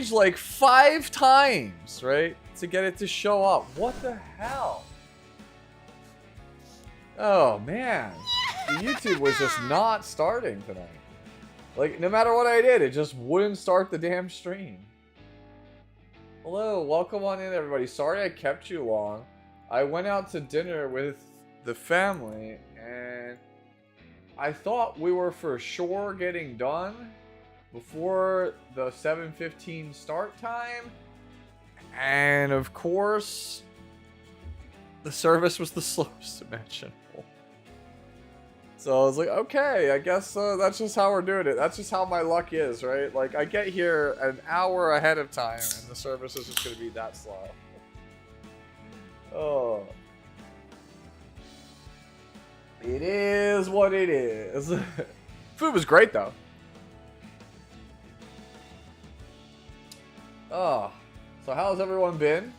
engage like 5 times, right? To get it to show up. What the hell? Oh, man. The YouTube was just not starting tonight. Like, no matter what I did, it just wouldn't start the damn stream. Hello, welcome on in, everybody. Sorry I kept you long. I went out to dinner with the family, and I thought we were for sure getting done before the 7:15 start time. And, of course, the service was the slowest imaginable. So I was like, okay, I guess that's just how we're doing it. That's just how my luck is, right? Like, I get here an hour ahead of time, and the service is just going to be that slow. Oh. It is what it is. Food was great, though. Oh. So how's everyone been?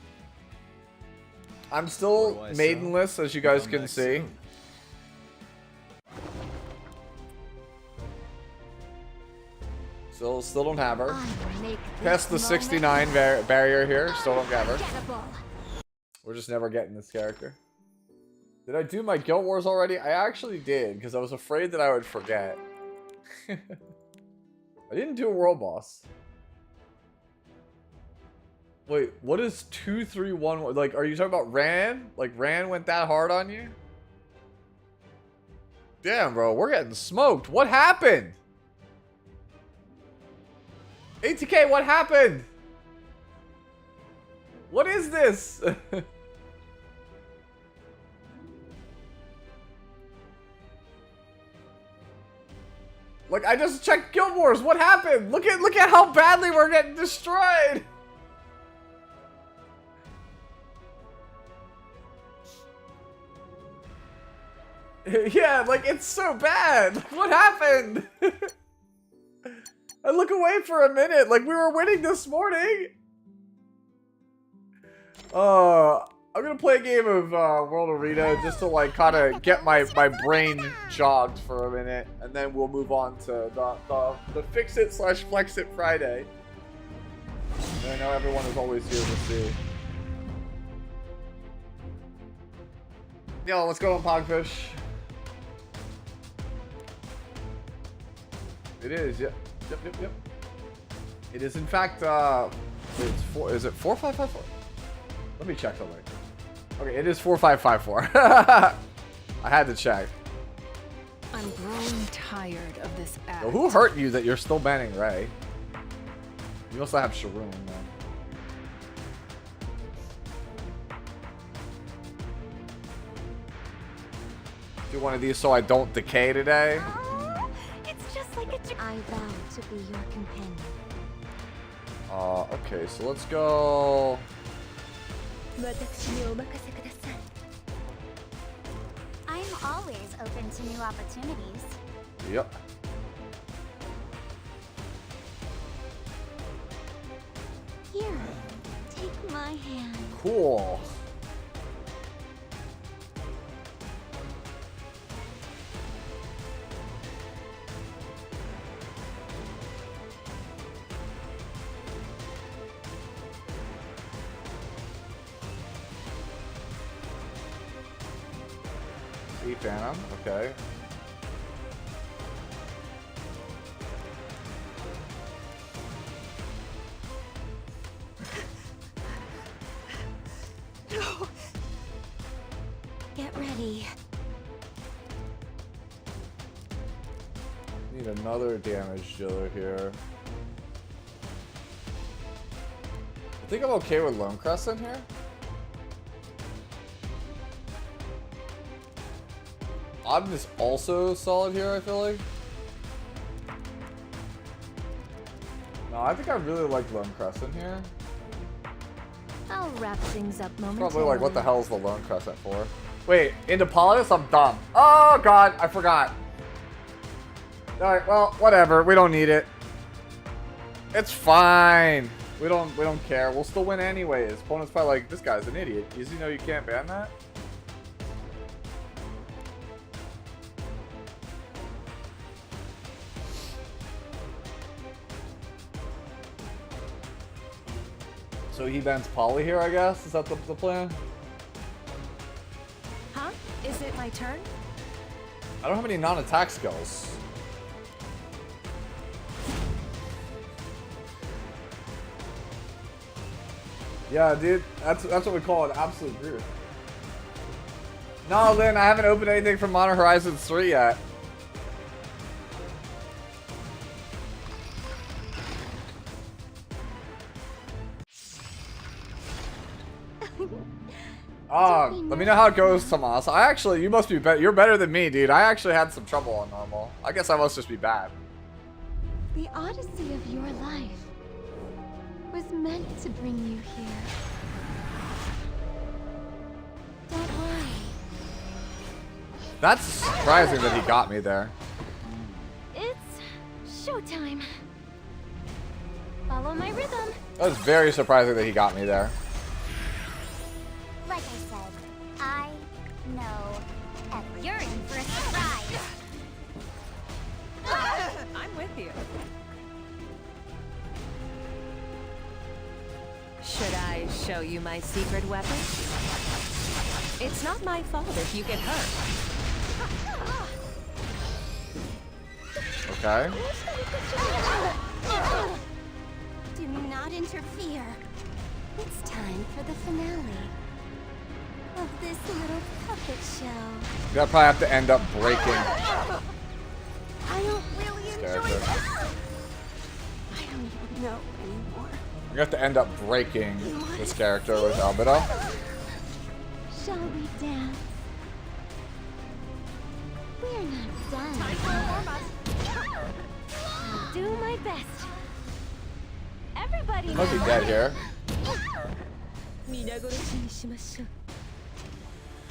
I'm still maidenless, as you guys can see. Still don't have her. Past the 69 barrier here. Still don't have her. We're just never getting this character. Did I do my Guild Wars already? I actually did, because I was afraid that I would forget. I didn't do a world boss. Wait, what is 2-3-1? Like, are you talking about Ran? Like, Ran went that hard on you? Damn, bro, we're getting smoked. What happened? ATK, what happened? What is this? Like, I just checked Guild Wars. What happened? Look at how badly we're getting destroyed. Yeah, like, it's so bad. What happened? I look away for a minute, like we were winning this morning. I'm gonna play a game of World Arena just to like kind of get my brain jogged for a minute, and then we'll move on to the Fix It / Flex It Friday. And I know everyone is always here to see. Yo, let's go on Pogfish. It is, yeah. Yep. It is in fact, it's 4, is it 4554? Let me check something. Okay, it is 4554. I had to check. I'm growing tired of this act. Yo, who hurt you that you're still banning Ray? You also have Sharoon, man. Do one of these so I don't decay today. I vow to be your companion. Okay, so let's go. I'm always open to new opportunities. Yep. Here, take my hand. Cool. Phantom, okay. No. Get ready. Need another damage dealer here. I think I'm okay with Lone Crescent here. Odin is also solid here, I feel like. No, I think I really like Lone Crescent here. I'll wrap things up momentarily. Probably like, what the hell is the Lone Crescent for? Wait, into Politis? I'm dumb. Oh god, I forgot. Alright, well, whatever. We don't need it. It's fine. We don't care. We'll still win anyways. Opponent's probably like, this guy's an idiot. Does he know you can't ban that? So he bans Polly here, I guess? Is that the plan? Huh? Is it my turn? I don't have any non-attack skills. Yeah, dude, that's what we call an absolute brute. No, Lynn, I haven't opened anything from Modern Horizons 3 yet. Let me know how it goes, Tomas. You must be better. You're better than me, dude. I actually had some trouble on normal. I guess I must just be bad. The odyssey of your life was meant to bring you here. Don't worry. That's surprising that he got me there. It's showtime. Follow my rhythm. That was very surprising that he got me there. Like I said, I know everything. You're in for a surprise. I'm with you. Should I show you my secret weapon? It's not my fault if you get hurt. Okay. Do not interfere. It's time for the finale of this little puppet show. You gotta probably have to end up breaking. I don't really enjoy Character. this. I don't even know anymore. You have to end up breaking this character with Albedo. Shall we dance? We're not done. Time for a warm-up. I'll do my best. Everybody Must be dead here. 皆殺しにしましょう。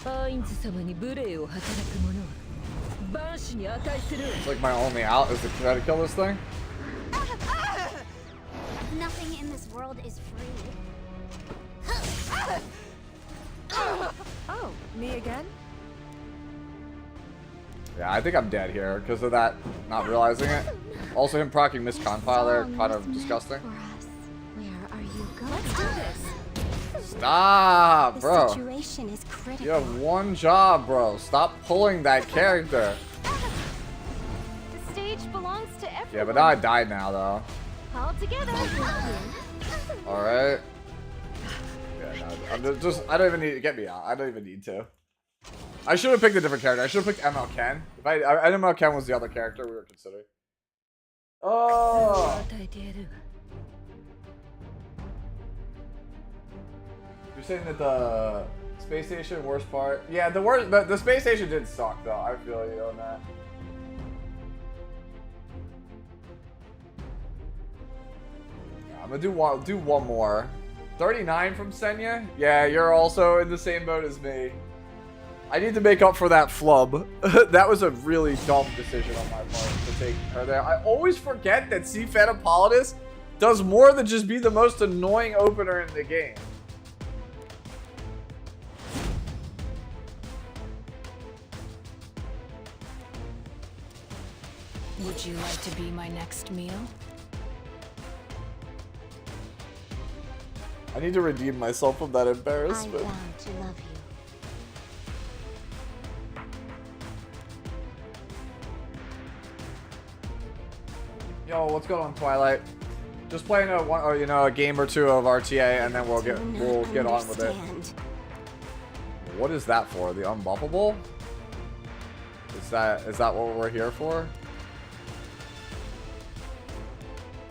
バーインズ様に無礼を働く者は万死に値する。 It's like my only out is to try to kill this thing. Nothing in this world is free. Oh, me again? Yeah, I think I'm dead here because of that, not realizing it. Also, him proccing Miss Confile there, kind of disgusting. For us. Where are you going? Let's do this. Stop, The bro. situation is critical. You have one job, bro. Stop pulling that character. The stage belongs to everyone. Yeah, but now I died now, though. All together. Alright. Yeah, no, I don't even need to get me out. I don't even need to. I should have picked a different character. I should have picked ML Ken. If ML Ken was the other character we were considering. Oh! 与えてやる。 You're saying that the space station worst part? Yeah, the space station did suck though. I feel you on that. Yeah, I'm gonna do one more. 39 from Senya? Yeah, you're also in the same boat as me. I need to make up for that flub. That was a really dumb decision on my part to take her there. I always forget that C. Phantopolitus does more than just be the most annoying opener in the game. Would you like to be my next meal? I need to redeem myself from that I'm embarrassment. bound to love you. Yo, what's going on, Twilight? Just playing a game or two of RTA, and then we'll get on with it. Understand. What is that for? The unbuffable? Is that what we're here for?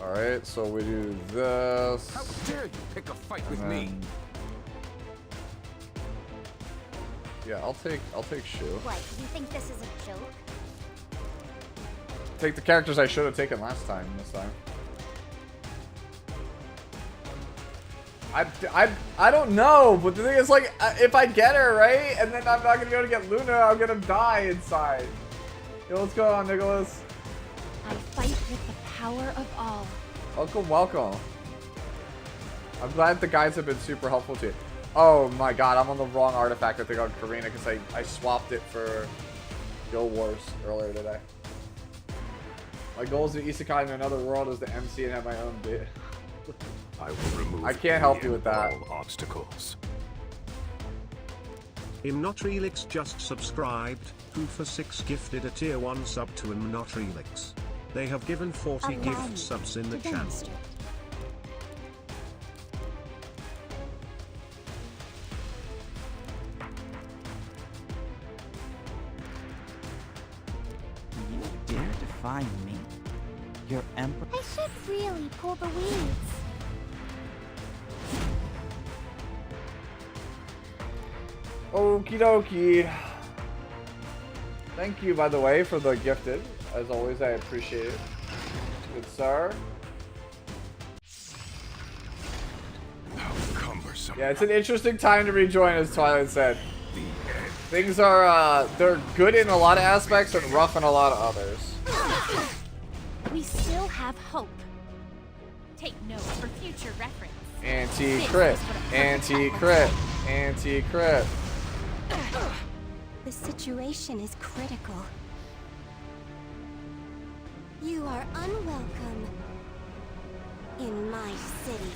All right, so we do this. How dare you pick a fight with and me? then- Yeah, I'll take Shu. What, you think this is a joke? Take the characters I should have taken last time. This time. I don't know, but the thing is, like, if I get her right, and then I'm not gonna be able to get Luna, I'm gonna die inside. Yo, what's going on, Nicholas? I fight with the power of all. Welcome, welcome. I'm glad the guides have been super helpful to you. Oh my god, I'm on the wrong artifact, I think, on Karina, because I swapped it for Guild Wars earlier today. My goal is to isekai in another world as the MC and have my own bit. I will remove I can't help any you with and that. all obstacles. Imnotrelix just subscribed, who for 6 gifted a tier 1 sub to Imnotrelix. They have given 40 Allow me gift subs in the to channel. demonstrate. You dare defy me? Your emperor? I should really pull the weeds. Okie dokie. Thank you, by the way, for the gifted. As always, I appreciate it. Good sir. How cumbersome. Yeah, it's an interesting time to rejoin, as Twilight said. The end. Things are, they're good in a lot of aspects and rough in a lot of others. We still have hope. Take note for future reference. Anti-crit. Anti-crit. Anti-crit. The situation is critical. You are unwelcome in my city.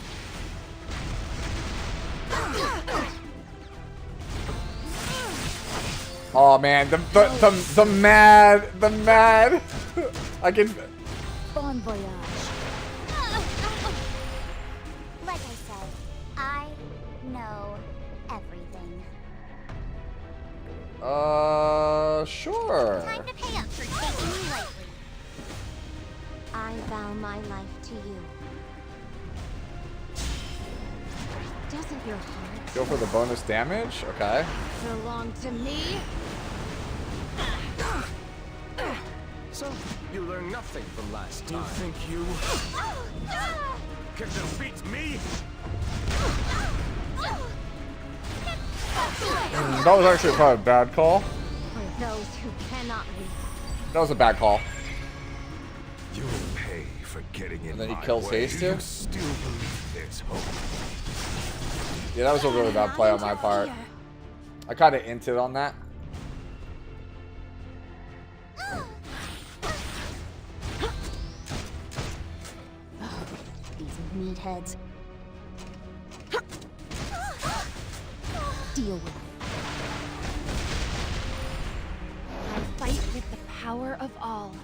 Oh man, the mad. I can. Bon voyage. Like I said, I know everything. Sure. Time to pay up for taking me lightly. I vow my life to you. Doesn't your heart Go for the bonus damage. Okay. belong to me? So, you learned nothing from last time. You think you can defeat me? That was actually probably a bad call. For those who cannot read. That was a bad call. You will pay for getting in And then he my kills way. Haste too? You still believe there's hope? Yeah, that was a really bad play on my part. I kind of hinted on that. These meatheads. Deal with it. I fight with the power of all.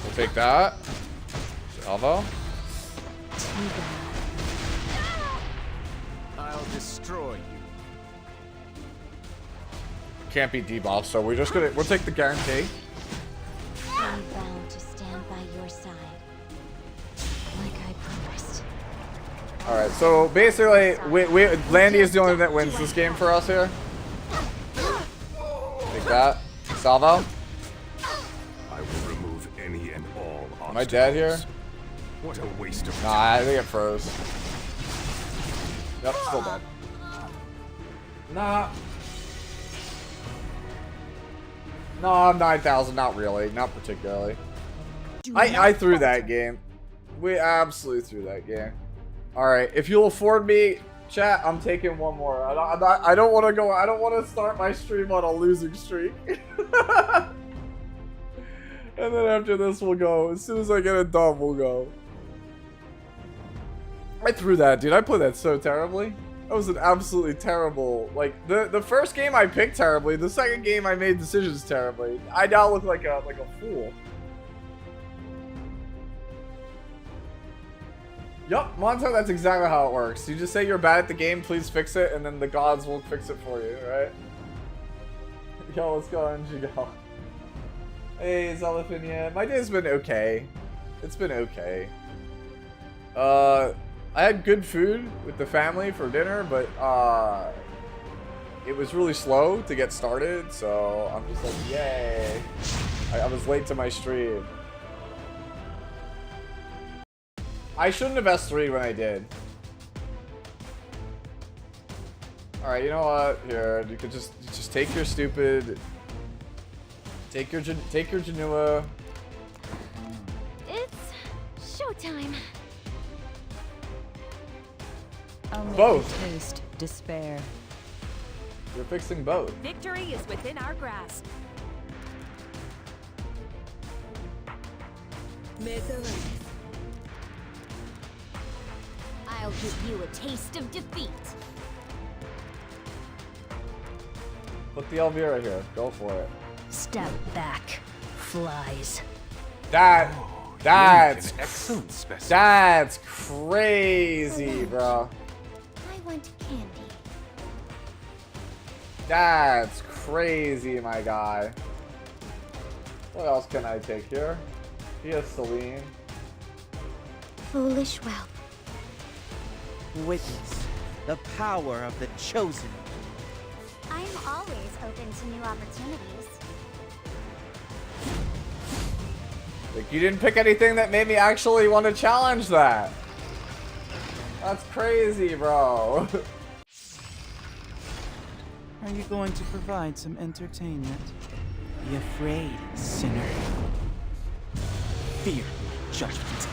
We'll take that. Salvo. Too bad. I'll destroy you. Can't be debuffed, so we'll take the guarantee. I'm bound to stand by your side. Like I promised. Alright, so basically, Landy is the only one that wins this game for us here. Take that. Salvo. I will remove any and all obstacles. Am I dead here? What a waste of Nah, I think it froze. Yep, still dead. Nah. No, I'm 9,000. Not really. Not particularly. I threw that game. We absolutely threw that game. All right, if you'll afford me, chat, I'm taking one more. I don't want to go. I don't want to start my stream on a losing streak. And then after this, we'll go. As soon as I get a dub, we'll go. I threw that, dude. I played that so terribly. That was an absolutely terrible. Like the first game I picked terribly. The second game I made decisions terribly. I now look like a fool. Yup, Monto, that's exactly how it works. You just say you're bad at the game, please fix it, and then the gods will fix it for you, right? Yo, what's going on, Jigal? Hey, Zelophinia. My day's been okay. It's been okay. I had good food with the family for dinner, but it was really slow to get started, so I'm just like, yay. I was late to my stream. I shouldn't have S3 when I did. Alright, you know what? Here, you could just take your stupid... Take your Janua. It's showtime. I'll Both. taste despair. You're fixing both. Victory is within our grasp. 目障りです I'll give you a taste of defeat. Put the Elvira here. Go for it. Step back, flies. That's An excellent specimen. that's crazy, bro. I want candy. That's crazy, my guy. What else can I take here? He has Celine. Foolish whelp. Witness the power of the chosen. I'm always open to new opportunities. Like, you didn't pick anything that made me actually want to challenge that. That's crazy, bro. Are you going to provide some entertainment? Be afraid, sinner. Fear judgment.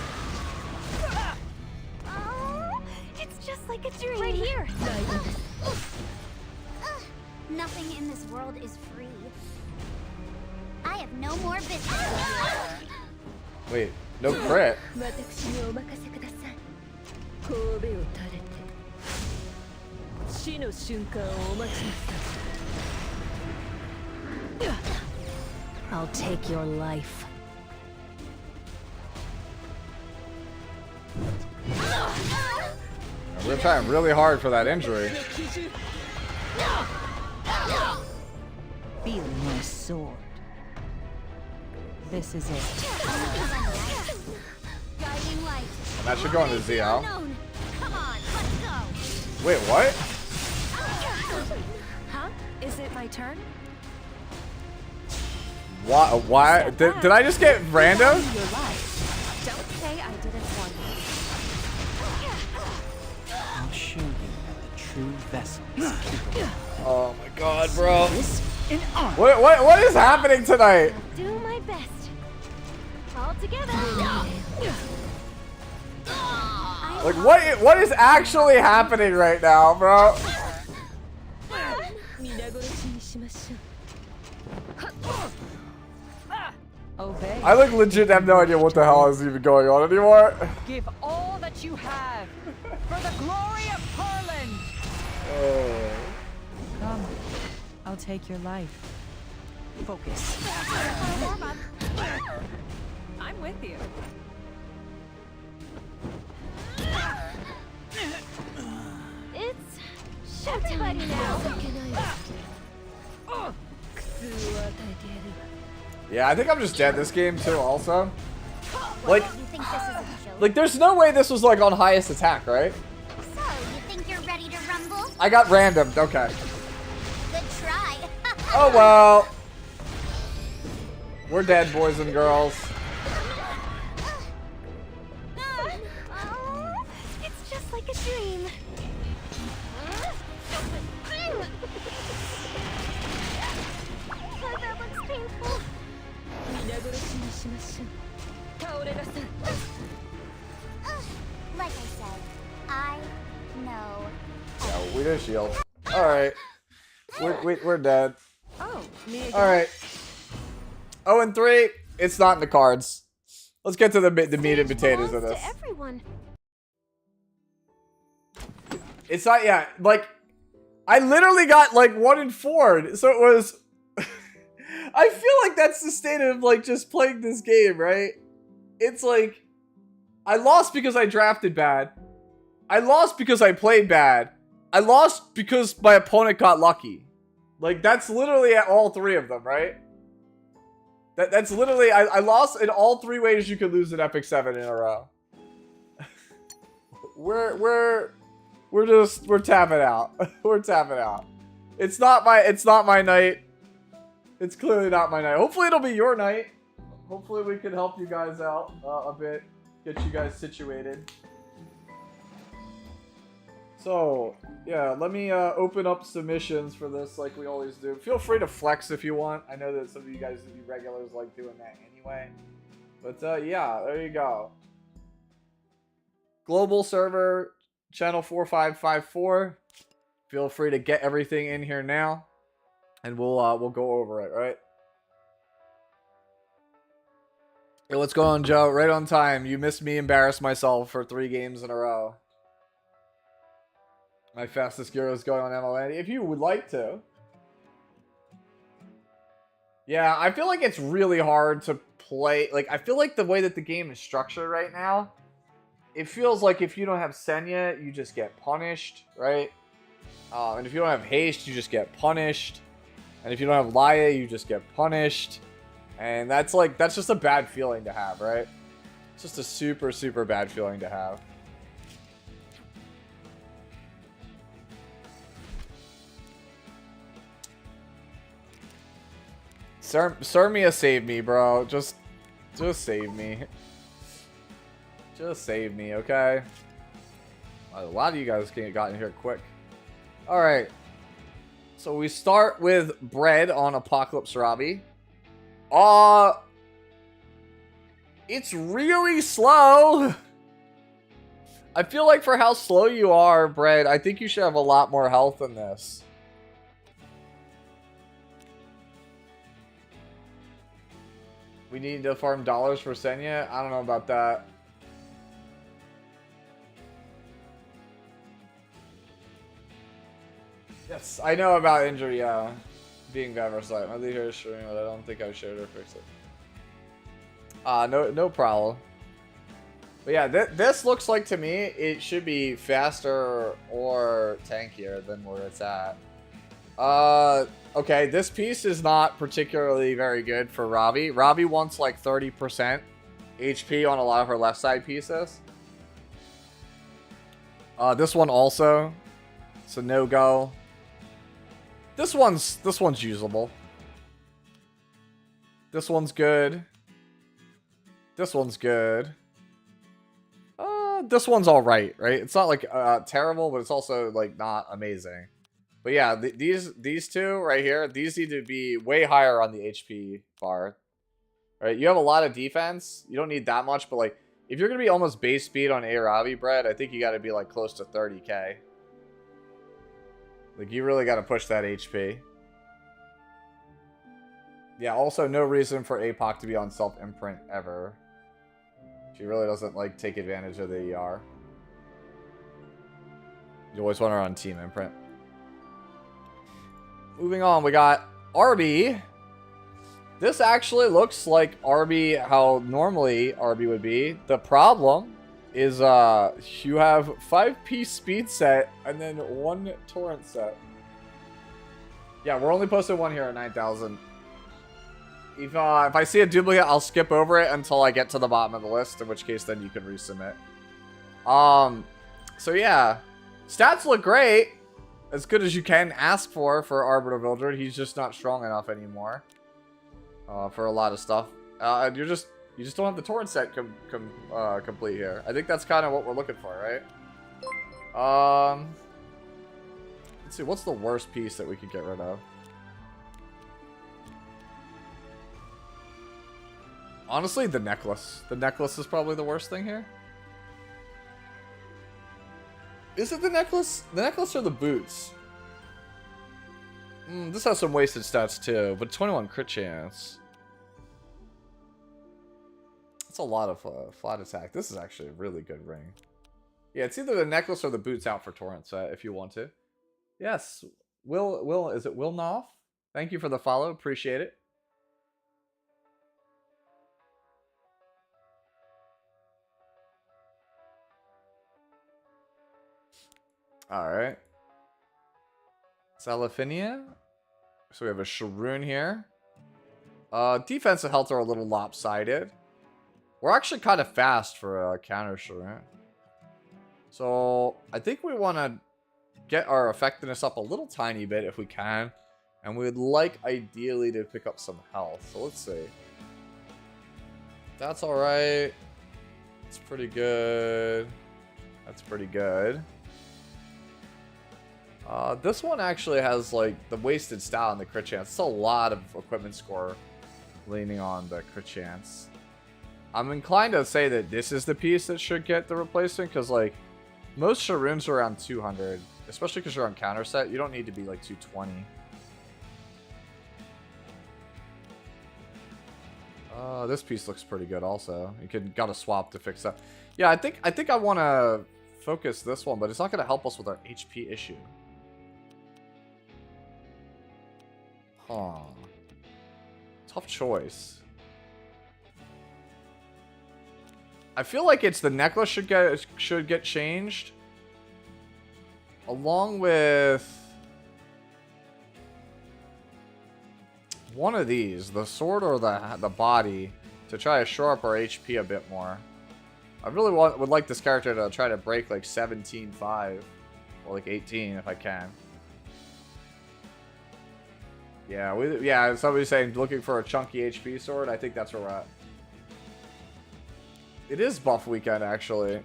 Oh, it's just like a dream. Right here. Nothing in this world is free. I have no more business. Wait, no crit. 私にお任せください神戸を垂れて死の瞬間をお待ちなさい I'll take your life. We're trying really hard for that injury. Feel my sword. This is it. Guiding light. And that should go into ZL. Unknown. Come on, let's go. Wait, what? Huh? Is it my turn? Why? Did I just get random? Your life. Don't say I didn't warn you. I'll show you that the true vessel is capable. Oh my god, bro. This in arm. What is happening tonight? Do my best. All together. Like, what is actually happening right now, bro? 皆殺しにしましょう Obey. I like legit have no idea what the hell is even going on anymore. Give all that you have for the glory of Harlan. Oh. Come, I'll take your life. Focus. I'm with you. It's showtime now. 苦痛を与えてやる Yeah, I think I'm just dead this game too. Also, What, like, you think this is a joke? like, there's no way this was like on highest attack, right? So, you think you're ready to rumble? I got randomed. Okay. Good try. Oh well. We're dead, boys and girls. Oh, it's just like a dream. Oh, that looks painful. 皆殺しにしましょう倒れなさい Like I said, I know. Yeah, we did shield. All right. We're dead. Oh, me again. All right. 0-3. It's not in the cards. Let's get to the meat and potatoes of this. To everyone. It's not, yeah, like, I literally got, like, 1-4, so it was, I feel like that's the state of, like, just playing this game, right? It's like, I lost because I drafted bad. I lost because I played bad. I lost because my opponent got lucky. Like, that's literally at all three of them, right? That's literally, I lost in all three ways you could lose an Epic 7 in a row. We're tapping out. We're tapping out. It's not my night. It's clearly not my night. Hopefully it'll be your night. Hopefully we can help you guys out a bit. Get you guys situated. So, yeah, let me open up submissions for this like we always do. Feel free to flex if you want. I know that some of you guys that be regulars like doing that anyway. But yeah, there you go. Global server, channel 4554. Feel free to get everything in here now. And we'll go over it, right? Hey, what's going on, Joe? Right on time. You missed me embarrass myself for 3 games in a row. My fastest gear is going on MLN. If you would like to. Yeah, I feel like it's really hard to play. Like, I feel like the way that the game is structured right now, it feels like if you don't have Senya, you just get punished, right? And if you don't have haste, you just get punished. And if you don't have Laia, you just get punished. And that's just a bad feeling to have, right? It's just a super, super bad feeling to have. Cermia saved me, bro. Just save me. Just save me, okay? A lot of you guys got in here quick. Alright. So we start with Bread on Apocalypse Robbie. It's really slow. I feel like for how slow you are, Bread, I think you should have a lot more health than this. We need to farm dollars for Senya? I don't know about that. Yes, I know about injury, being bad versus light. My lead here is showing, but I don't think I showed or fixed it. No problem. But yeah, this looks like to me it should be faster or tankier than where it's at. Okay, this piece is not particularly very good for Robbie. Robbie wants like 30% HP on a lot of her left side pieces. This one also. It's a no-go. This one's usable. This one's good. This one's good. This one's alright, right? It's not like terrible, but it's also like not amazing. But yeah, these two right here, these need to be way higher on the HP bar. Right? You have a lot of defense. You don't need that much, but like if you're gonna be almost base speed on Robbie Bread, I think you gotta be like close to 30k. Like, you really got to push that HP. Yeah, also no reason for APOC to be on self-imprint ever. She really doesn't, like, take advantage of the ER. You always want her on team imprint. Moving on, we got Arby. This actually looks like Arby, how normally Arby would be. The problem is you have 5-piece speed set and then 1 torrent set. Yeah, we're only posting 1 here at 9,000. If I see a duplicate, I'll skip over it until I get to the bottom of the list, in which case then you can resubmit. So yeah, stats look great, as good as you can ask for Arbiter Vildred. He's just not strong enough anymore for a lot of stuff. You just don't have the torrent set complete here. I think that's kind of what we're looking for, right? Let's see, what's the worst piece that we could get rid of? Honestly, the necklace. The necklace is probably the worst thing here. Is it the necklace? The necklace or the boots? This has some wasted stats too, but 21 crit chance. That's a lot of flat attack. This is actually a really good ring. Yeah, it's either the necklace or the boots out for torrent set if you want to. Yes, is it Will Knopf? Thank you for the follow, appreciate it. All right. Salafania. So we have a Sharoon here. Defense and health are a little lopsided. We're actually kind of fast for a counter Sharoon. So I think we want to get our effectiveness up a little tiny bit if we can. And we would like ideally to pick up some health. So let's see. That's all right. It's pretty good. That's pretty good. This one actually has like the wasted style and the crit chance. It's a lot of equipment score leaning on the crit chance. I'm inclined to say that this is the piece that should get the replacement because like most Sharoons are around 200, especially because you're on counter set. You don't need to be like 220. This piece looks pretty good also. You gotta swap to fix that. Yeah, I think I want to focus this one, but it's not going to help us with our HP issue. Huh. Tough choice. I feel like it's the necklace should get changed, along with one of these, the sword or the body, to try to shore up our HP a bit more. I really would like this character to try to break like 17.5 or like 18 if I can. Yeah, somebody's saying looking for a chunky HP sword. I think that's where we're at. It is buff weekend actually.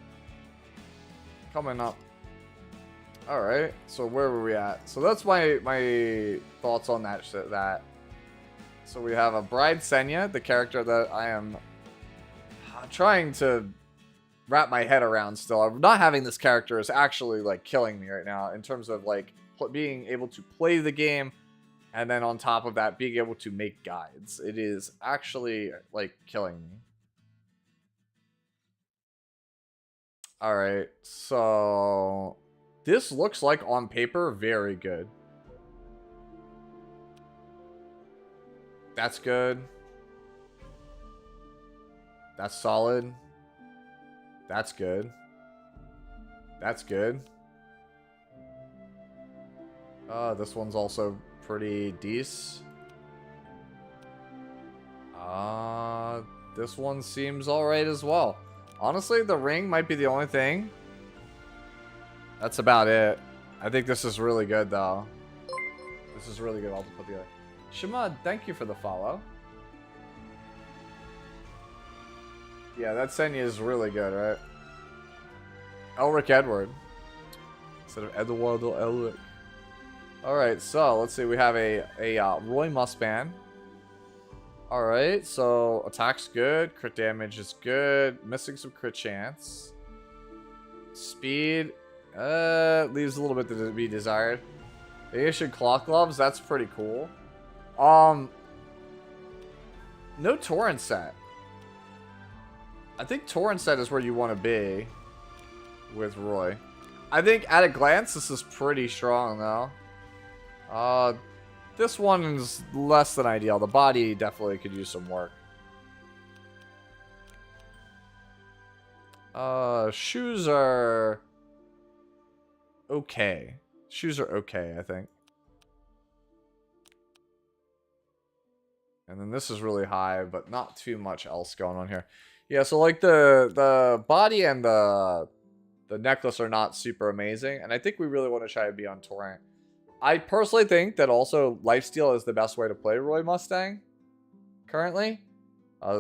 Coming up. Alright, so where were we at? So that's my thoughts on that. So we have a Bride Senya, the character that I am trying to wrap my head around still. Not having this character is actually like killing me right now in terms of like being able to play the game, and then on top of that being able to make guides. It is actually like killing me. Alright, so this looks like on paper very good. That's good. That's solid. That's good. That's good. This one's also pretty decent. This one seems alright as well. Honestly, the ring might be the only thing. That's about it. I think this is really good, though. This is really good. I'll put the other. Shima, thank you for the follow. Yeah, that Senya is really good, right? Elric Edward. Instead of Eduardo Elric. Alright, so let's see. We have a Roy Mustban. Alright, so attack's good. Crit damage is good. Missing some crit chance. Speed. Leaves a little bit to be desired. Asian Clock Gloves, that's pretty cool. No Torrent Set. I think Torrent Set is where you want to be with Roy. I think at a glance, this is pretty strong, though. This one is less than ideal. The body definitely could use some work. Shoes are okay. Shoes are okay, I think. And then this is really high, but not too much else going on here. Yeah, so like the body and the necklace are not super amazing, and I think we really want to try to be on Torrent. I personally think that also lifesteal is the best way to play Roy Mustang currently.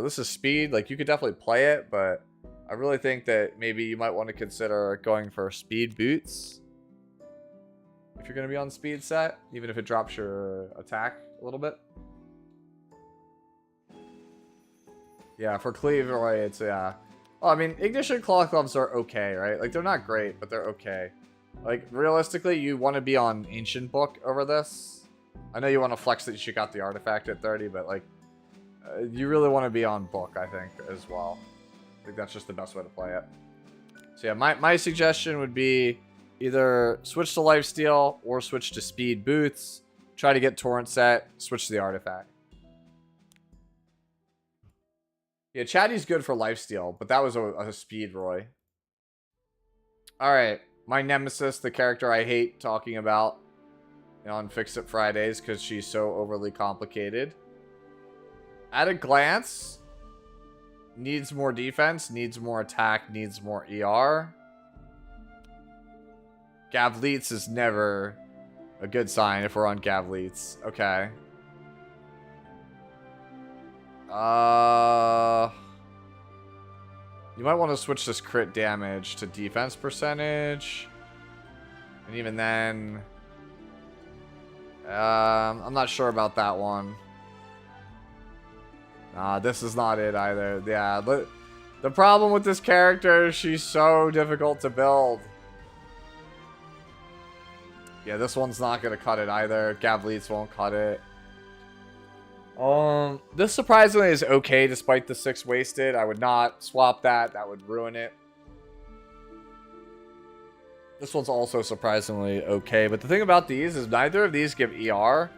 This is speed, like you could definitely play it, but I really think that maybe you might want to consider going for speed boots if you're going to be on speed set, even if it drops your attack a little bit. Yeah, for Cleaver, it's, yeah. Well, I mean, Ignition Clock Gloves are okay, right? Like, they're not great, but they're okay. Like, realistically, you want to be on Ancient Book over this. I know you want to flex that you got the artifact at 30, but, like, you really want to be on Book, I think, as well. I think that's just the best way to play it. So, yeah, my suggestion would be either switch to Lifesteal or switch to Speed Boots. Try to get Torrent Set, switch to the artifact. Yeah, Chatty's good for lifesteal, but that was a speed Roy. Alright, my nemesis, the character I hate talking about on Fix It Fridays because she's so overly complicated. At a glance, needs more defense, needs more attack, needs more ER. Gavleets is never a good sign if we're on Gavleets. Okay. You might want to switch this crit damage to defense percentage. And even then, I'm not sure about that one. Nah, this is not it either. Yeah, the problem with this character is she's so difficult to build. Yeah, this one's not going to cut it either. Gavleets won't cut it. This surprisingly is okay despite the 6 wasted. I would not swap that. That would ruin it. This one's also surprisingly okay. But the thing about these is neither of these give ER.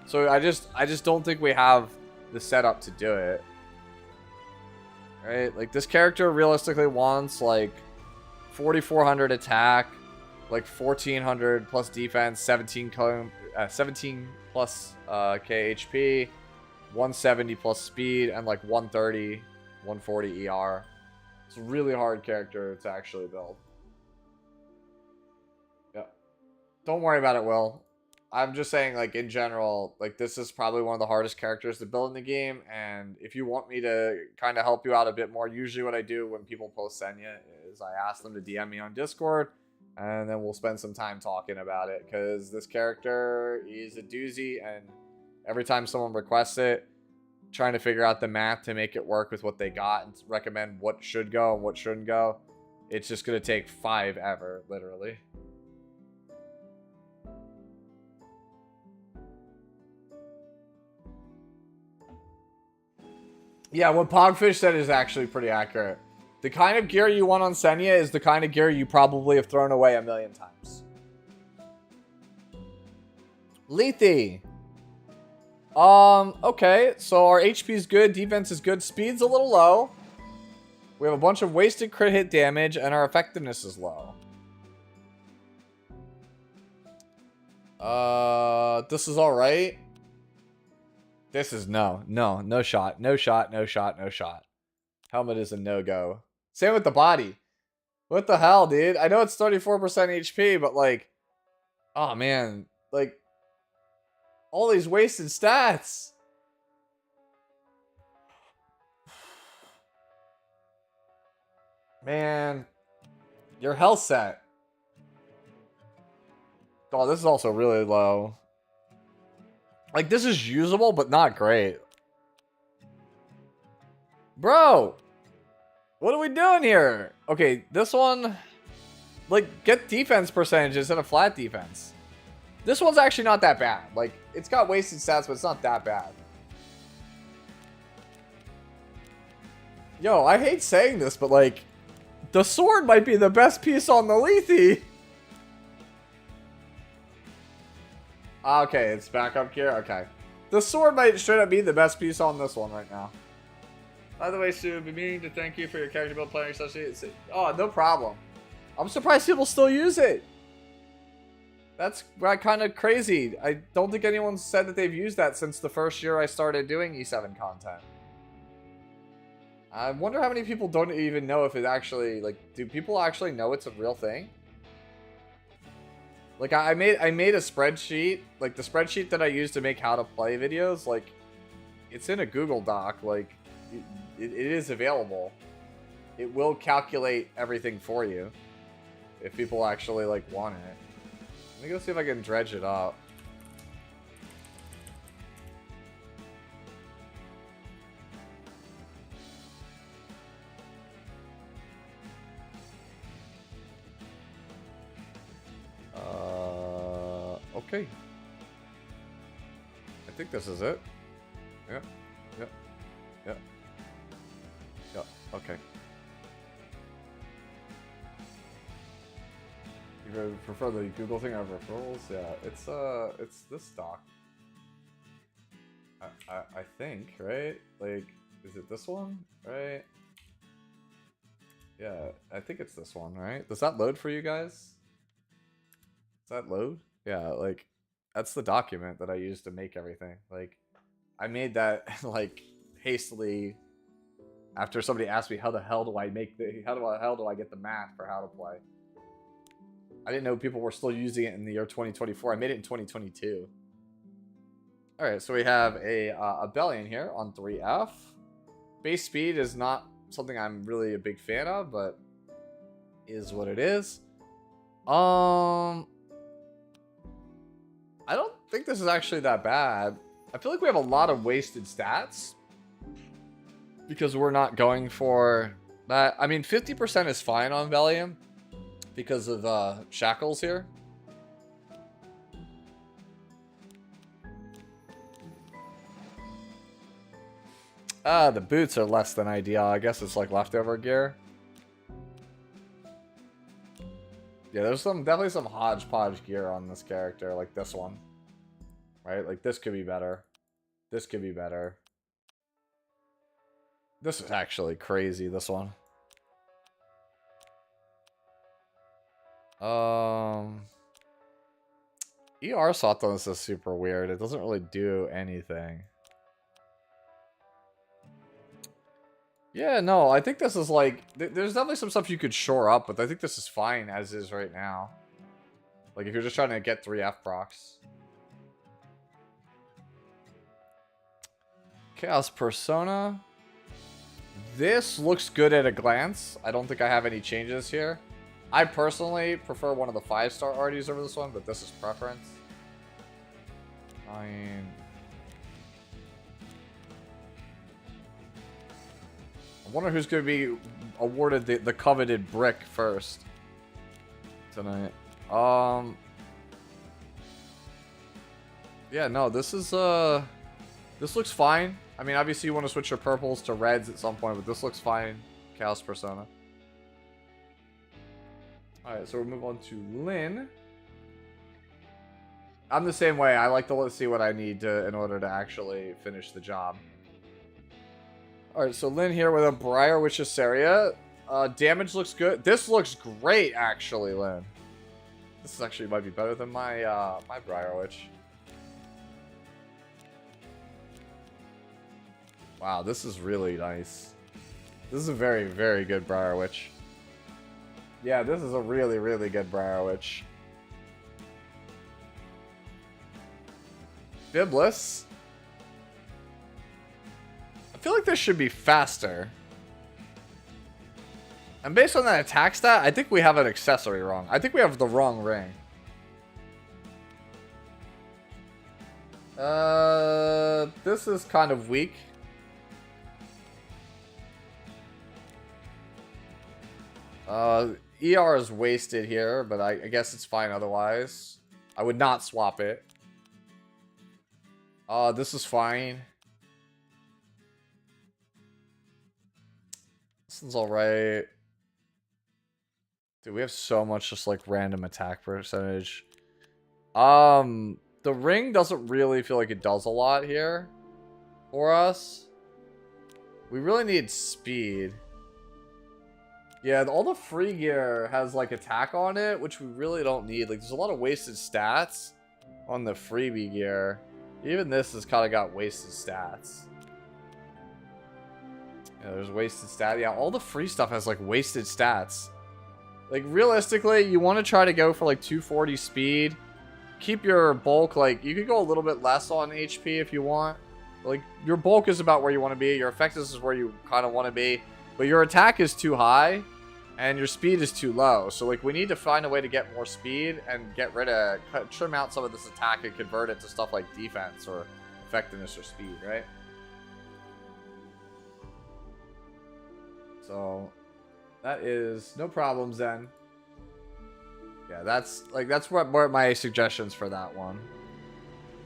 So I just don't think we have the setup to do it. Right? Like, this character realistically wants, like, 4,400 attack, like, 1,400 plus defense, 17 plus K HP, 170 plus speed, and, like, 130, 140 ER. It's a really hard character to actually build. Yeah. Don't worry about it, Will. I'm just saying, like, in general, like, this is probably one of the hardest characters to build in the game, and if you want me to kind of help you out a bit more, usually what I do when people post Senya is I ask them to DM me on Discord, and then we'll spend some time talking about it, because this character is a doozy, and every time someone requests it, trying to figure out the math to make it work with what they got, and recommend what should go and what shouldn't go, it's just going to take 5 ever, literally. Yeah, what Pogfish said is actually pretty accurate. The kind of gear you want on Senya is the kind of gear you probably have thrown away a million times. Lethe. Okay, so our HP is good, defense is good, speed's a little low. We have a bunch of wasted crit hit damage, and our effectiveness is low. This is alright. This is no shot. Helmet is a no-go. Same with the body. What the hell, dude? I know it's 34% HP, but like, oh man, like, all these wasted stats. Man, your health set. Oh, this is also really low. Like, this is usable, but not great. Bro! What are we doing here? Okay, this one... Like, get defense percentage instead of flat defense. This one's actually not that bad. Like, it's got wasted stats, but it's not that bad. Yo, I hate saying this, but like... The sword might be the best piece on the Lethe! Okay, it's backup gear? Okay. The sword might straight up be the best piece on this one right now. By the way, Sue, I've been meaning to thank you for your character build playing associates. Oh, no problem. I'm surprised people still use it. That's kind of crazy. I don't think anyone said that they've used that since the first year I started doing E7 content. I wonder how many people don't even know if it actually, like, do people actually know it's a real thing? Like, I made a spreadsheet, like, the spreadsheet that I use to make how to play videos, like, it's in a Google Doc, like, it is available. It will calculate everything for you, if people actually, like, want it. Let me go see if I can dredge it up. Okay. I think this is it. Yep. Okay. You prefer the Google thing over referrals? Yeah, it's this doc. I think, right? Like, is it this one? Right? Yeah, I think it's this one, right? Does that load for you guys? Does that load? Yeah, like, that's the document that I used to make everything. Like, I made that, like, hastily after somebody asked me how the hell do I get the math for how to play. I didn't know people were still using it in the year 2024. I made it in 2022. Alright, so we have a Abelian here on 3F. Base speed is not something I'm really a big fan of, but is what it is. I don't think this is actually that bad. I feel like we have a lot of wasted stats because we're not going for that. I mean, 50% is fine on Valium because of shackles here. The boots are less than ideal. I guess it's like leftover gear. Yeah, there's definitely some hodgepodge gear on this character, like this one. Right? Like this could be better. This could be better. This is actually crazy, this one. ER Salt on this is super weird. It doesn't really do anything. Yeah, no, I think this is like... There's definitely some stuff you could shore up, but I think this is fine as is right now. Like, if you're just trying to get 3 F procs. Chaos Persona. This looks good at a glance. I don't think I have any changes here. I personally prefer one of the 5-star RDs over this one, but this is preference. I mean... I wonder who's going to be awarded the coveted brick first tonight. Yeah, no, this is, this looks fine. I mean, obviously you want to switch your purples to reds at some point, but this looks fine. Chaos Persona. Alright, so we'll move on to Lyn. I'm the same way. I like to see what I need to in order to actually finish the job. Alright, so Lyn here with a Briar Witch Assaria. Damage looks good. This looks great, actually, Lyn. This actually might be better than my my Briar Witch. Wow, this is really nice. This is a very, very good Briar Witch. Yeah, this is a really, really good Briar Witch. Biblis. I feel like this should be faster. And based on that attack stat, I think we have an accessory wrong. I think we have the wrong ring. This is kind of weak. ER is wasted here, but I guess it's fine otherwise. I would not swap it. This is fine. This one's alright. Dude, we have so much just like random attack percentage. The ring doesn't really feel like it does a lot here for us. We really need speed. Yeah, all the free gear has like attack on it, which we really don't need. Like, there's a lot of wasted stats on the freebie gear. Even this has kind of got wasted stats. Yeah, there's wasted stat. Yeah, all the free stuff has like wasted stats. Like, realistically, you want to try to go for like 240 speed. Keep your bulk, like, you could go a little bit less on HP if you want. Like, your bulk is about where you want to be. Your effectiveness is where you kind of want to be. But your attack is too high. And your speed is too low. So, like, we need to find a way to get more speed and get rid of, trim out some of this attack and convert it to stuff like defense or effectiveness or speed, right? So, that is no problems then. Yeah, that's what my suggestions for that one.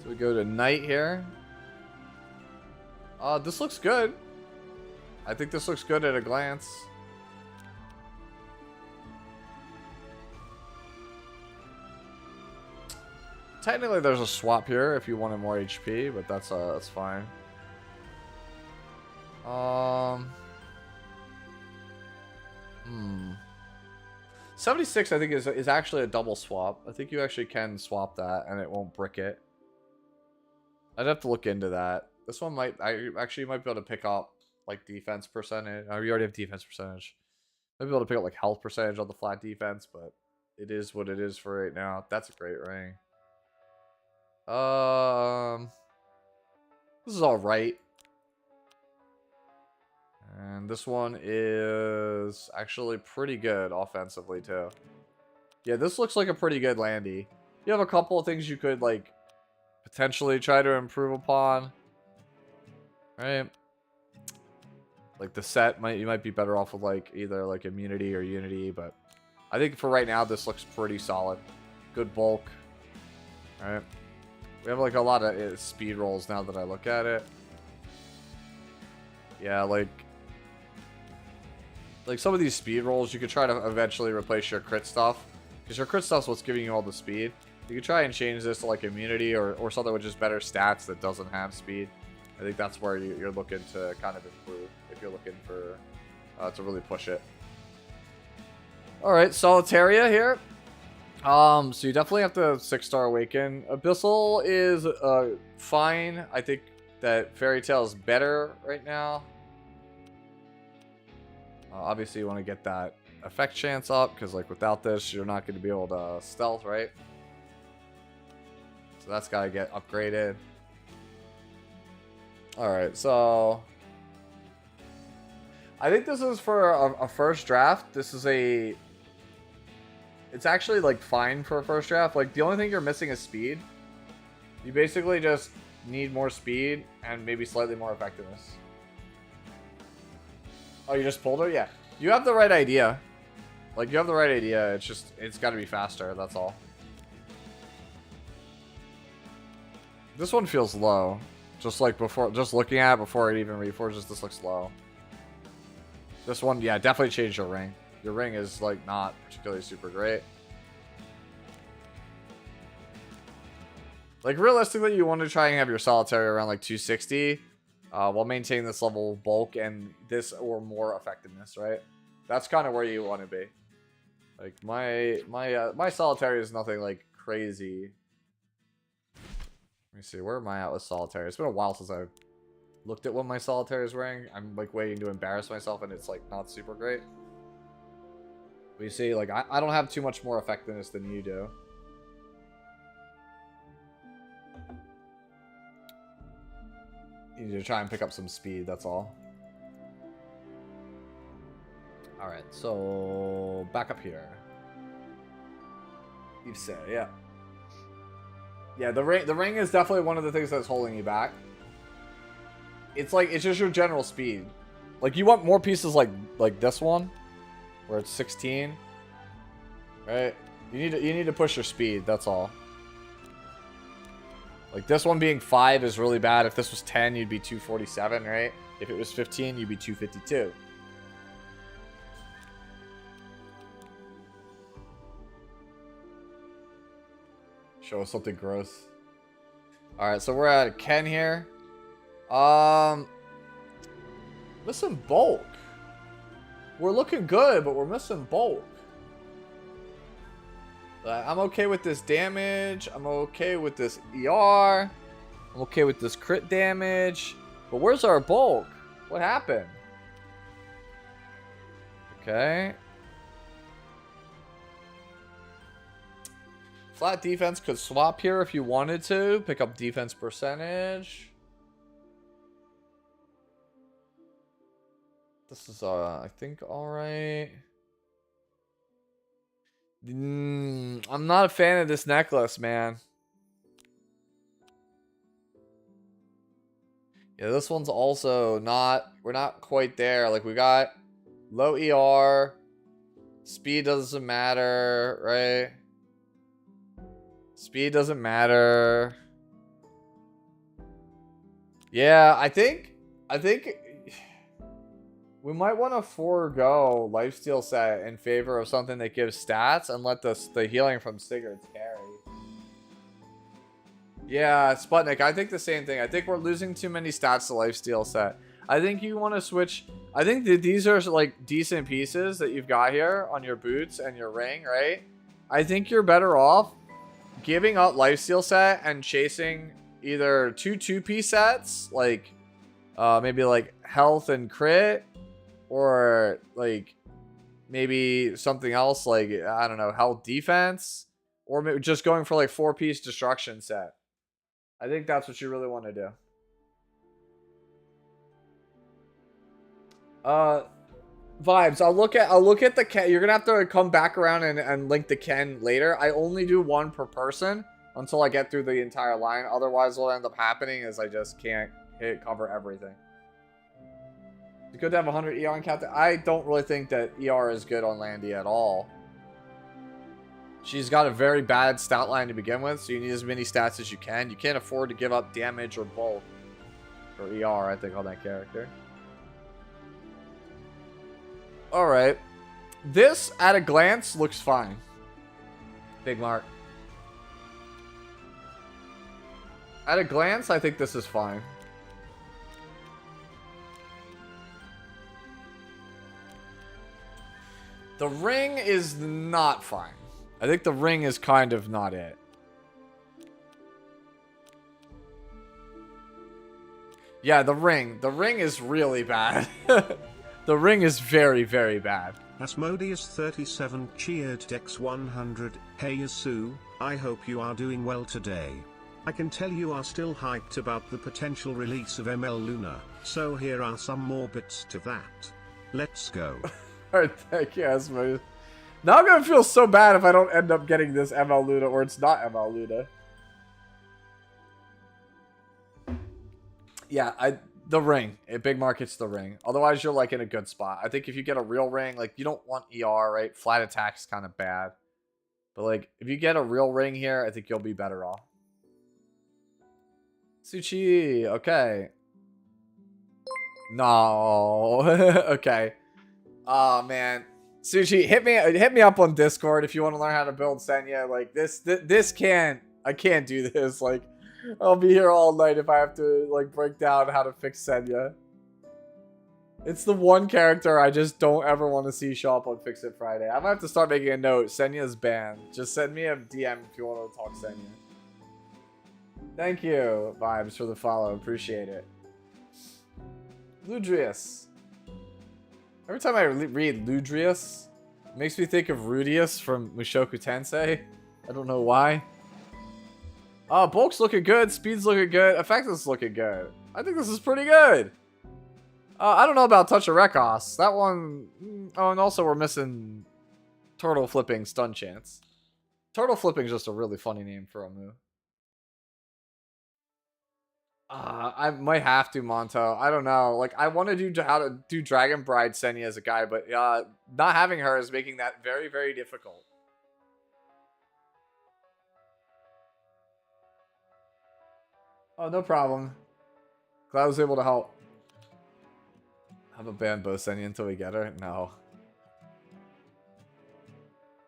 So we go to Knight here. This looks good. I think this looks good at a glance. Technically, there's a swap here if you wanted more HP, but that's fine. 76, I think, is actually a double swap. I think you actually can swap that, and it won't brick it. I'd have to look into that. This one might be able to pick up like defense percentage. Oh, you already have defense percentage. Might be able to pick up like health percentage on the flat defense, but it is what it is for right now. That's a great ring. This is all right. And this one is actually pretty good offensively too. Yeah, this looks like a pretty good Landy. You have a couple of things you could like potentially try to improve upon. Right? Like the set you might be better off with like either like immunity or unity, but I think for right now this looks pretty solid. Good bulk. Alright. We have like a lot of speed rolls now that I look at it. Yeah, like some of these speed rolls, you could try to eventually replace your crit stuff. Because your crit stuff's what's giving you all the speed. You could try and change this to like immunity or something with just better stats that doesn't have speed. I think that's where you're looking to kind of improve if you're looking for to really push it. Alright, Solitaria here. So you definitely have to 6-star Awaken. Abyssal is fine. I think that Fairy Tail is better right now. Obviously you want to get that effect chance up, because like without this you're not going to be able to stealth, right? So that's got to get upgraded. Alright, so I think this is for a first draft. This is it's actually like fine for a first draft. Like the only thing you're missing is speed. You basically just need more speed and maybe slightly more effectiveness. Oh, you just pulled her? Yeah. You have the right idea. Like, you have the right idea. It's just, it's got to be faster. That's all. This one feels low. Just like before, just looking at it before it even reforges, this looks low. This one, yeah, definitely change your ring. Your ring is, like, not particularly super great. Like, realistically, you want to try and have your Solitary around, like, 260. While maintaining this level of bulk and this or more effectiveness, right? That's kind of where you want to be. Like my Solitary is nothing like crazy. Let me see, where am I at with Solitary? It's been a while since I've looked at what my Solitary is wearing. I'm like waiting to embarrass myself, and it's like not super great. But you see, like I don't have too much more effectiveness than you do. You need to try and pick up some speed, that's all. Alright, so back up here. You say, yeah. Yeah, the ring is definitely one of the things that's holding you back. It's like, it's just your general speed. Like, you want more pieces like this one, where it's 16. Right? You need to push your speed, that's all. Like, this one being 5 is really bad. If this was 10, you'd be 247, right? If it was 15, you'd be 252. Show us something gross. Alright, so we're at Ken here. Missing bulk. We're looking good, but we're missing bulk. I'm okay with this damage. I'm okay with this ER. I'm okay with this crit damage. But where's our bulk? What happened? Okay. Flat defense could swap here if you wanted to. Pick up defense percentage. This is, I think, alright. I'm not a fan of this necklace, man. Yeah, this one's also not... We're not quite there. Like, we got low ER. Speed doesn't matter, right? Speed doesn't matter. Yeah, I think we might want to forego Lifesteal set in favor of something that gives stats and let the healing from Sigurd carry. Yeah, Sputnik, I think the same thing. I think we're losing too many stats to Lifesteal set. I think you want to switch. I think that these are like decent pieces that you've got here on your boots and your ring, right? I think you're better off giving up Lifesteal set and chasing either two-piece sets, like maybe like health and crit, or like maybe something else like, I don't know, health defense, or maybe just going for like 4-piece destruction set. I think that's what you really want to do. Vibes, I'll look at the Ken. You're gonna have to come back around and link the Ken later. I only do one per person until I get through the entire line. Otherwise, what will end up happening is I just can't cover everything. It's good to have 100 ER on Captain. I don't really think that ER is good on Landy at all. She's got a very bad stat line to begin with, so you need as many stats as you can. You can't afford to give up damage or bulk or ER, I think, on that character. Alright. This, at a glance, looks fine. Big Mark. At a glance, I think this is fine. The ring is not fine. I think the ring is kind of not it. Yeah, the ring. The ring is really bad. The ring is very, very bad. Asmodeus37 cheered Dex 100. Hey Yasu, I hope you are doing well today. I can tell you are still hyped about the potential release of ML Luna, so here are some more bits to that. Let's go. Alright, thank you, Asmodeus. Now I'm gonna feel so bad if I don't end up getting this ML Luna or it's not ML Luna. Yeah, the ring. Big Market's the ring. Otherwise, you're like in a good spot. I think if you get a real ring, like you don't want ER, right? Flat attack's kind of bad. But like, if you get a real ring here, I think you'll be better off. Suchi, okay. No. Okay. Oh man. Suchi, hit me up on Discord if you want to learn how to build Senya. Like I can't do this. Like, I'll be here all night if I have to like break down how to fix Senya. It's the one character I just don't ever want to see show up on Fix It Friday. I might have to start making a note. Senya's banned. Just send me a DM if you want to talk Senya. Thank you, Vibes, for the follow. Appreciate it. Ludrius. Every time I read Ludrius, it makes me think of Rudius from Mushoku Tensei. I don't know why. Oh, bulk's looking good. Speed's looking good. Effectiveness looking good. I think this is pretty good. I don't know about Touch of Rekos. That one... Oh, and also we're missing Turtle Flipping Stun Chance. Turtle Flipping is just a really funny name for a move. I might have to, Monto. I don't know. Like, I want to do how to do Dragon Bride Senya as a guy, but not having her is making that very, very difficult. Oh, no problem. Glad I was able to help. Have a ban both Senya until we get her? No.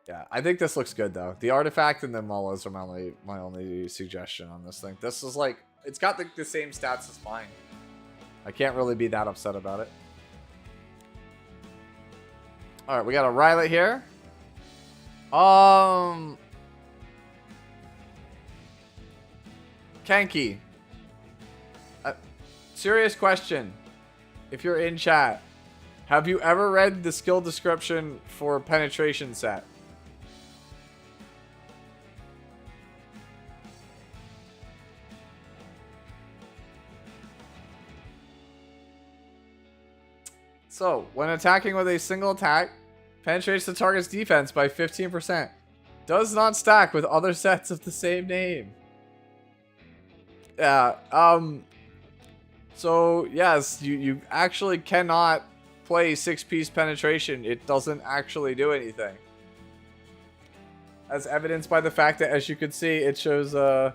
Yeah, I think this looks good, though. The artifact and the Mullas are my only suggestion on this thing. This is like... It's got the same stats as mine. I can't really be that upset about it. Alright, we got a Rylot here. Kanki. Serious question. If you're in chat, have you ever read the skill description for Penetration Set? So, when attacking with a single attack, penetrates the target's defense by 15%. Does not stack with other sets of the same name. Yeah, so, yes, you actually cannot play 6-piece penetration. It doesn't actually do anything. As evidenced by the fact that, as you can see, it shows, so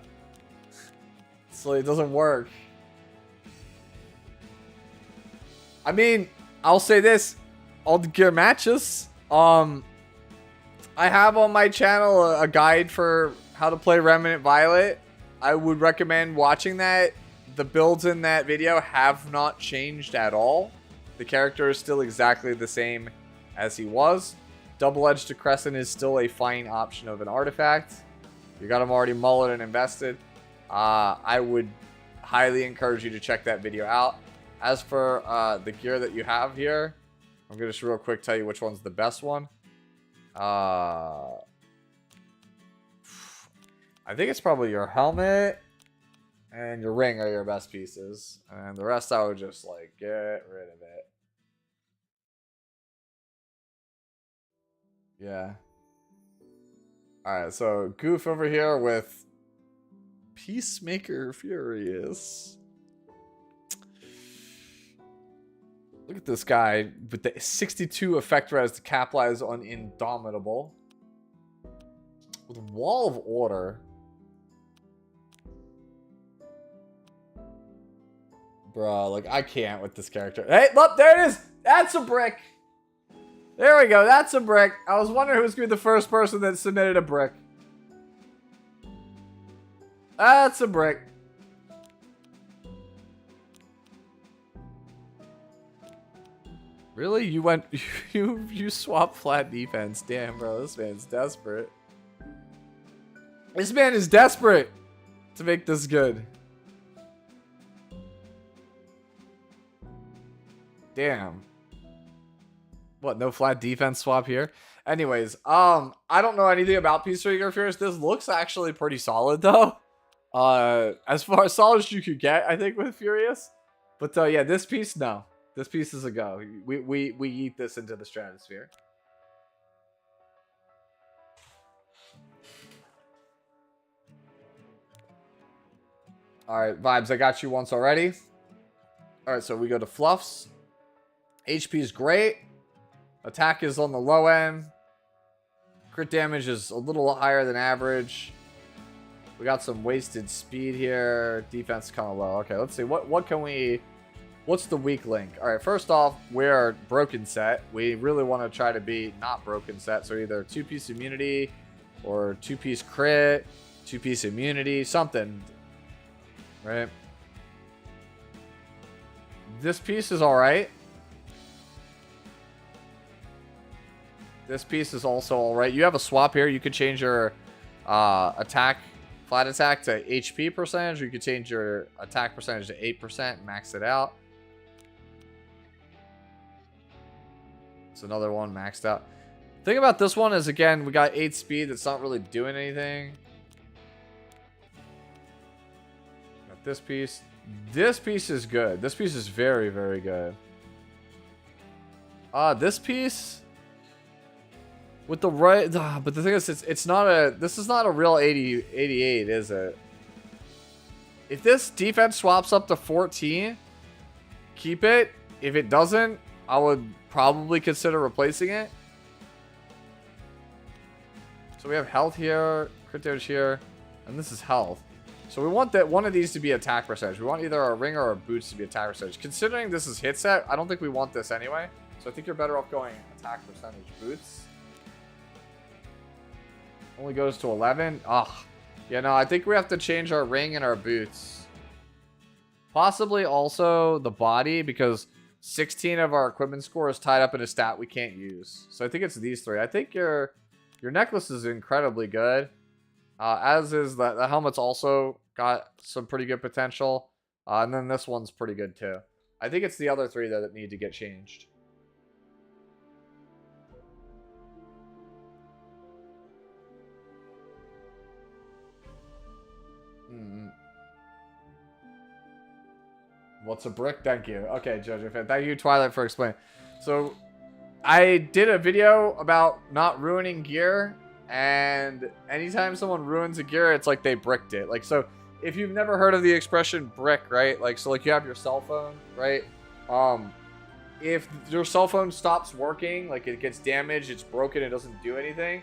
it doesn't work. I mean... I'll say this, all the gear matches. I have on my channel a guide for how to play Remnant Violet. I would recommend watching that. The builds in that video have not changed at all. The character is still exactly the same as he was. Double-Edged Crescent is still a fine option of an artifact. You got him already mullet and invested. I would highly encourage you to check that video out. As for the gear that you have here, I'm going to just real quick tell you which one's the best one. I think it's probably your helmet and your ring are your best pieces. And the rest I would just, like, get rid of it. Yeah. Alright, so Goof over here with Peacemaker Furious. Look at this guy with the 62 effect res to capitalize on Indomitable. With Wall of Order. Bruh, like, I can't with this character. Hey, look, there it is! That's a brick! There we go. That's a brick. I was wondering who's going to be the first person that submitted a brick. That's a brick. Really? You went... You swapped flat defense. Damn, bro. This man's desperate. This man is desperate to make this good. Damn. What, no flat defense swap here? Anyways, I don't know anything about Peace Trigger Furious. This looks actually pretty solid, though. As far as solid as you could get, I think, with Furious. But, yeah, this piece, no. This piece is a go. We eat this into the stratosphere. Alright, Vibes, I got you once already. Alright, so we go to Fluffs. HP is great. Attack is on the low end. Crit damage is a little higher than average. We got some wasted speed here. Defense kind of low. Okay, let's see. What can we... What's the weak link? Alright, first off, we're broken set. We really want to try to be not broken set. So either 2-piece immunity or 2-piece crit, 2-piece immunity, something. Right? This piece is alright. This piece is also alright. You have a swap here. You could change your attack, flat attack to HP percentage. Or you could change your attack percentage to 8% and max it out. It's another one maxed out. Thing about this one is, again, we got 8 speed. That's not really doing anything. Got this piece. This piece is good. This piece is very, very good. This piece... With the right... but the thing is, it's not a... This is not a real 88, is it? If this defense swaps up to 14, keep it. If it doesn't, I would probably consider replacing it. So we have health here, crit damage here, and this is health. So we want that one of these to be attack percentage. We want either our ring or our boots to be attack percentage. Considering this is hit set, I don't think we want this anyway. So I think you're better off going attack percentage boots. Only goes to 11. Ugh. Yeah, no, I think we have to change our ring and our boots. Possibly also the body, because 16 of our equipment score is tied up in a stat we can't use. So I think it's these three. I think your necklace is incredibly good. As is the helmet's also got some pretty good potential. And then this one's pretty good too. I think it's the other three that need to get changed. What's a brick? Thank you. Okay, Jojo. Thank you, Twilight, for explaining. So, I did a video about not ruining gear, and anytime someone ruins a gear, it's like they bricked it. Like, so, if you've never heard of the expression brick, right? Like, so, like, you have your cell phone, right? If your cell phone stops working, like, it gets damaged, it's broken, it doesn't do anything,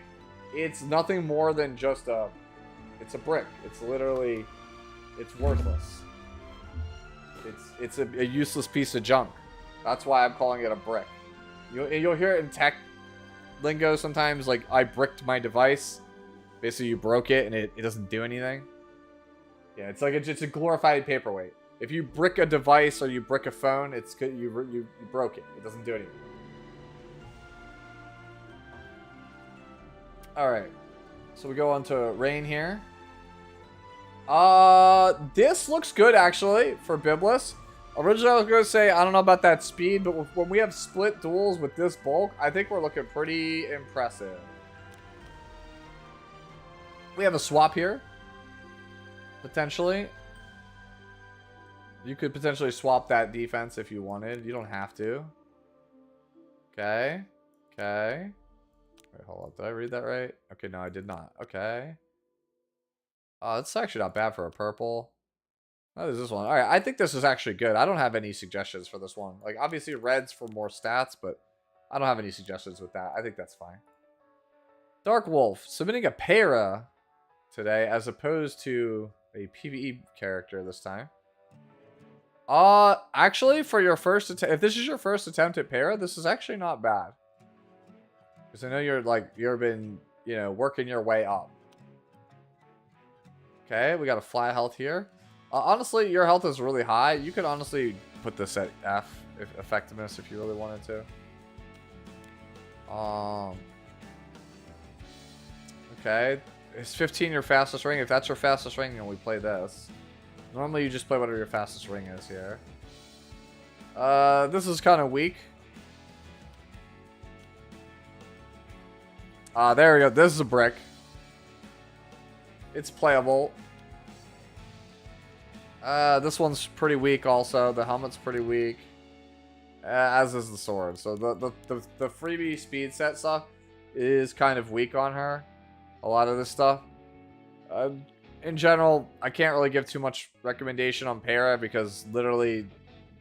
it's nothing more than just it's a brick. It's literally, it's worthless. It's a useless piece of junk. That's why I'm calling it a brick. You'll hear it in tech lingo sometimes, like, I bricked my device. Basically, you broke it and it doesn't do anything. Yeah, it's like it's a glorified paperweight. If you brick a device or you brick a phone, it's you broke it. It doesn't do anything. Alright. So we go on to Rain here. This looks good, actually, for Biblis. Originally, I was going to say, I don't know about that speed, but when we have split duels with this bulk, I think we're looking pretty impressive. We have a swap here. Potentially. You could potentially swap that defense if you wanted. You don't have to. Okay. Okay. Wait, hold on. Did I read that right? Okay, no, I did not. Okay. It's actually not bad for a purple. Oh, there's this one. Alright, I think this is actually good. I don't have any suggestions for this one. Like, obviously, red's for more stats, but I don't have any suggestions with that. I think that's fine. Dark Wolf, submitting a para today as opposed to a PvE character this time. Actually, for your first attempt, if this is your first attempt at para, this is actually not bad. Because I know you've been, working your way up. Okay, we got a flat health here. Honestly, your health is really high. You could honestly put this at F, effectiveness, if you really wanted to. Okay, is 15 your fastest ring? If that's your fastest ring, then we play this. Normally, you just play whatever your fastest ring is here. This is kind of weak. There we go. This is a brick. It's playable. This one's pretty weak also. The helmet's pretty weak. As is the sword. So the freebie speed set stuff is kind of weak on her. A lot of this stuff. In general, I can't really give too much recommendation on Para because literally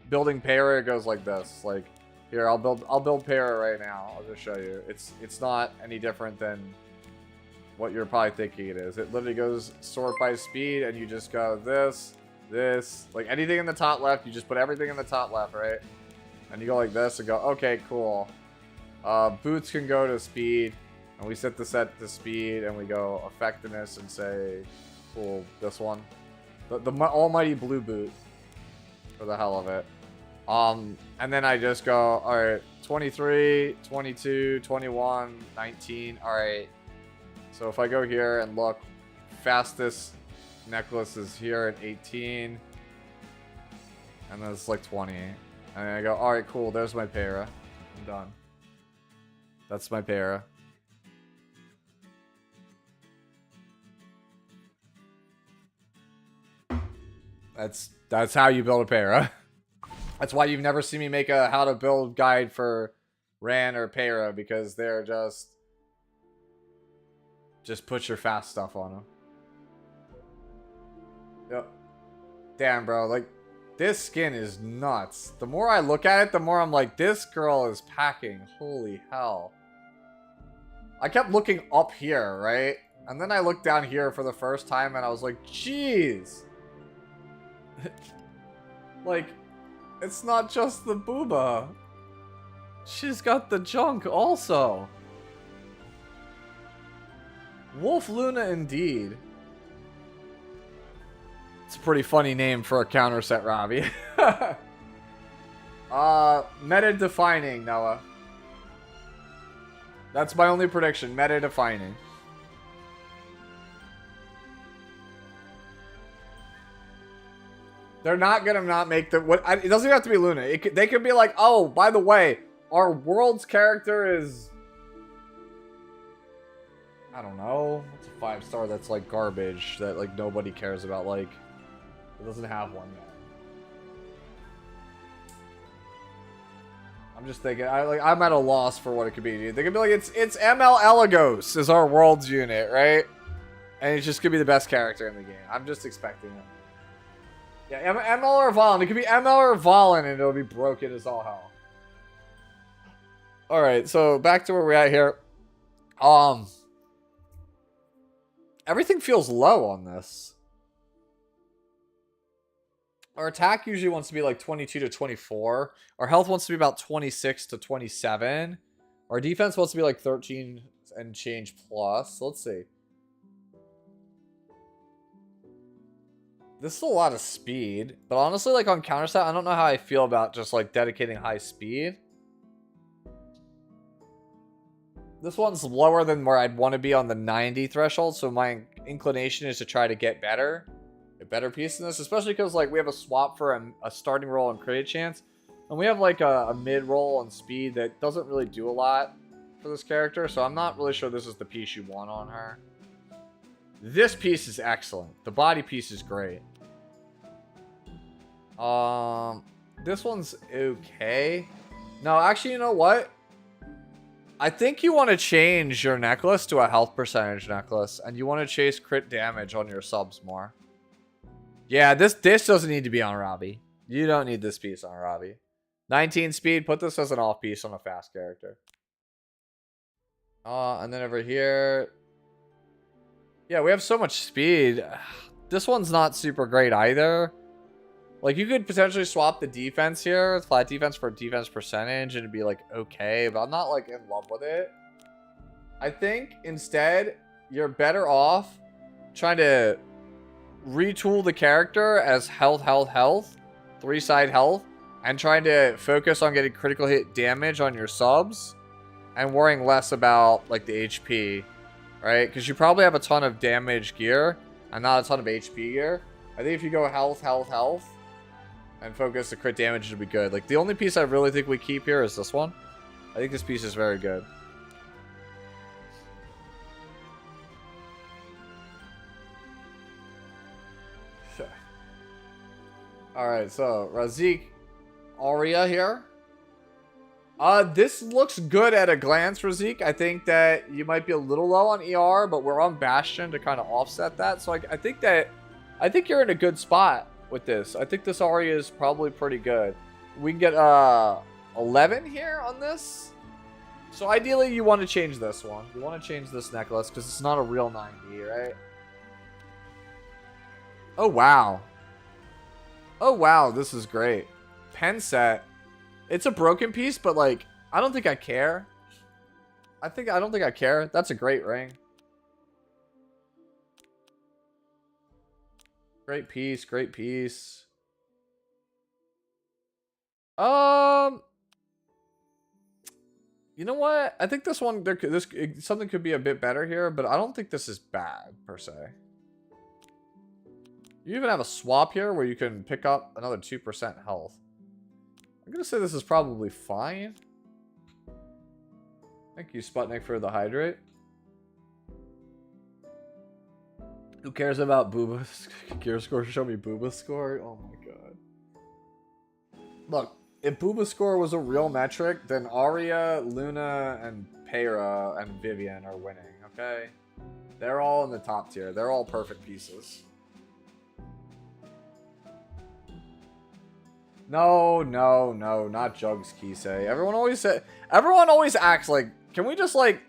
building Para goes like this. Like, here, I'll build Para right now. I'll just show you. It's not any different than what you're probably thinking it is. It literally goes sort by speed, and you just go this, like anything in the top left, you just put everything in the top left, right? And you go like this and go, okay, cool. Boots can go to speed, and we set the set to speed, and we go effectiveness and say, cool, this one. The almighty blue boot, for the hell of it. And then I just go, alright, 23, 22, 21, 19, alright. So if I go here and look, fastest necklace is here at 18. And then it's like 20. And then I go, alright, cool, there's my Para. I'm done. That's my Para. That's how you build a Para. That's why you've never seen me make a how to build guide for Ran or Para, because they're just put your fast stuff on them. Yep. Damn, bro, like, this skin is nuts. The more I look at it, the more I'm like, this girl is packing. Holy hell. I kept looking up here, right? And then I looked down here for the first time and I was like, jeez. Like, it's not just the booba. She's got the junk also. Wolf Luna indeed. It's a pretty funny name for a counter set, Robbie. Meta defining, Noah. That's my only prediction. Meta defining. They're not gonna not make the it doesn't even have to be Luna. They could be like, oh, by the way, our world's character is, I don't know, it's a 5-star that's like garbage that like nobody cares about. Like, it doesn't have one yet. I'm just thinking, I'm at a loss for what it could be. Dude. They could be like, it's ML Elagos is our world's unit, right? And it's just gonna be the best character in the game. I'm just expecting it. Yeah, ML or Valen. It could be ML or Valen, and it'll be broken as all hell. Alright, so back to where we're at here. Everything feels low on this. Our attack usually wants to be like 22 to 24. Our health wants to be about 26 to 27. Our defense wants to be like 13 and change plus. So let's see. This is a lot of speed, but honestly, like on counter set, I don't know how I feel about just like dedicating high speed. This one's lower than where I'd want to be on the 90 threshold, so my inclination is to try to get better. A better piece in this, especially because like we have a swap for a starting roll and crit chance, and we have like a mid roll and speed that doesn't really do a lot for this character, so I'm not really sure this is the piece you want on her. This piece is excellent. The body piece is great. This one's okay. No, actually, you know what? I think you want to change your necklace to a health percentage necklace, and you want to chase crit damage on your subs more. Yeah, this doesn't need to be on Robbie. You don't need this piece on Robbie. 19 speed, put this as an off piece on a fast character. And then over here, yeah, we have so much speed. This one's not super great either. Like, you could potentially swap the defense here, flat defense for defense percentage, and it'd be like okay, but I'm not like in love with it. I think instead you're better off trying to retool the character as health, 3-side health, and trying to focus on getting critical hit damage on your subs and worrying less about like the HP, right? Because you probably have a ton of damage gear and not a ton of HP gear. I think if you go health, and focus the crit damage, should be good. Like the only piece I really think we keep here is this one. I think this piece is very good. Alright, so Razik, Aria here. This looks good at a glance, Razik. I think that you might be a little low on ER, but we're on Bastion to kind of offset that. So I think you're in a good spot with this. I think this Aria is probably pretty good. We can get 11 here on this. So ideally you want to change this one. You want to change this necklace because it's not a real 90, right? Oh wow. Oh wow, this is great. Pen set. It's a broken piece, but like, I don't think I care. I don't think I care. That's a great ring. Great piece, great piece. You know what? I think this one, something could be a bit better here, but I don't think this is bad per se. You even have a swap here where you can pick up another 2% health. I'm going to say this is probably fine. Thank you, Sputnik, for the hydrate. Who cares about Booba's gear score? Show me Booba's score. Oh my god. Look, if Booba's score was a real metric, then Aria, Luna, and Peyra, and Vivian are winning, okay? They're all in the top tier. They're all perfect pieces. No, not Jugs Kisei. Everyone always acts like, can we just like,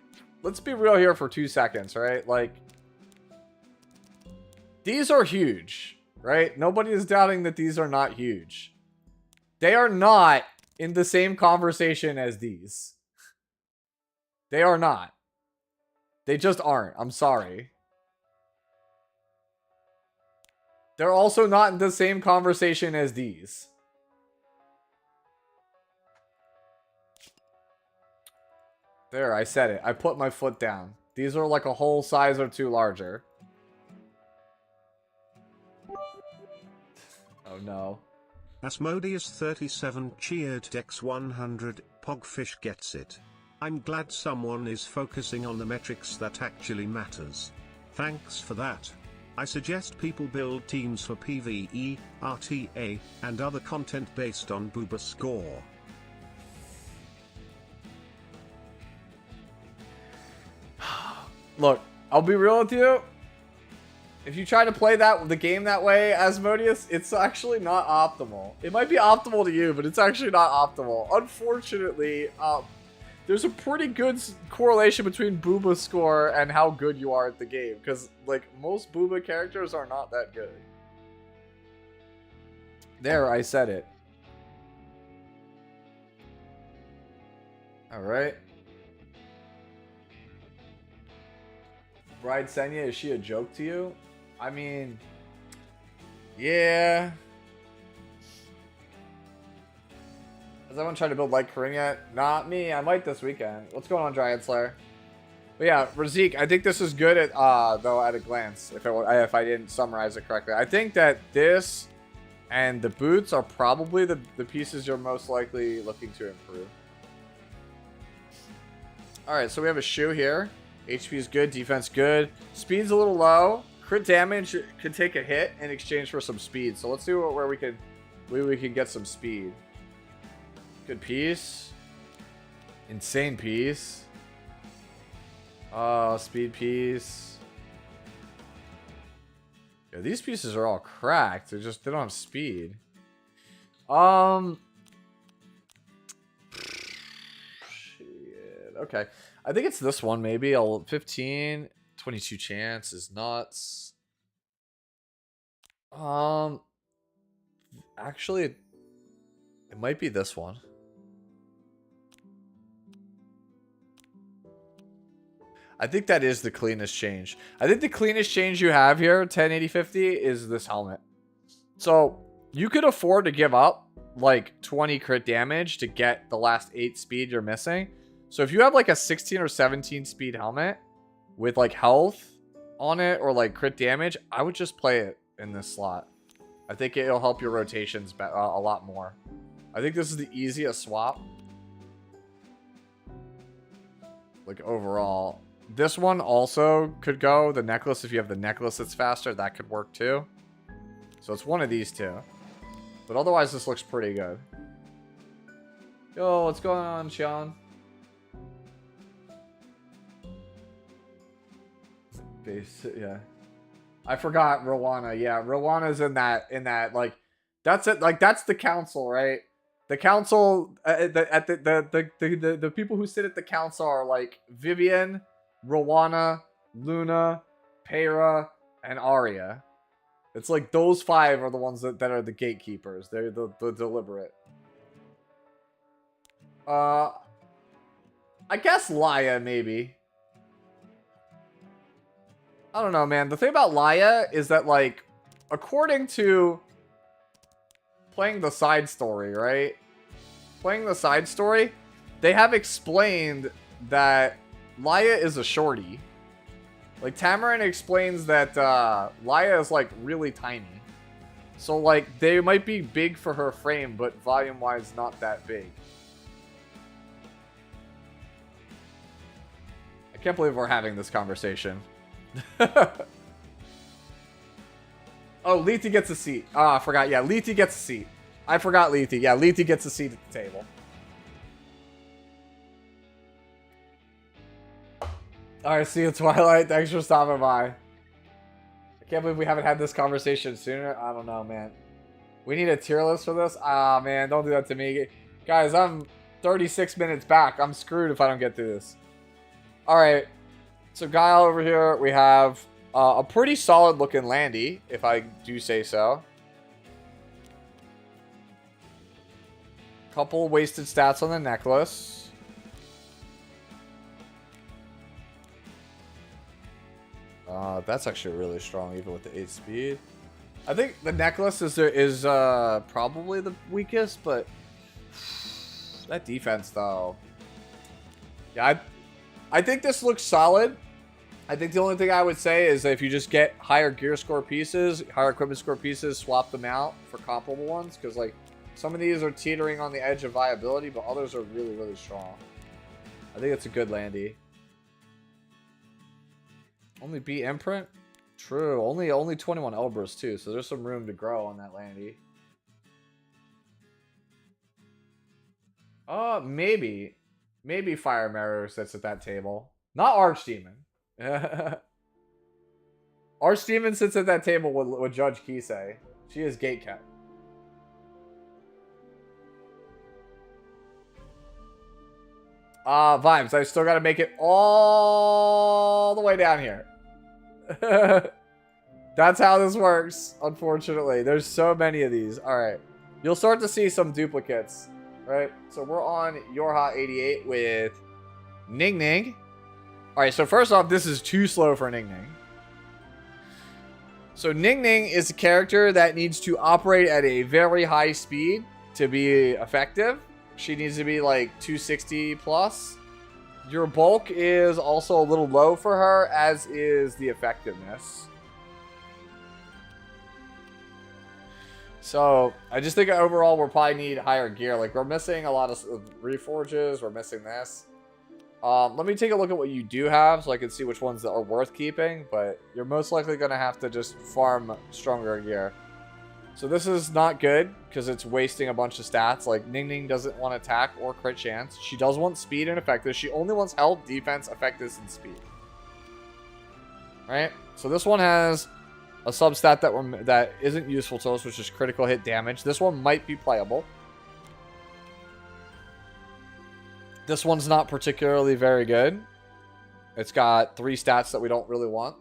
let's be real here for 2 seconds, right? Like, these are huge, right? Nobody is doubting that these are not huge. They are not in the same conversation as these. They are not. They just aren't. I'm sorry. They're also not in the same conversation as these. There, I said it. I put my foot down. These are like a whole size or two larger. Oh no. Asmodeus37 cheered Dex 100, Pogfish gets it. I'm glad someone is focusing on the metrics that actually matters. Thanks for that. I suggest people build teams for PvE, RTA, and other content based on Booba score. Look, I'll be real with you. If you try to play the game that way, Asmodeus, it's actually not optimal. It might be optimal to you, but it's actually not optimal. Unfortunately, there's a pretty good correlation between Booba score and how good you are at the game. Because, like, most Booba characters are not that good. There, I said it. Alright. Bride Senya, is she a joke to you? I mean, yeah. Has anyone tried to build like Corinne yet? Not me. I might this weekend. What's going on, Dryad Slayer? But yeah, Razik, I think this is good at though at a glance. If I didn't summarize it correctly, I think that this and the boots are probably the pieces you're most likely looking to improve. All right, so we have a shoe here. HP is good, defense good. Speed's a little low. Crit damage could take a hit in exchange for some speed. So let's do it where we can get some speed. Good piece. Insane piece. Speed piece. Yeah, these pieces are all cracked. They don't have speed. Shit. Okay. I think it's this one, maybe. 15, 22 chance is nuts. Actually, it might be this one. I think that is the cleanest change. I think the cleanest change you have here, 108050, is this helmet. So you could afford to give up like 20 crit damage to get the last 8 speed you're missing. So if you have like a 16 or 17 speed helmet with like health on it or like crit damage, I would just play it in this slot. I think it'll help your rotations a lot more. I think this is the easiest swap. Like overall. This one also could go. The necklace, if you have the necklace that's faster, that could work too. So it's one of these two. But otherwise, this looks pretty good. Yo, what's going on, Sean? Base, yeah. I forgot Rowana. Yeah, Rowana's in that like that's it. Like that's the council, right? The council the people who sit at the council are like Vivian, Rowana, Luna, Peyra, and Arya. It's like those 5 are the ones that are the gatekeepers. They're the deliberate. I guess Laia, maybe. I don't know, man. The thing about Laia is that, like, according to playing the side story, right? Playing the side story, they have explained that Laia is a shorty. Like, Tamarin explains that Laia is, like, really tiny. So, like, they might be big for her frame, but volume-wise not that big. I can't believe we're having this conversation. Oh, Lethe gets a seat. Ah, I forgot. Yeah, Lethe gets a seat. I forgot Lethe. Yeah, Lethe gets a seat at the table. Alright, see you, Twilight. Thanks for stopping by. I can't believe we haven't had this conversation sooner. I don't know, man. We need a tier list for this? Ah, man, don't do that to me. Guys, I'm 36 minutes back. I'm screwed if I don't get through this. Alright. So, Guile over here, we have a pretty solid looking Landy, if I do say so. Couple wasted stats on the necklace. That's actually really strong, even with the 8 speed. I think the necklace is probably the weakest, but that defense, though. Yeah, I think this looks solid. I think the only thing I would say is that if you just get higher gear score pieces, higher equipment score pieces, swap them out for comparable ones. Because, like, some of these are teetering on the edge of viability, but others are really, really strong. I think it's a good Landy. Only B imprint? True. Only 21 Elbers, too. So there's some room to grow on that Landy. Maybe. Maybe Fire Mirror sits at that table. Not Archdemon. Archdemon sits at that table with Judge Kisei. She is gate kept. Vibes. I still got to make it all the way down here. That's how this works, unfortunately. There's so many of these. Alright. You'll start to see some duplicates. Right? So we're on Yorha 88 with Ning Ning. Alright, so first off, this is too slow for Ning Ning. So Ning Ning is a character that needs to operate at a very high speed to be effective. She needs to be like 260 plus. Your bulk is also a little low for her, as is the effectiveness. So I just think overall we'll probably need higher gear. Like, we're missing a lot of reforges. We're missing this. Let me take a look at what you do have so I can see which ones that are worth keeping. But you're most likely going to have to just farm stronger gear. So this is not good because it's wasting a bunch of stats. Like, Ning Ning doesn't want attack or crit chance. She does want speed and effectiveness. She only wants health, defense, effectiveness, and speed. Right? So this one has a substat that isn't useful to us, which is critical hit damage. This one might be playable. This one's not particularly very good. It's got 3 stats that we don't really want.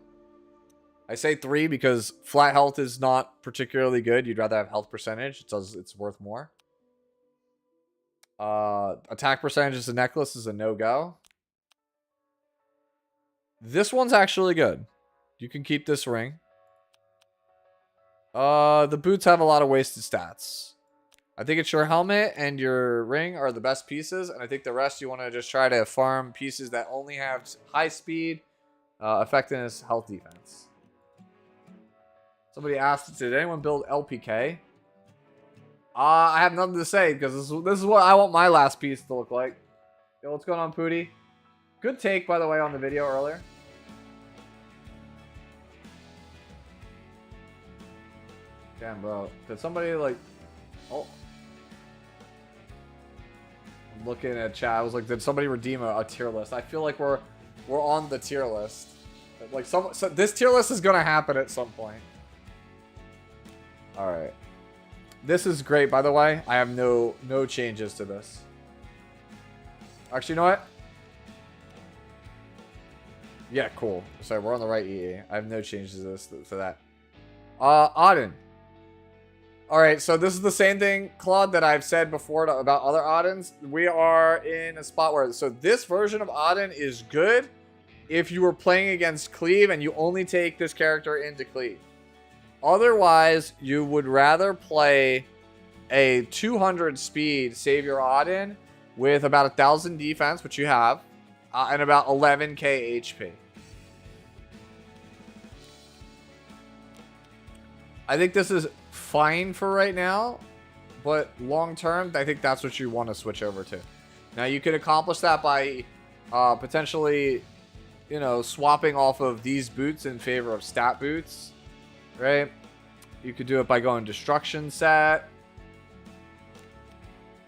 I say 3 because flat health is not particularly good. You'd rather have health percentage. It's worth more. Attack percentage as a necklace is a no-go. This one's actually good. You can keep this ring. The boots have a lot of wasted stats. I think it's your helmet and your ring are the best pieces, and I think the rest you want to just try to farm pieces that only have high speed, effectiveness, health, defense. Somebody asked, did anyone build LPK? I have nothing to say because this is what I want my last piece to look like. Yo, what's going on, Pooty? Good take, by the way, on the video earlier. Damn, bro. Did somebody, like... Oh. I'm looking at chat. I was like, did somebody redeem a tier list? I feel like we're on the tier list. Like, so this tier list is going to happen at some point. Alright. This is great, by the way. I have no changes to this. Actually, you know what? Yeah, cool. Sorry, we're on the right EE. I have no changes to this for that. Auden. Alright, so this is the same thing, Claude, that I've said before about other Audens. We are in a spot where... So this version of Auden is good if you were playing against Cleave and you only take this character into Cleave. Otherwise, you would rather play a 200 speed Savior Auden with about 1,000 defense, which you have, and about 11k HP. I think this is fine for right now, but long term, I think that's what you want to switch over to. Now, you could accomplish that by potentially, you know, swapping off of these boots in favor of stat boots, right? You could do it by going Destruction Set.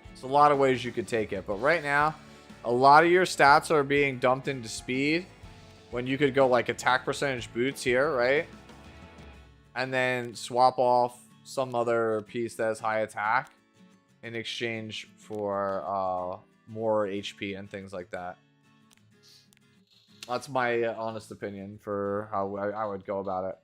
There's a lot of ways you could take it, but right now, a lot of your stats are being dumped into speed when you could go like attack percentage boots here, right? And then swap off some other piece that has high attack in exchange for more HP and things like that. That's my honest opinion for how I would go about it.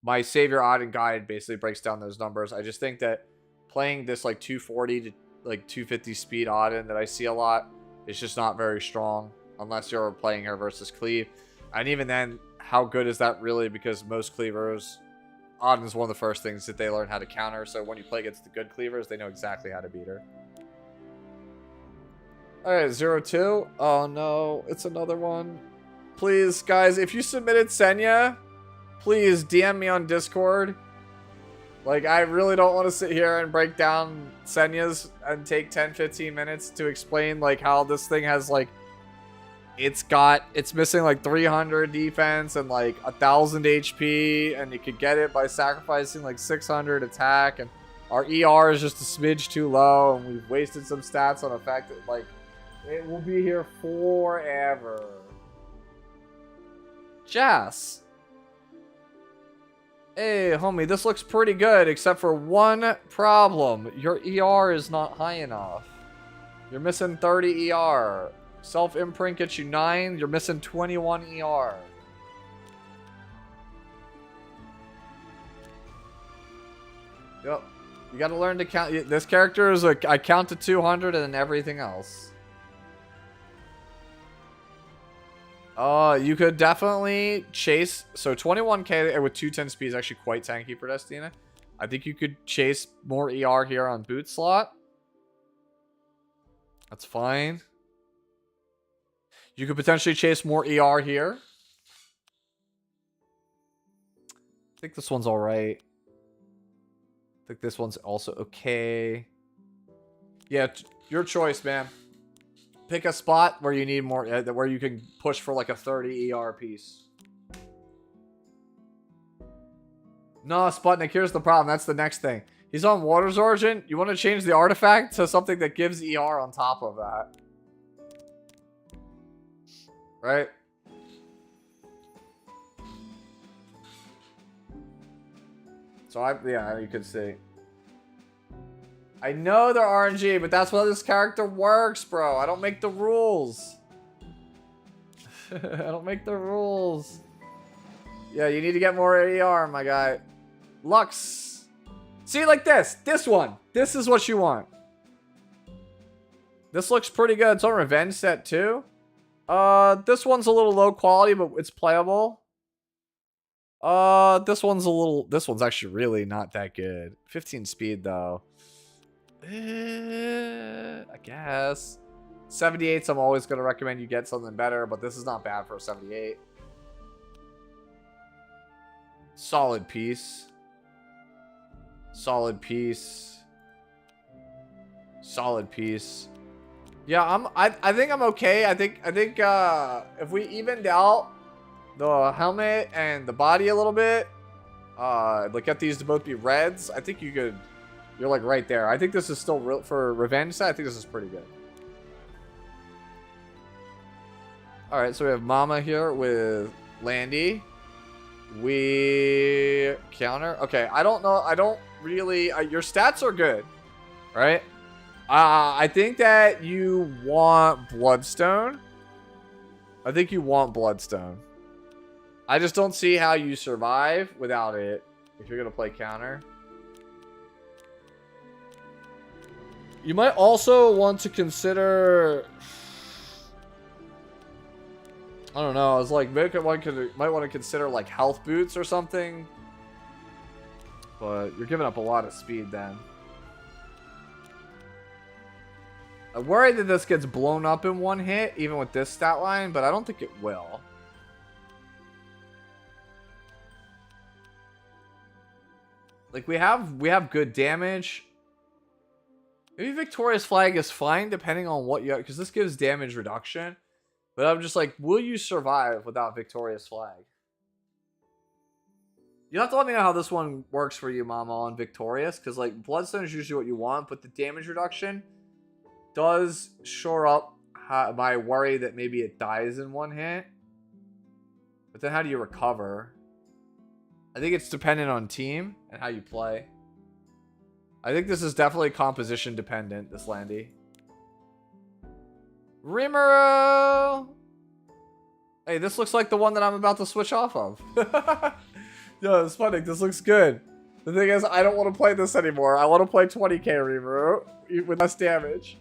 My Savior Auden guide basically breaks down those numbers. I just think that playing this like 240 to like 250 speed Auden that I see a lot is just not very strong unless you're playing her versus Cleave. And even then, how good is that really? Because most cleavers, Auden is one of the first things that they learn how to counter. So when you play against the good cleavers, they know exactly how to beat her. Alright, 0-2. Oh no, it's another one. Please, guys, if you submitted Senya, please DM me on Discord. Like, I really don't want to sit here and break down Senya's and take 10-15 minutes to explain, like, how this thing has, like, it's missing, like, 300 defense and, like, 1,000 HP, and you could get it by sacrificing, like, 600 attack, and our ER is just a smidge too low, and we've wasted some stats on effect. Like, it will be here forever. Jas. Hey, homie, this looks pretty good, except for one problem. Your ER is not high enough. You're missing 30 ER. Self-imprint gets you 9. You're missing 21 ER. Yep. You gotta learn to count. This character is like, I count to 200 and then everything else. You could definitely chase. So 21k with 210 speed is actually quite tanky for Destina. I think you could chase more ER here on boot slot. That's fine. You could potentially chase more ER here. I think this one's alright. I think this one's also okay. Yeah, your choice, man. Pick a spot where you need more, where you can push for like a 30 ER piece. No, Sputnik, here's the problem. That's the next thing. He's on Water's Origin. You want to change the artifact to something that gives ER on top of that. Right? So yeah, you could see. I know they're RNG, but that's how this character works, bro. I don't make the rules. I don't make the rules. Yeah, you need to get more AR, my guy. Lux. See, like this. This one. This is what you want. This looks pretty good. It's on Revenge Set too. This one's a little low quality, but it's playable. This one's actually really not that good. 15 speed though. I guess. 78s, I'm always going to recommend you get something better, but this is not bad for a 78. Solid piece. Solid piece. Solid piece. Yeah, I think I'm okay. I think if we evened out the helmet and the body a little bit, like get these to both be reds, I think you're like right there. I think this is still real for revenge side. I think this is pretty good. All right, so we have Mama here with Landy. We counter. Okay, I don't know. I don't really. Your stats are good, right? I think that you want Bloodstone. I think you want Bloodstone. I just don't see how you survive without it if you're going to play counter. You might also want to consider... I don't know. It's like might want to consider like health boots or something. But you're giving up a lot of speed then. I worry that this gets blown up in one hit, even with this stat line, but I don't think it will. Like we have good damage. Maybe Victorious Flag is fine depending on what you have, because this gives damage reduction. But I'm just like, will you survive without Victorious Flag? You have to let me know how this one works for you, Mama, on Victorious, because like Bloodstone is usually what you want, but the damage reduction does shore up my worry that maybe it dies in one hit. But then how do you recover? I think it's dependent on team and how you play. I think this is definitely composition dependent, this Landy. Rimuru! Hey, this looks like the one that I'm about to switch off of. Yo, it's funny. This looks good. The thing is, I don't want to play this anymore. I want to play 20k Rimuru with less damage.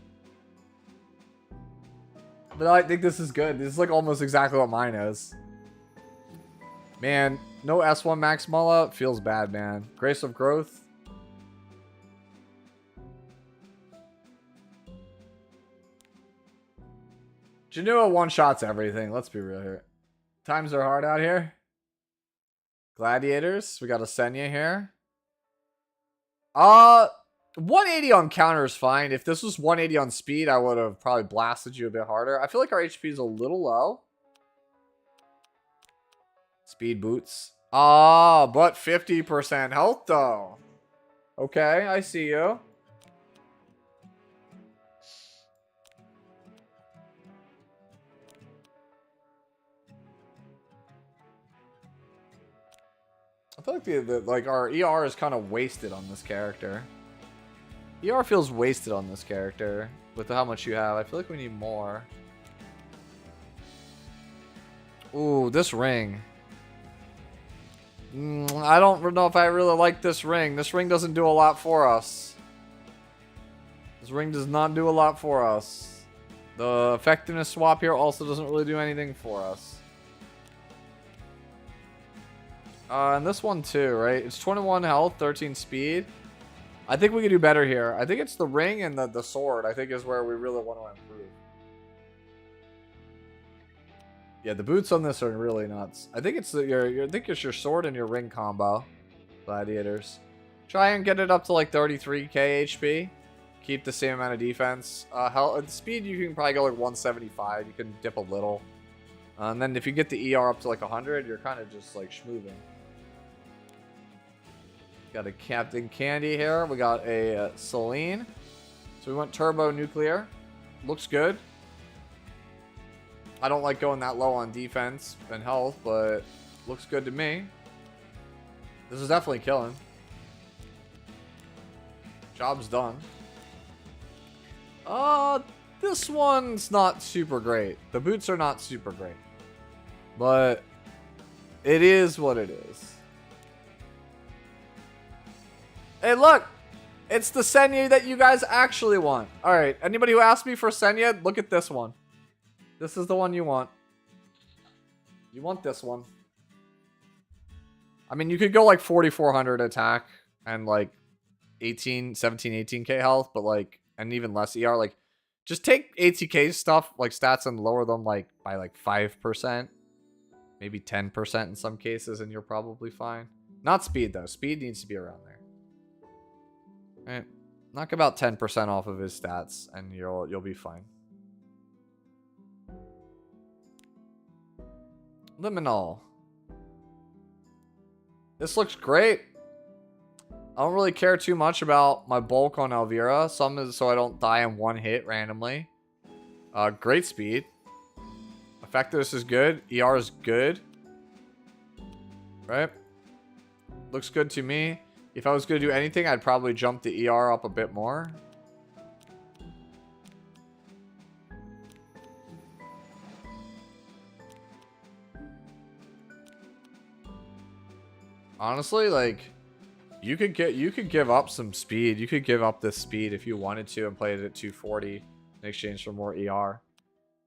But I think this is good. This is like almost exactly what mine is. Man, no S1 Max Mulla feels bad, man. Grace of Growth. Janua one-shots everything. Let's be real here. Times are hard out here. Gladiators. We got a Senya here. 180 on counter is fine. If this was 180 on speed, I would have probably blasted you a bit harder. I feel like our HP is a little low. Speed boots. Ah, but 50% health though. Okay, I see you. I feel like like our ER is kind of wasted on this character. ER feels wasted on this character with how much you have. I feel like we need more. Ooh, this ring. I don't know if I really like this ring. This ring doesn't do a lot for us. This ring does not do a lot for us. The effectiveness swap here also doesn't really do anything for us. And this one too, right? It's 21 health, 13 speed. I think we could do better here. I think it's the ring and the sword, I think, is where we really want to improve. Yeah, the boots on this are really nuts. I think it's your sword and your ring combo. Gladiators. Try and get it up to like 33k HP. Keep the same amount of defense. Health, speed, you can probably go like 175. You can dip a little. And then if you get the ER up to like 100, you're kind of just like schmooving. Got a Captain Candy here. We got a Celine. So we went Turbo Nuclear. Looks good. I don't like going that low on defense and health, but looks good to me. This is definitely killing. Job's done. This one's not super great. The boots are not super great. But it is what it is. Hey, look! It's the Senya that you guys actually want. Alright, anybody who asked me for Senya, look at this one. This is the one you want. You want this one. I mean, you could go like 4,400 attack and like 17, 18k health, but like, and even less ER. Like, just take ATK stuff, like stats, and lower them like by like 5%, maybe 10% in some cases, and you're probably fine. Not speed though. Speed needs to be around there. All right, knock about 10% off of his stats, and you'll be fine. Liminal. This looks great. I don't really care too much about my bulk on Elvira. Some is so I don't die in one hit randomly. Great speed. Effectiveness is good. ER is good. Right? Looks good to me. If I was going to do anything, I'd probably jump the ER up a bit more. Honestly, like, you could give up some speed. You could give up this speed if you wanted to and play it at 240 in exchange for more ER.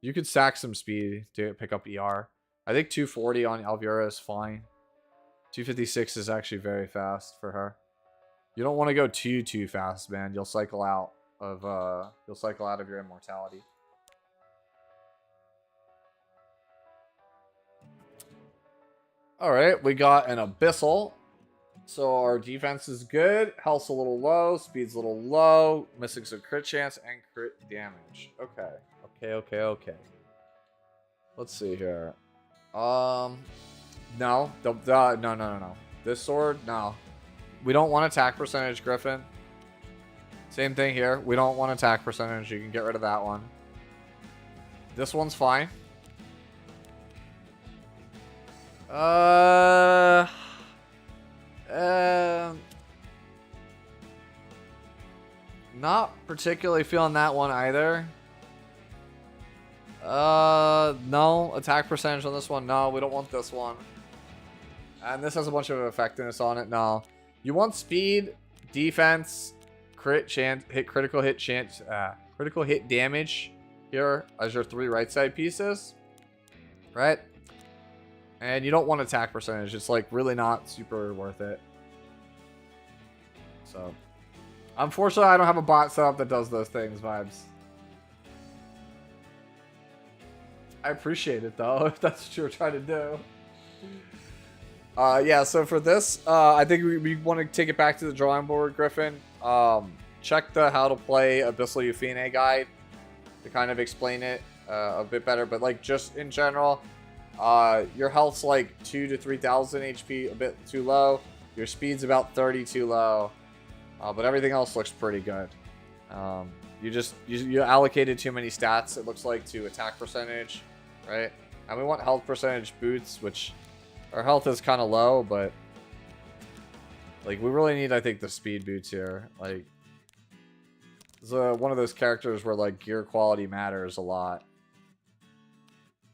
You could sack some speed to pick up ER. I think 240 on Elvira is fine. 256 is actually very fast for her. You don't want to go too fast, man. You'll cycle out of your immortality. All right, we got an Abyssal. So our defense is good. Health's a little low. Speed's a little low. Missing some crit chance and crit damage. Okay. Let's see here. No. No. This sword, no. We don't want attack percentage, Griffin. Same thing here. We don't want attack percentage. You can get rid of that one. This one's fine. Not particularly feeling that one either. No. Attack percentage on this one. No, we don't want this one. And this has a bunch of effectiveness on it. No. You want speed, defense, crit chance, critical hit damage here as your 3 right side pieces. Right? And you don't want attack percentage. It's like really not super worth it. So, unfortunately, I don't have a bot set up that does those things, Vibes. I appreciate it though, if that's what you're trying to do. Yeah, so for this, I think we want to take it back to the drawing board, Griffin. Check the how to play Abyssal Euphine guide to kind of explain it a bit better. But like just in general, your health's like 2,000 to 3,000 HP, a bit too low. Your speed's about 30 too low. But everything else looks pretty good. You allocated too many stats, it looks like, to attack percentage, right? And we want health percentage boots, which our health is kind of low, but like we really need, I think, the speed boots here. Like, it's one of those characters where like gear quality matters a lot.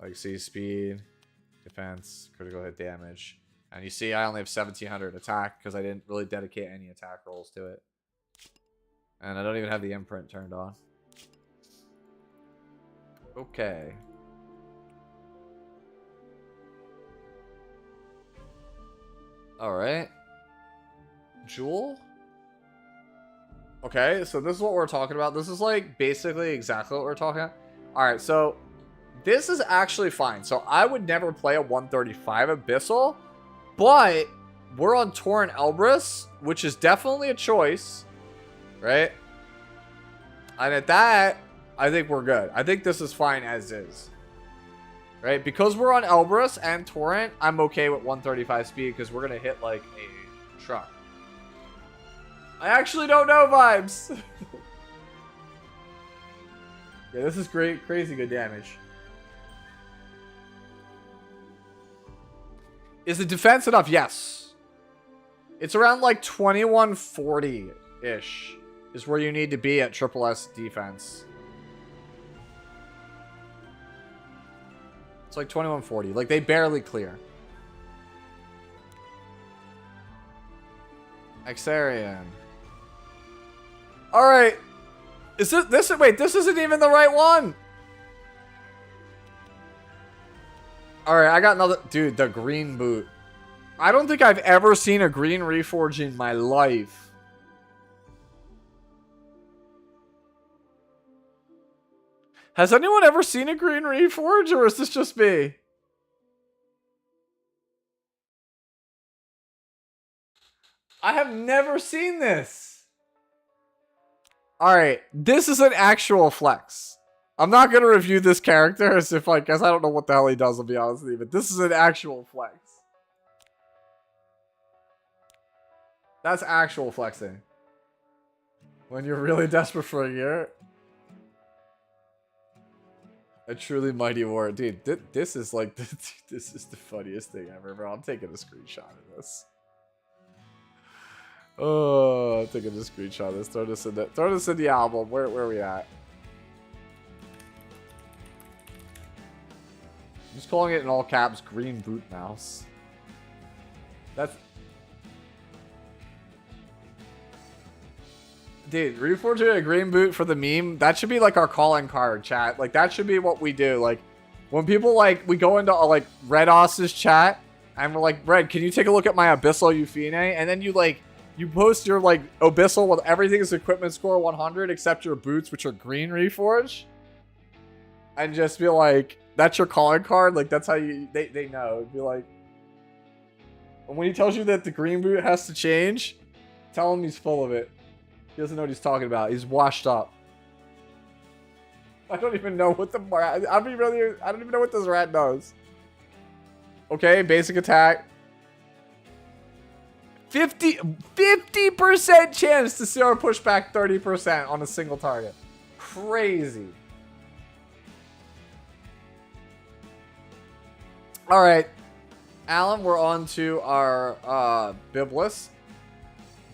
Like, see, speed, defense, critical hit damage. And you see I only have 1,700 attack because I didn't really dedicate any attack rolls to it. And I don't even have the imprint turned on. Okay. Alright. Jewel? Okay, so this is what we're talking about. This is like basically exactly what we're talking about. Alright, so this is actually fine. So I would never play a 135 Abyssal, but we're on Torrent Elbrus, which is definitely a choice, right? And at that, I think we're good. I think this is fine as is. Right? Because we're on Elbrus and Torrent, I'm okay with 135 speed because we're going to hit like a truck. I actually don't know, Vibes. Yeah, this is great. Crazy good damage. Is the defense enough? Yes. It's around like 2140-ish is where you need to be at triple S defense. It's like 2140. Like, they barely clear. Exarian. Alright. Is this wait, this isn't even the right one. Alright, I got another... Dude, the green boot. I don't think I've ever seen a green Reforge in my life. Has anyone ever seen a green Reforge, or is this just me? I have never seen this. Alright, this is an actual flex. I'm not going to review this character as if, like, as I don't know what the hell he does, I'll be honest with you, but this is an actual flex. That's actual flexing. When you're really desperate for a gear. A truly mighty war. Dude, this is like, this is the funniest thing ever, bro. I'm taking a screenshot of this. Oh, I'm taking a screenshot of this. Throw this in the album. Where are we at? I'm just calling it in all caps, green boot mouse. That's... Dude, reforging a green boot for the meme, that should be like our calling card, chat. Like, that should be what we do. Like, when people, like, we go into, like, Red Os's chat, and we're like, Red, can you take a look at my Abyssal Euphine? And then you, like, you post your, like, Abyssal with everything's equipment score 100 except your boots, which are green reforge. And just be like, that's your calling card? Like, that's how you, they know. It'd be like, and when he tells you that the green boot has to change, tell him he's full of it. He doesn't know what he's talking about. He's washed up. I don't even know what the... I don't even know what this rat does. Okay, basic attack. 50% chance to zero pushback 30% on a single target. Crazy. Alright. Alan, we're on to our Biblis.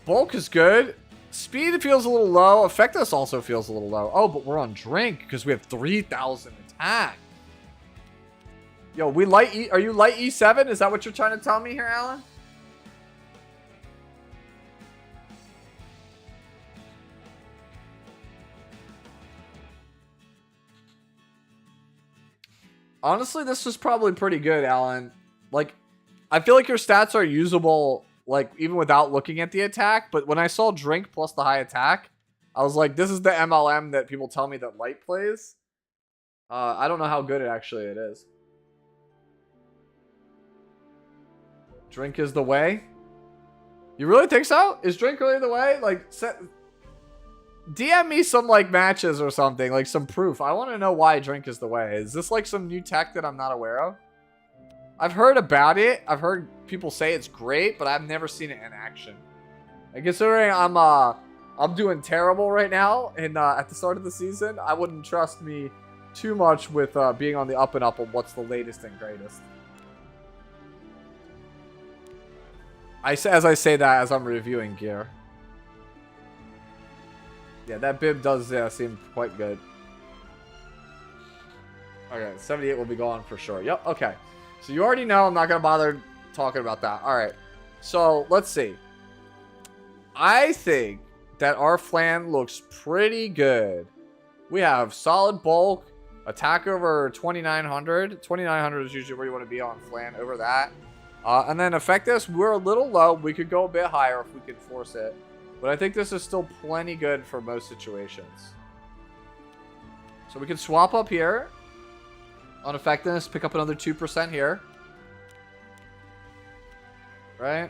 Bulk is good. Speed feels a little low. Effectiveness also feels a little low. Oh, but we're on drink because we have 3,000 attack. Yo, we light E. Are you light E7? Is that what you're trying to tell me here, Alan? Honestly, this is probably pretty good, Alan. Like, I feel like your stats are usable, like, even without looking at the attack. But when I saw drink plus the high attack, I was like, this is the MLM that people tell me that light plays. I don't know how good it actually is. Drink is the way? You really think so? Is drink really the way? Like, DM me some, like, matches or something. Like, some proof. I want to know why drink is the way. Is this, like, some new tech that I'm not aware of? I've heard about it. I've heard people say it's great, but I've never seen it in action. And considering I'm doing terrible right now and at the start of the season, I wouldn't trust me too much with being on the up and up on what's the latest and greatest. As I say that as I'm reviewing gear. Yeah, that bib does seem quite good. Okay, 78 will be gone for sure. Yep, okay. So you already know I'm not going to bother talking about that. Alright, so let's see. I think that our flan looks pretty good. We have solid bulk, attack over 2,900. 2,900 is usually where you want to be on flan, over that. And then effectiveness, we're a little low. We could go a bit higher if we could force it. But I think this is still plenty good for most situations. So we can swap up here. On effectiveness, pick up another 2% here. Right?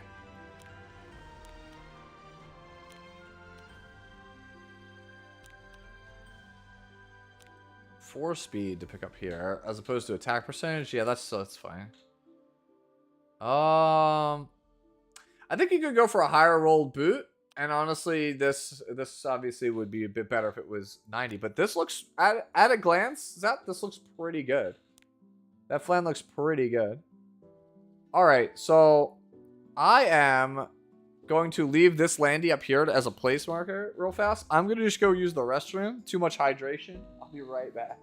For speed to pick up here, as opposed to attack percentage. Yeah, that's fine. I think you could go for a higher rolled boot. And honestly, this obviously would be a bit better if it was 90. But this looks, at a glance, this looks pretty good. That flan looks pretty good. Alright, so I am going to leave this landy up here as a place marker real fast. I'm going to just go use the restroom. Too much hydration. I'll be right back.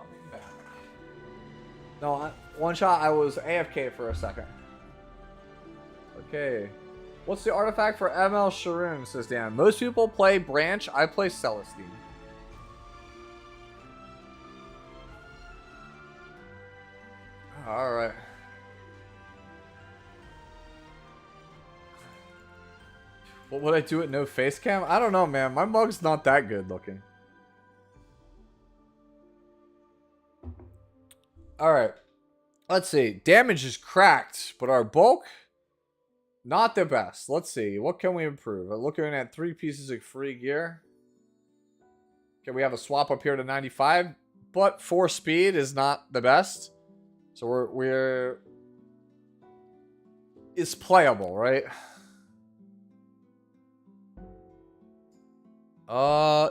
Coming back. No, one shot, I was AFK for a second. Okay. What's the artifact for ML Sharoon, says Dan. Most people play Branch, I play Celestine. Alright. What would I do with no face cam? I don't know, man. My mug's not that good looking. Alright. Let's see. Damage is cracked, but our bulk, not the best. Let's see. What can we improve? We're looking at 3 pieces of free gear. Okay, we have a swap up here to 95, but 4 speed is not the best. So we're it's playable, right?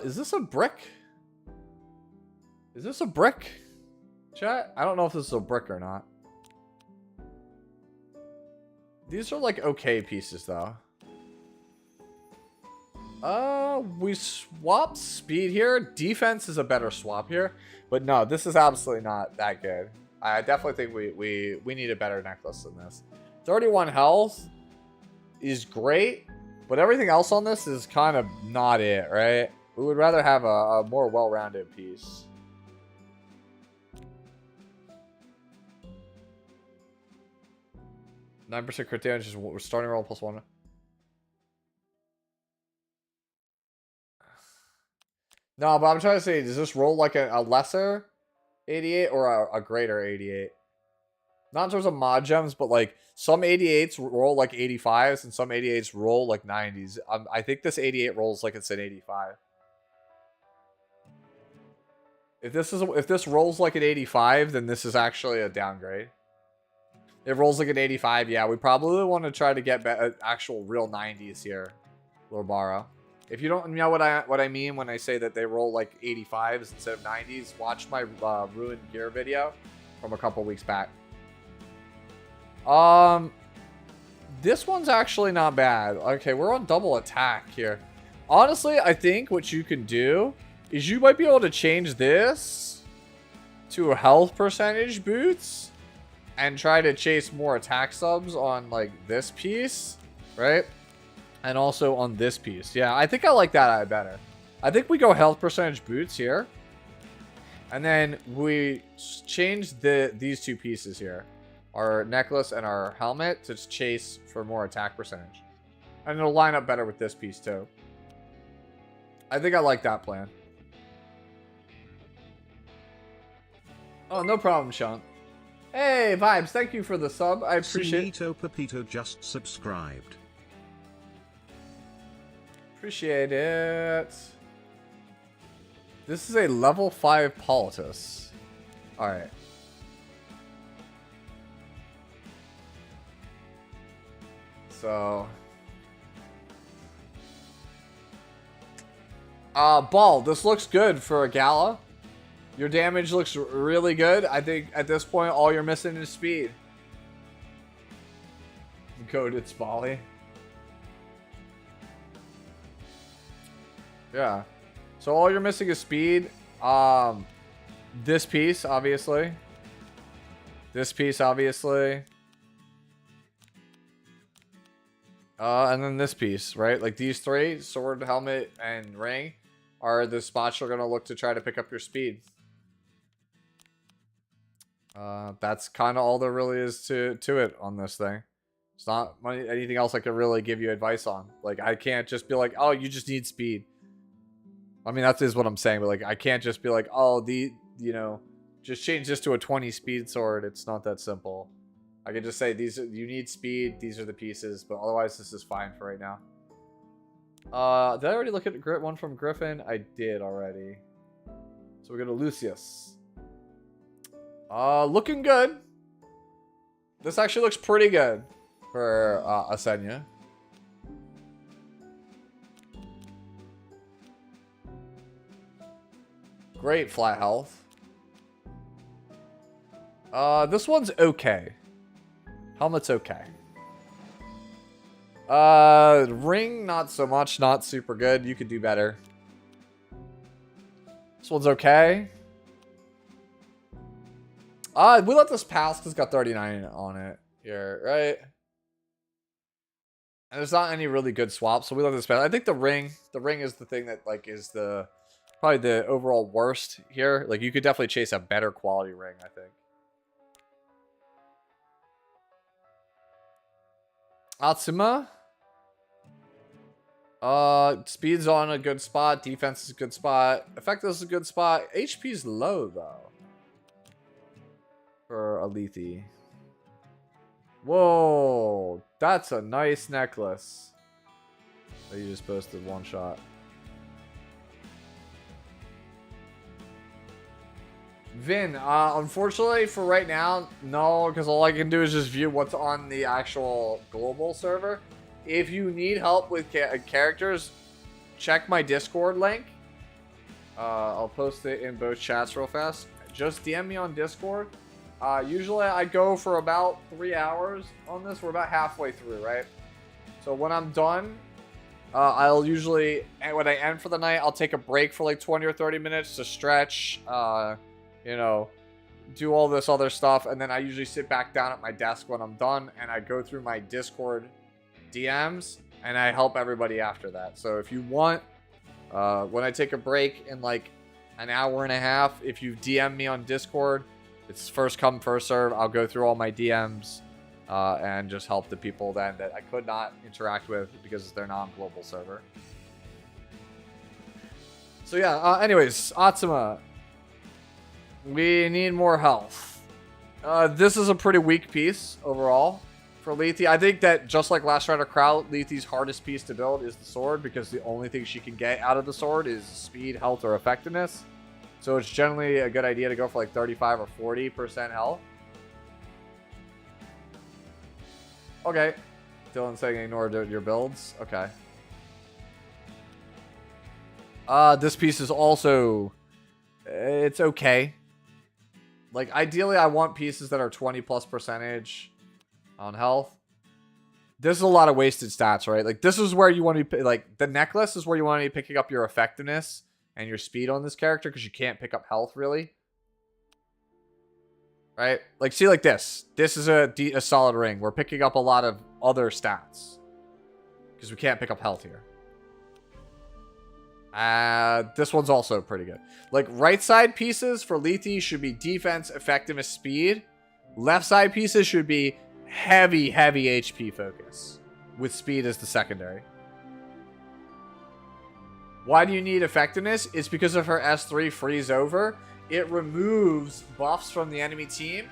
Is this a brick? Is this a brick? Chat? I don't know if this is a brick or not. These are like okay pieces though. We swapped speed here. Defense is a better swap here. But no, this is absolutely not that good. I definitely think we need a better necklace than this. 31 health is great, but everything else on this is kind of not it, right? We would rather have a more well-rounded piece. %9% crit damage is what we're starting roll +1. No, but I'm trying to say, does this roll like a lesser 88 or a greater 88? Not in terms of mod gems, but like some 88s roll like 85s and some 88s roll like 90s. I think this 88 rolls like it's an 85. If this rolls like an 85, then this is actually a downgrade. If it rolls like an 85, yeah, we probably want to try to get actual real 90s here, Lobara. If you don't know what I mean when I say that they roll like 85s instead of 90s, watch my Ruined Gear video from a couple weeks back. This one's actually not bad. Okay, we're on double attack here. Honestly, I think what you can do is you might be able to change this to a health percentage boots and try to chase more attack subs on like this piece, right? And also on this piece. Yeah, I think I like that better. I think we go health percentage boots here. And then we change these 2 pieces here. Our necklace and our helmet to chase for more attack percentage. And it'll line up better with this piece too. I think I like that plan. Oh, no problem, Sean. Hey, Vibes, thank you for the sub. I appreciate it. Sinito Pepito just subscribed. Appreciate it. This is a level 5 Politis. Alright. So. Ball, this looks good for a Gala. Your damage looks really good. I think at this point, all you're missing is speed. Goated Spally. Yeah. So all you're missing is speed. This piece, obviously. This piece, obviously. And then this piece, right? Like these 3, sword, helmet, and ring, are the spots you're going to look to try to pick up your speed. That's kind of all there really is to it on this thing. It's not anything else I can really give you advice on. Like, I can't just be like, oh, you just need speed. I mean, that is what I'm saying, but like, I can't just be like, oh, you know, just change this to a 20 speed sword. It's not that simple. I can just say you need speed. These are the pieces, but otherwise this is fine for right now. Did I already look at the one from Griffin? I did already. So we go to Lucius. Looking good. This actually looks pretty good for Asenya. Great flat health. This one's okay. Helmet's okay. Ring, not so much. Not super good. You could do better. This one's okay. We let this pass because it's got 39 on it here, right? And there's not any really good swaps, so we let this pass. I think the ring is the thing that like is the probably the overall worst here. Like you could definitely chase a better quality ring, I think. Atsuma. Speed's on a good spot. Defense is a good spot. Effectiveness is a good spot. HP's low though. For Alethi. Whoa, that's a nice necklace. Oh, you just posted one shot. Vin, unfortunately for right now, no, because all I can do is just view what's on the actual global server. If you need help with characters, check my Discord link. I'll post it in both chats real fast. Just DM me on Discord. Usually I go for about 3 hours on this. We're about halfway through, right? So when I'm done, I'll usually, when I end for the night, I'll take a break for like 20 or 30 minutes to stretch, you know, do all this other stuff. And then I usually sit back down at my desk when I'm done and I go through my Discord DMs and I help everybody after that. So if you want, when I take a break in like an hour and a half, if you DM me on Discord, it's first come, first serve. I'll go through all my DMs and just help the people then that I could not interact with because they're not on global server. So yeah, anyways, Atsuma. We need more health. This is a pretty weak piece overall for Lethe. I think that just like Last Rider Crow, Lethe's hardest piece to build is the sword because the only thing she can get out of the sword is speed, health, or effectiveness. So it's generally a good idea to go for like 35 or 40% health. Okay. Dylan saying ignore your builds. Okay. This piece is also... It's okay. Like, ideally, I want pieces that are 20+% on health. This is a lot of wasted stats, right? Like, this is where you want to be... Like, the necklace is where you want to be picking up your effectiveness and your speed on this character because you can't pick up health, really. Right? Like, see, like this. This is a solid ring. We're picking up a lot of other stats because we can't pick up health here. This one's also pretty good. Like, right side pieces for Lethe should be defense, effectiveness, speed. Left side pieces should be heavy HP focus with speed as the secondary. Why do you need effectiveness? It's because of her S3 freeze over. It removes buffs from the enemy team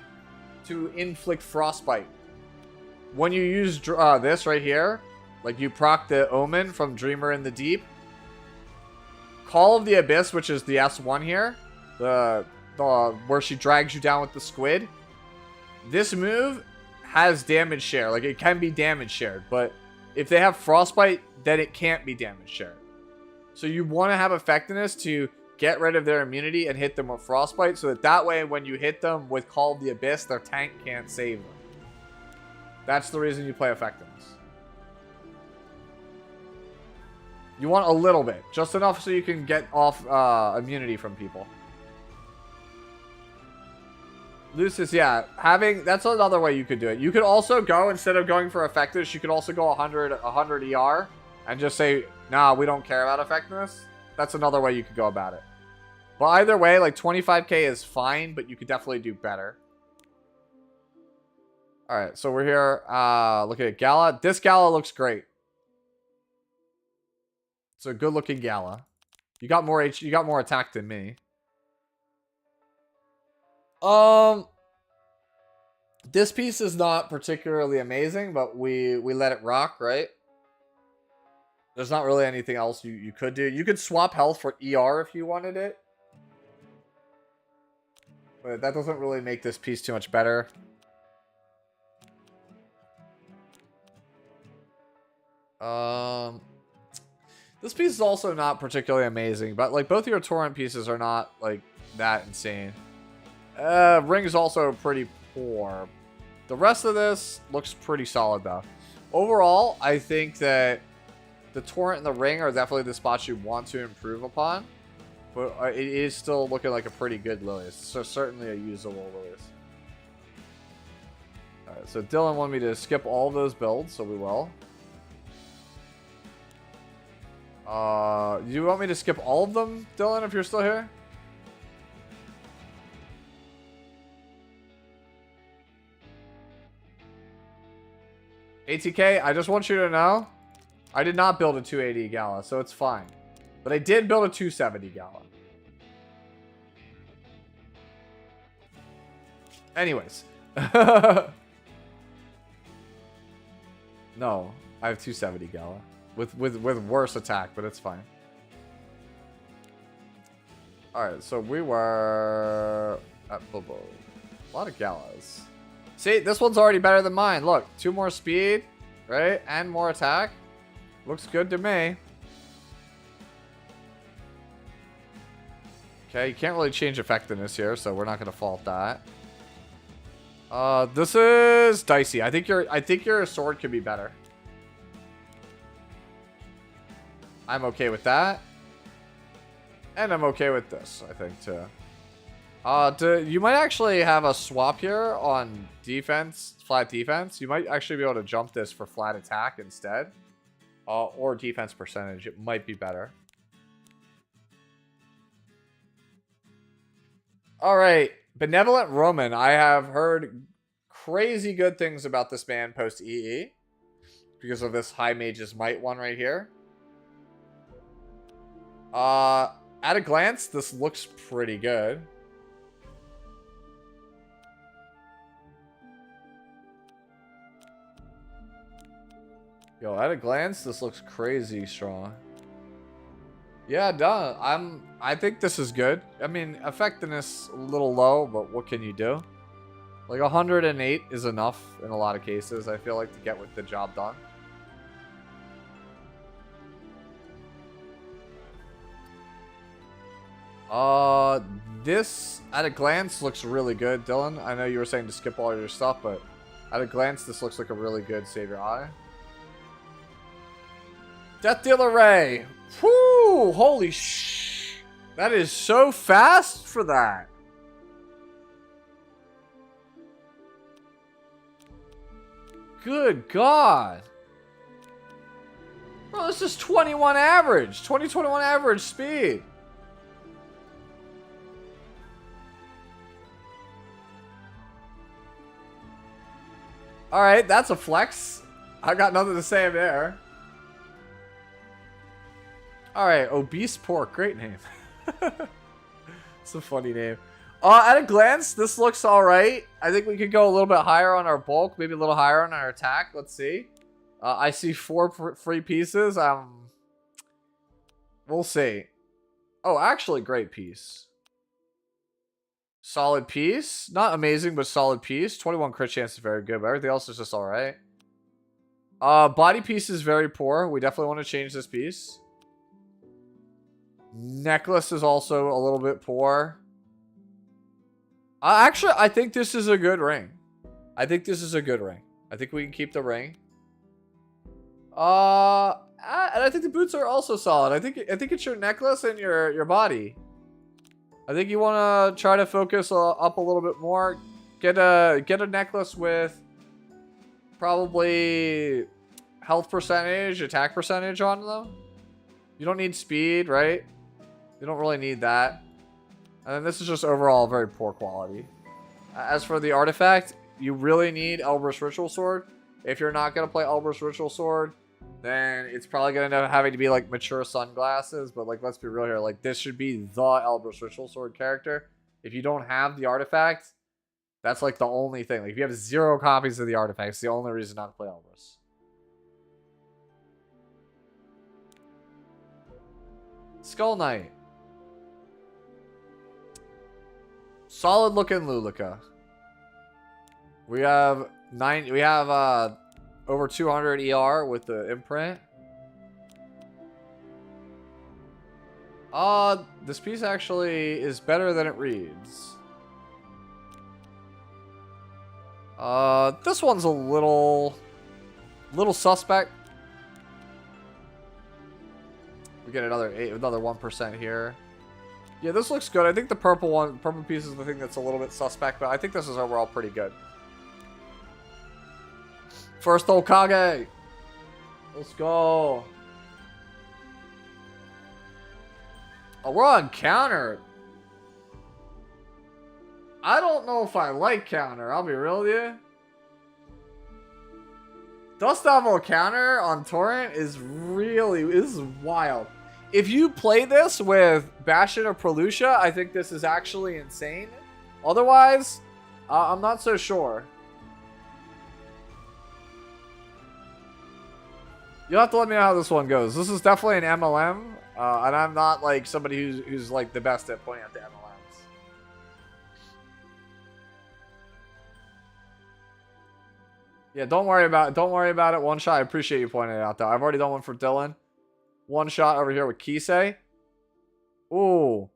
to inflict frostbite. When you use this right here, like you proc the Omen from Dreamer in the Deep, Call of the Abyss, which is the S1 here, the where she drags you down with the squid. This move has damage share. Like, it can be damage shared, but if they have frostbite, then it can't be damage shared. So you want to have effectiveness to get rid of their immunity and hit them with frostbite, so that way when you hit them with Call of the Abyss, their tank can't save them. That's the reason you play effectiveness. You want a little bit, just enough so you can get off immunity from people. Lucis, yeah, that's another way you could do it. You could also go, instead of going for effectiveness, you could also go 100 ER and just say, nah, we don't care about effectiveness. That's another way you could go about it. But either way, like 25k is fine, but you could definitely do better. Alright, so we're here. Look at Gala. This Gala looks great. It's a good looking Gala. You got more attack than me. This piece is not particularly amazing, but we let it rock, right? There's not really anything else you could do. You could swap health for ER if you wanted it. But that doesn't really make this piece too much better. This piece is also not particularly amazing, but like both of your torrent pieces are not like that insane. Ring is also pretty poor. The rest of this looks pretty solid though. Overall, I think that the torrent and the ring are definitely the spots you want to improve upon. But it is still looking like a pretty good Lilius. So certainly a usable Lilius. Alright, so Dylan wanted me to skip all of those builds, so we will. You want me to skip all of them, Dylan, if you're still here? ATK, I just want you to know, I did not build a 280 Gala, so it's fine. But I did build a 270 Gala. Anyways. No, I have 270 Gala. With worse attack, but it's fine. Alright, so we were at Bobo. A lot of Galas. See, this one's already better than mine. Look, 2 more speed, right? And more attack. Looks good to me. Okay, you can't really change effectiveness here, so we're not gonna fault that. This is dicey. I think your sword could be better. I'm okay with that. And I'm okay with this, I think, too. You might actually have a swap here on defense, flat defense. You might actually be able to jump this for flat attack instead. Or defense percentage. It might be better. Alright. Benevolent Roman. I have heard crazy good things about this man post EE. Because of this High Mage's Might one right here. At a glance, this looks pretty good. Yo, at a glance, this looks crazy strong. Yeah, done. I think this is good. I mean, effectiveness a little low, but what can you do? Like 108 is enough in a lot of cases, I feel like, to get with the job done. This at a glance looks really good, Dylan. I know you were saying to skip all your stuff, but at a glance, this looks like a really good save your eye. Death Dealer Ray. Whoo! Holy sh! That is so fast for that. Good God. Bro, this is 21 average. 2021 average speed. Alright, that's a flex. I got nothing to say there. Alright, Obese Pork. Great name. It's a funny name. At a glance, this looks alright. I think we could go a little bit higher on our bulk. Maybe a little higher on our attack. Let's see. I see 4 free pieces. We'll see. Oh, actually, great piece. Solid piece. Not amazing, but solid piece. 21 crit chance is very good, but everything else is just alright. Body piece is very poor. We definitely want to change this piece. Necklace is also a little bit poor. Actually, I think this is a good ring. I think this is a good ring. I think we can keep the ring. And I think the boots are also solid. I think it's your necklace and your body. I think you want to try to focus up a little bit more. Get a necklace with probably health percentage, attack percentage on them. You don't need speed, right? You don't really need that. And then this is just overall very poor quality. As for the artifact, you really need Elbrus Ritual Sword. If you're not going to play Elbrus Ritual Sword, then it's probably going to end up having to be like mature sunglasses. But like, let's be real here. Like, this should be the Elbrus Ritual Sword character. If you don't have the artifact, that's like the only thing. Like, if you have 0 copies of the artifact, it's the only reason not to play Elbrus. Skull Knight. Solid looking Luluka. We have over 200 ER with the imprint. This piece actually is better than it reads. This one's a little suspect. We get another 1% here. Yeah, this looks good. I think the purple piece is the thing that's a little bit suspect, but I think this is overall pretty good. First Okage. Let's go. Oh, we're on counter. I don't know if I like counter. I'll be real with you. Dust Devil counter on torrent is wild. If you play this with Bastion or Prelucia, I think this is actually insane. Otherwise, I'm not so sure. You'll have to let me know how this one goes. This is definitely an MLM, and I'm not like somebody who's like the best at pointing out the MLMs. Yeah, don't worry about it. One shot. I appreciate you pointing it out, though. I've already done one for Dylan. One shot over here with Kisei. Ooh.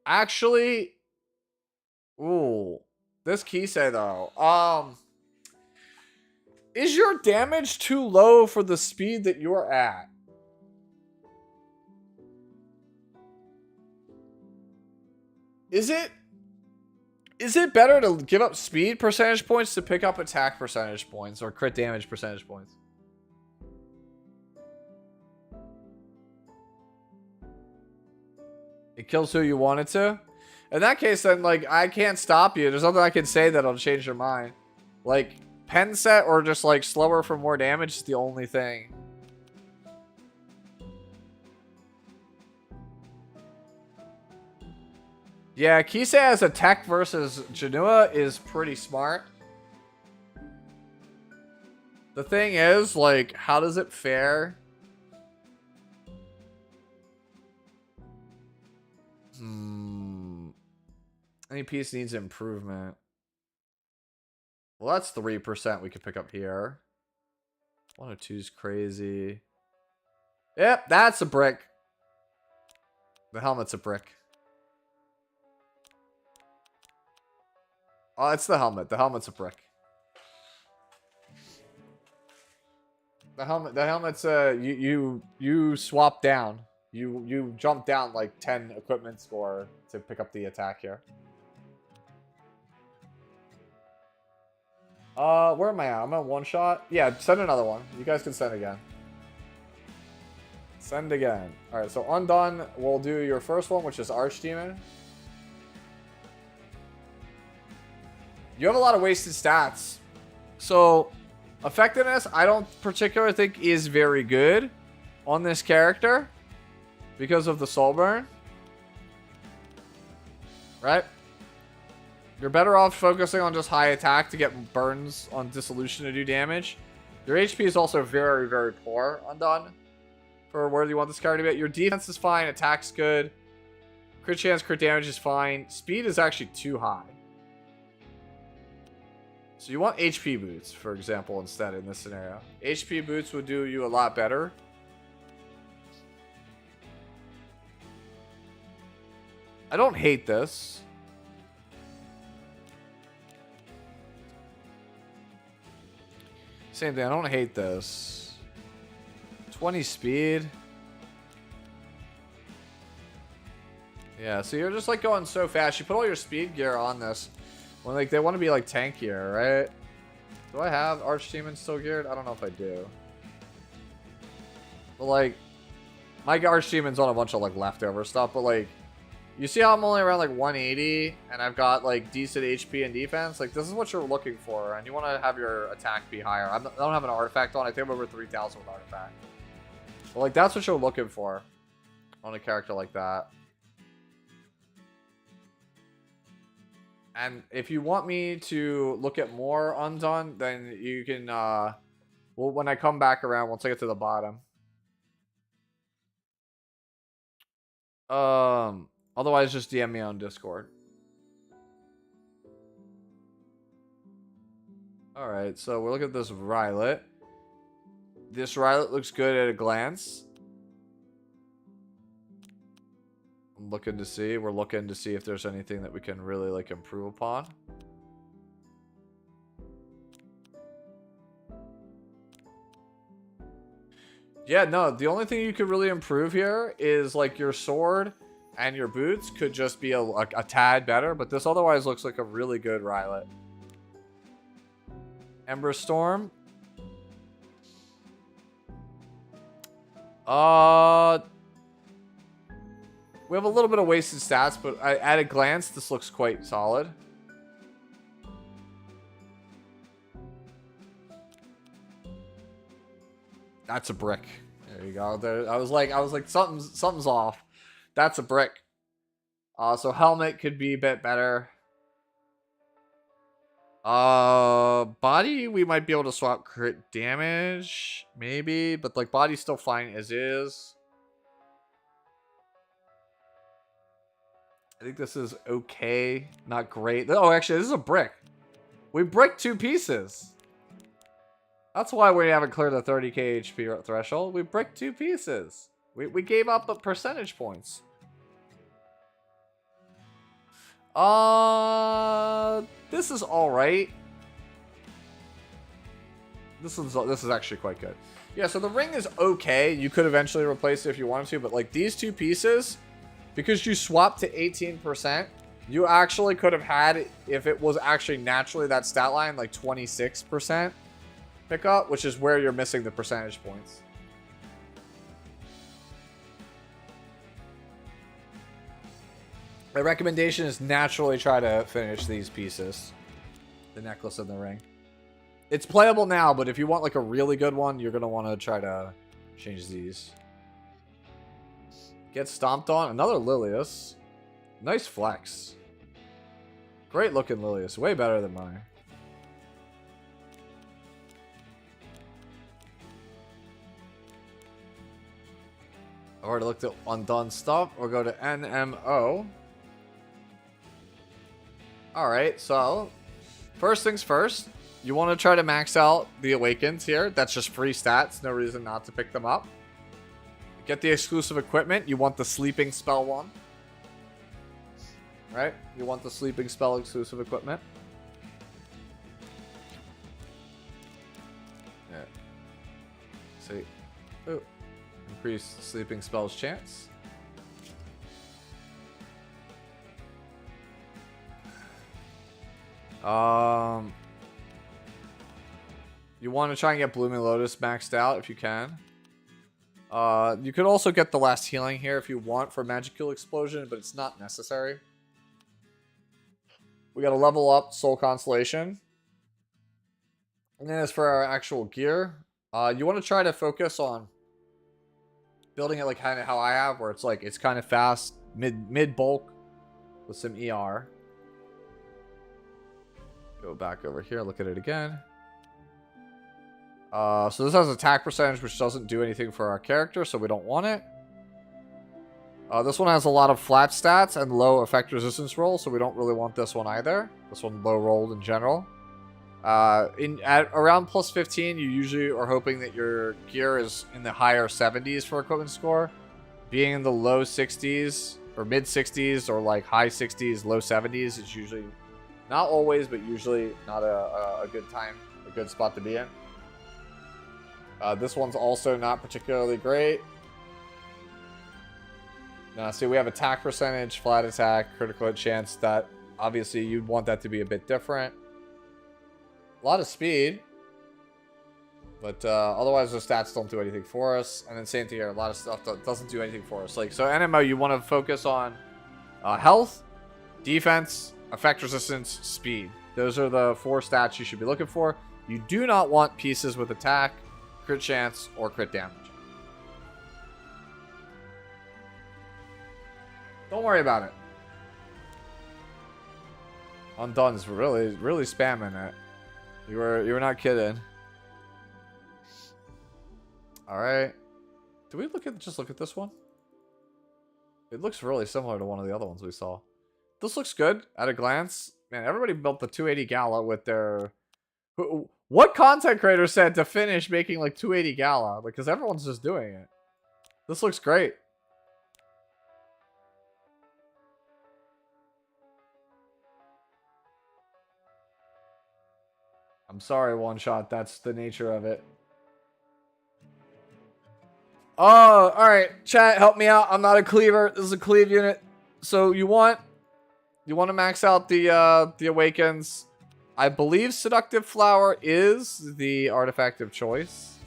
Actually. Ooh. This Kisei, though. Is your damage too low for the speed that you're at? Is it better to give up speed percentage points to pick up attack percentage points or crit damage percentage points? It kills who you want it to? In that case, then, like, I can't stop you. There's nothing I can say that'll change your mind. Like, pen set or just, like, slower for more damage is the only thing. Yeah, Kisei as a tech versus Janua is pretty smart. The thing is, like, how does it fare? Any piece needs improvement. Well, that's 3% we could pick up here. 102 is crazy. Yep, that's a brick. The helmet's a brick. Oh, it's the helmet. The helmet's a brick. The helmet's you swap down. You jump down like 10 equipment score to pick up the attack here. Where am I at? I'm at one shot. Yeah, send another one. You guys can send again. Send again. Alright, so undone. We'll do your first one, which is Archdemon. You have a lot of wasted stats. So, effectiveness, I don't particularly think is very good on this character because of the soul burn. Right? You're better off focusing on just high attack to get burns on dissolution to do damage. Your HP is also very, very poor undone for where you want this character to be at. Your defense is fine. Attack's good. Crit chance, crit damage is fine. Speed is actually too high. So you want HP boots, for example, instead in this scenario. HP boots would do you a lot better. I don't hate this. Same thing, I don't hate this. 20 speed. Yeah, so you're just like going so fast. You put all your speed gear on this. When like they want to be like tankier, right? Do I have Archdemon still geared? I don't know if I do. But like, my Archdemon's on a bunch of like leftover stuff, but like, you see how I'm only around like 180 and I've got like decent HP and defense? Like this is what you're looking for, and you want to have your attack be higher. I don't have an artifact on. I think I'm over 3,000 with artifact. But like that's what you're looking for on a character like that. And if you want me to look at more undone, then you can, well, when I come back around, once I get to the bottom. Otherwise, just DM me on Discord. Alright, so we're looking at this Rylet. This Rylet looks good at a glance. I'm looking to see. We're looking to see if there's anything that we can really like improve upon. Yeah, no, the only thing you could really improve here is like your sword and your boots could just be a tad better, but this otherwise looks like a really good Rylet. Ember Storm. We have a little bit of wasted stats, but at a glance, this looks quite solid. That's a brick. There you go. There, I was like, something's off. That's a brick. So helmet could be a bit better. Body, we might be able to swap crit damage, maybe, but like body's still fine as is. I think this is okay, not great. Oh, actually, this is a brick. We bricked 2 pieces. That's why we haven't cleared the 30k HP threshold. We bricked 2 pieces. We gave up percentage points. This is all right. This is actually quite good. Yeah, so the ring is okay. You could eventually replace it if you wanted to, but like these 2 pieces, because you swapped to 18%, you actually could have had, if it was actually naturally that stat line, like 26% pickup, which is where you're missing the percentage points. My recommendation is naturally try to finish these pieces. The necklace and the ring. It's playable now, but if you want like a really good one, you're going to want to try to change these. Get stomped on. Another Lilius. Nice flex. Great looking Lilius. Way better than mine. I've already looked at undone stuff. We'll go to NMO. Alright, so first things first, you want to try to max out the Awakens here. That's just free stats, no reason not to pick them up. Get the exclusive equipment. You want the sleeping spell one. Right? You want the sleeping spell exclusive equipment. Yeah. See. Ooh. Increase sleeping spells chance. You want to try and get Blooming Lotus maxed out if you can. You could also get the last healing here if you want for Magical Explosion, but it's not necessary. We got to level up Soul Constellation. And then as for our actual gear, you want to try to focus on building it like kind of how I have, where it's like it's kind of fast, mid bulk with some ER. Go back over here, look at it again. So this has attack percentage, which doesn't do anything for our character, so we don't want it. This one has a lot of flat stats and low effect resistance roll, so we don't really want this one either. This one low rolled in general. At around plus 15, you usually are hoping that your gear is in the higher 70s for equipment score. Being in the low 60s or mid 60s or like high 60s, low 70s is usually, not always, but usually not a good time, a good spot to be in. This one's also not particularly great. Now, see, we have attack percentage, flat attack, critical hit chance. That obviously you'd want that to be a bit different. A lot of speed, but otherwise the stats don't do anything for us. And then same thing here, a lot of stuff that doesn't do anything for us. Like, so NMO, you want to focus on health, defense, effect resistance, speed. Those are the 4 stats you should be looking for. You do not want pieces with attack, crit chance, or crit damage. Don't worry about it. Undun's really spamming it. You were not kidding. All right. Did we just look at this one? It looks really similar to one of the other ones we saw. This looks good at a glance. Man, everybody built the 280 Gala with their... What content creator said to finish making like 280 Gala? Because everyone's just doing it. This looks great. I'm sorry, One Shot. That's the nature of it. Oh, alright. Chat, help me out. I'm not a cleaver. This is a cleave unit. So you want to max out the Awakens. I believe Seductive Flower is the artifact of choice.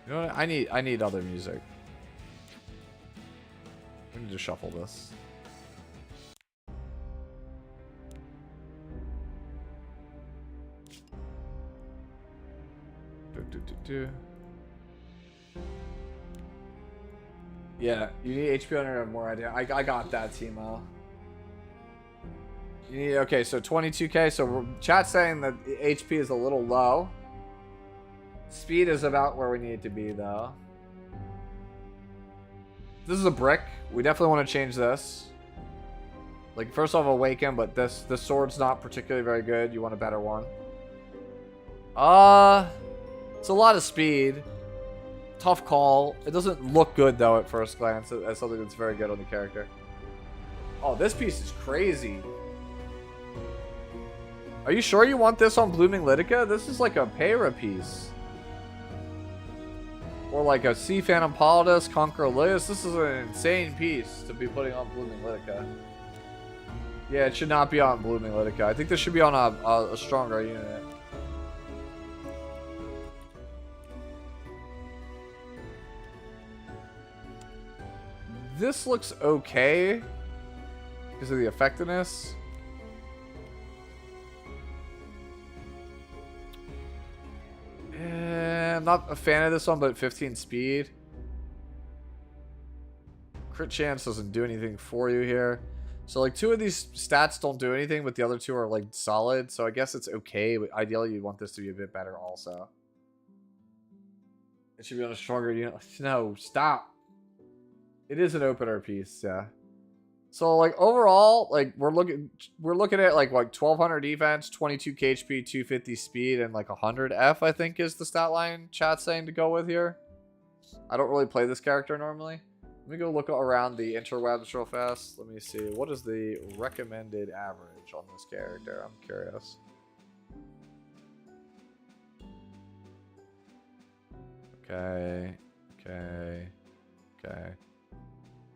You know what? I need other music. We need to shuffle this. Yeah, you need HP under have more idea. I got that, Timo. You need, okay, so 22k. So chat's saying that HP is a little low. Speed is about where we need it to be, though. This is a brick. We definitely want to change this. Like, first off, Awaken, but this sword's not particularly very good. You want a better one. It's a lot of speed. Tough call. It doesn't look good, though, at first glance. As something that's very good on the character. Oh, this piece is crazy. Are you sure you want this on Blooming Lidica? This is like a Peyra piece. Or like a Sea Phantom Politis, Conquer Elias. This is an insane piece to be putting on Blooming Lidica. Yeah, it should not be on Blooming Lidica. I think this should be on a stronger unit. This looks okay because of the effectiveness. I'm not a fan of this one, but 15 speed. Crit chance doesn't do anything for you here. So, like, 2 of these stats don't do anything, but the other 2 are, like, solid. So, I guess it's okay, but ideally you'd want this to be a bit better also. It should be on a stronger unit. No, stop. It is an opener piece, yeah. So, like, overall, like, we're looking at, like 1200 defense, 22 HP, 250 speed, and, like, 100 F, I think, is the stat line chat's saying to go with here. I don't really play this character normally. Let me go look around the interwebs real fast. Let me see. What is the recommended average on this character? I'm curious. Okay.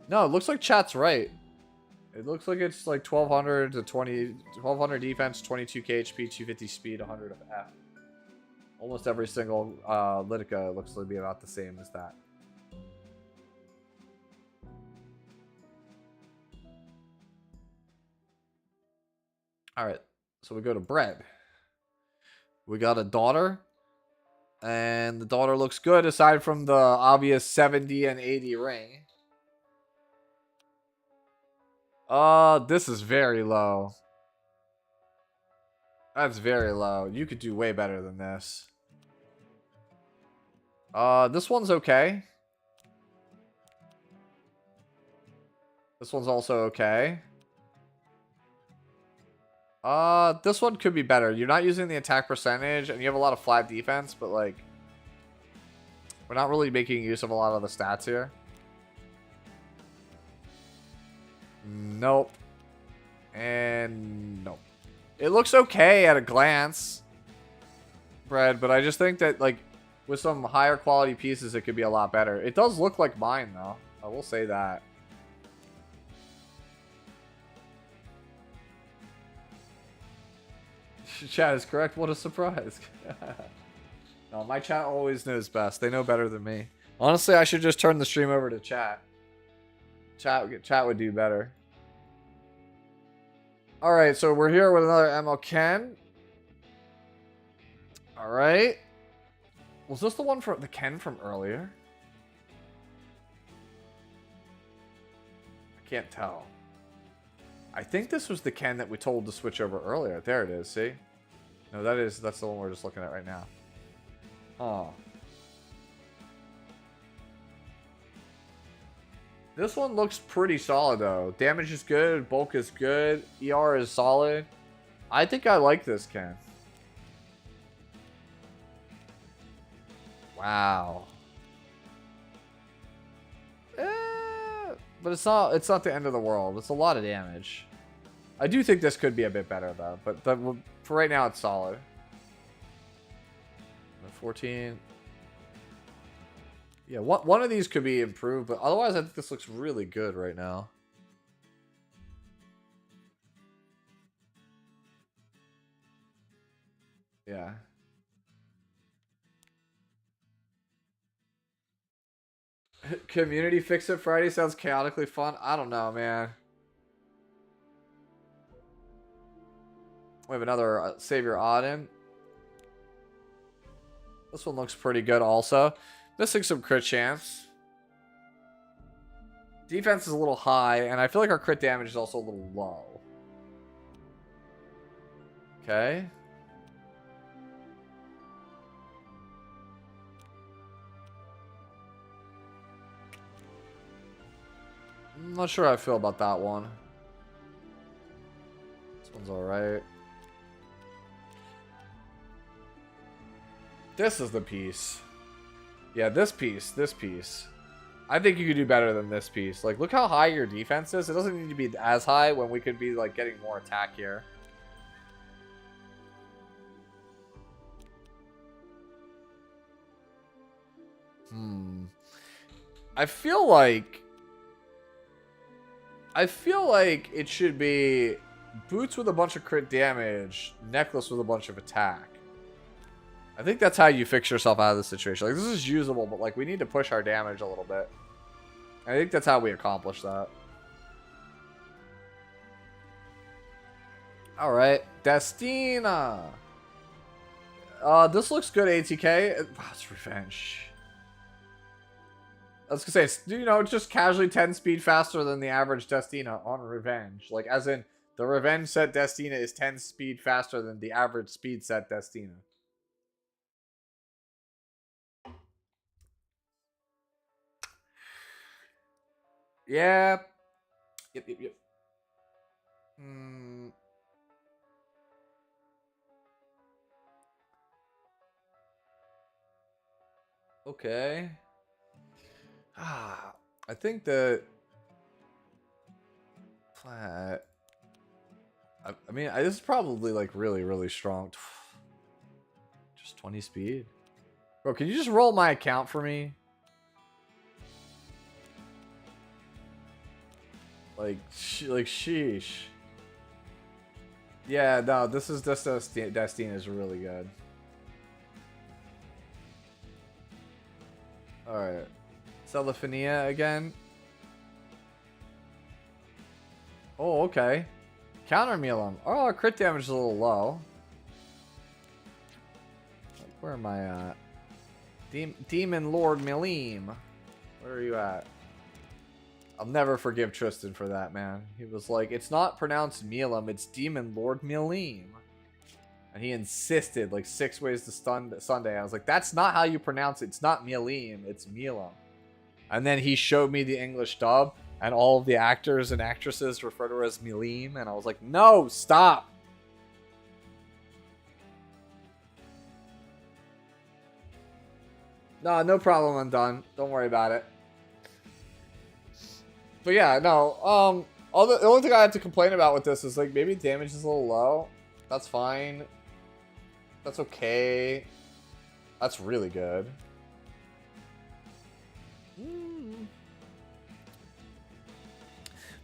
No, it looks like chat's right. It looks like it's like 1200 to 1200 defense, 22k HP, 250 speed, 100 of F. Almost every single Lidica looks to be about the same as that. Alright, so we go to Bread. We got a daughter. And the daughter looks good aside from the obvious 70 and 80 ring. This is very low. That's very low. You could do way better than this. This one's okay. This one's also okay. This one could be better. You're not using the attack percentage, and you have a lot of flat defense, but, like, we're not really making use of a lot of the stats here. Nope. And nope. It looks okay at a glance, Bread, but I just think that, like, with some higher quality pieces, it could be a lot better. It does look like mine, though. I will say that. Chat is correct. What a surprise. No, my chat always knows best. They know better than me. Honestly, I should just turn the stream over to chat. Chat would do better. Alright, so we're here with another ML Ken. Alright. Was this the one from the Ken from earlier? I can't tell. I think this was the Ken that we told to switch over earlier. There it is, see? No, that's the one we're just looking at right now. Oh. This one looks pretty solid, though. Damage is good. Bulk is good. ER is solid. I think I like this, Ken. Wow. But it's not the end of the world. It's a lot of damage. I do think this could be a bit better, though. But for right now, it's solid. 14. Yeah, one of these could be improved, but otherwise I think this looks really good right now. Yeah. Community Fix It Friday sounds chaotically fun. I don't know, man. We have another Savior Auden. This one looks pretty good also. Missing some crit chance. Defense is a little high, and I feel like our crit damage is also a little low. Okay. I'm not sure how I feel about that one. This one's alright. This is the piece. Yeah, this piece. I think you could do better than this piece. Like, look how high your defense is. It doesn't need to be as high when we could be, like, getting more attack here. I feel like it should be boots with a bunch of crit damage, necklace with a bunch of attack. I think that's how you fix yourself out of this situation. Like, this is usable, but like we need to push our damage a little bit. I think that's how we accomplish that. All right, Destina. This looks good, ATK. It's revenge. I was gonna say, you know, it's just casually 10 speed faster than the average Destina on revenge. Like, as in, the revenge set Destina is 10 speed faster than the average speed set Destina. Yeah. Yep. Okay. I think that flat. I mean, this is probably like really strong. Just 20 speed. Bro, can you just roll my account for me? Like sheesh. Yeah, no, this is just Destina is really good. Alright. Celephania again. Oh, okay. Counter Milam. Oh, our crit damage is a little low. Where am I at? Demon Lord Milim. Where are you at? I'll never forgive Tristan for that, man. He was like, it's not pronounced Milam, it's Demon Lord Milim. And he insisted like 6 ways to Sunday. I was like, that's not how you pronounce it. It's not Milim, it's Milam. And then he showed me the English dub, and all of the actors and actresses refer to her as Milim, and I was like, no, stop. No problem, I'm done. Don't worry about it. But yeah, no, the only thing I have to complain about with this is like maybe damage is a little low. That's fine. That's okay. That's really good.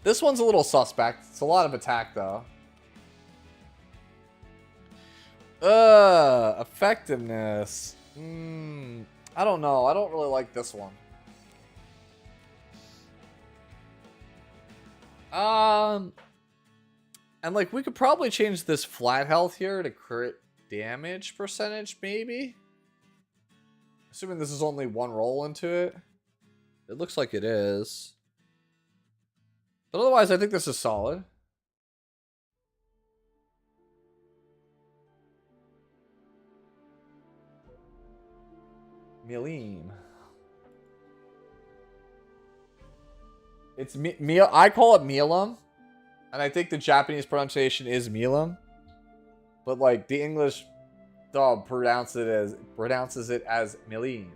This one's a little suspect. It's a lot of attack though. Effectiveness. I don't know. I don't really like this one. And like we could probably change this flat health here to crit damage percentage, maybe. Assuming this is only one roll into it. It looks like it is. But otherwise, I think this is solid. Milim. It's I call it Milam, and I think the Japanese pronunciation is Milam, but like the English dub pronounces it as Milim.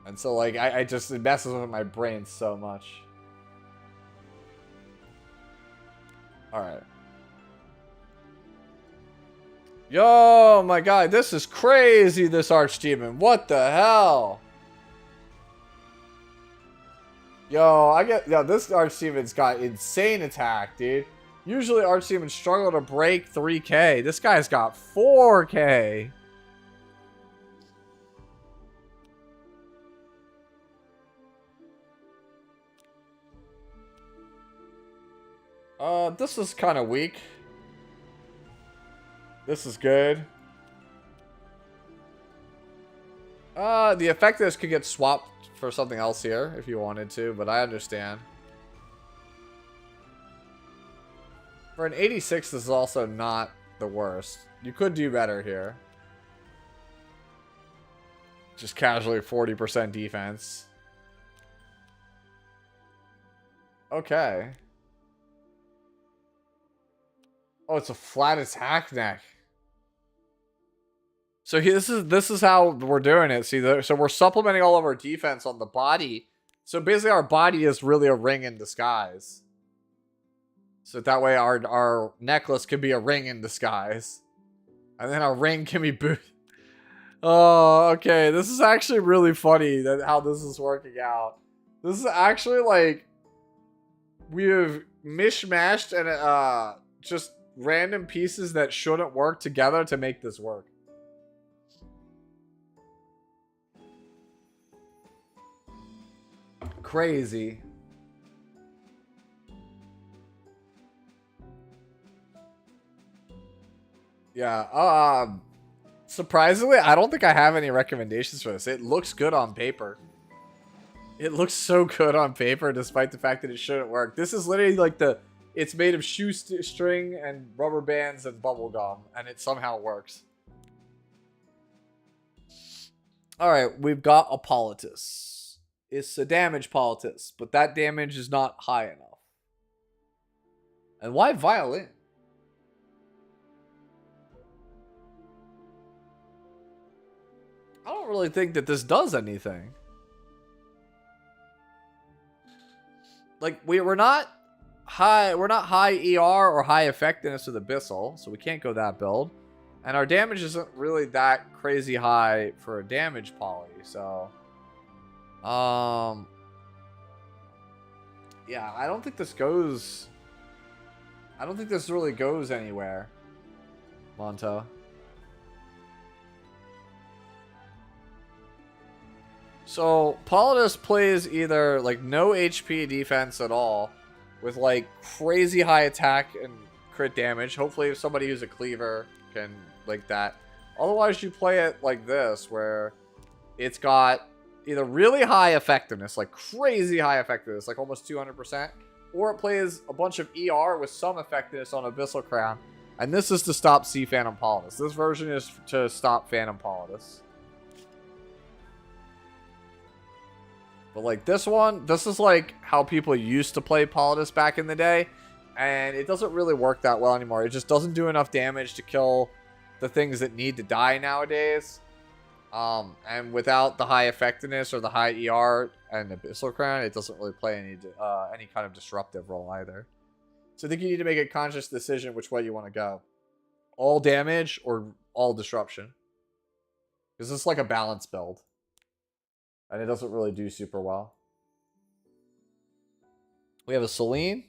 And so like I just it messes with my brain so much. All right. Yo, my God, this is crazy, this Archdemon. What the hell? Yo, this Archdemon's got insane attack, dude. Usually Archdemons struggle to break 3K. This guy's got 4K. This is kind of weak. This is good. The effectiveness could get swapped for something else here if you wanted to, but I understand. For an 86, this is also not the worst. You could do better here. Just casually 40% defense. Okay. Oh, it's a flat attack neck. So this is how we're doing it. See, so we're supplementing all of our defense on the body. So basically, our body is really a ring in disguise. So that way, our necklace can be a ring in disguise, and then our ring can be boot. Oh, okay. This is actually really funny that how this is working out. This is actually like we have mishmashed and just random pieces that shouldn't work together to make this work. Crazy. Yeah, surprisingly, I don't think I have any recommendations for this. It looks good on paper. It looks so good on paper, despite the fact that it shouldn't work. This is literally like it's made of shoestring and rubber bands and bubble gum, and it somehow works. Alright, we've got a Politis. It's a damage Politis, but that damage is not high enough. And why Violin? I don't really think that this does anything. Like, we're not high ER or high effectiveness with Abyssal, so we can't go that build. And our damage isn't really that crazy high for a damage poly, so yeah, I don't think this really goes anywhere, Monto. So, Politis plays either, like, no HP defense at all, with, like, crazy high attack and crit damage. Hopefully, if somebody who's a cleaver can, like, that. Otherwise, you play it like this, where it's got either really high effectiveness, like crazy high effectiveness, like almost 200%, or it plays a bunch of ER with some effectiveness on Abyssal Crown. And this is to stop Sea Phantom Politis. This version is to stop Phantom Politis. But like this one, this is like how people used to play Politis back in the day. And it doesn't really work that well anymore. It just doesn't do enough damage to kill the things that need to die nowadays. And without the high effectiveness or the high ER and Abyssal Crown, it doesn't really play any kind of disruptive role either. So I think you need to make a conscious decision which way you want to go. All damage or all disruption. Because it's like a balance build. And it doesn't really do super well. We have a Selene.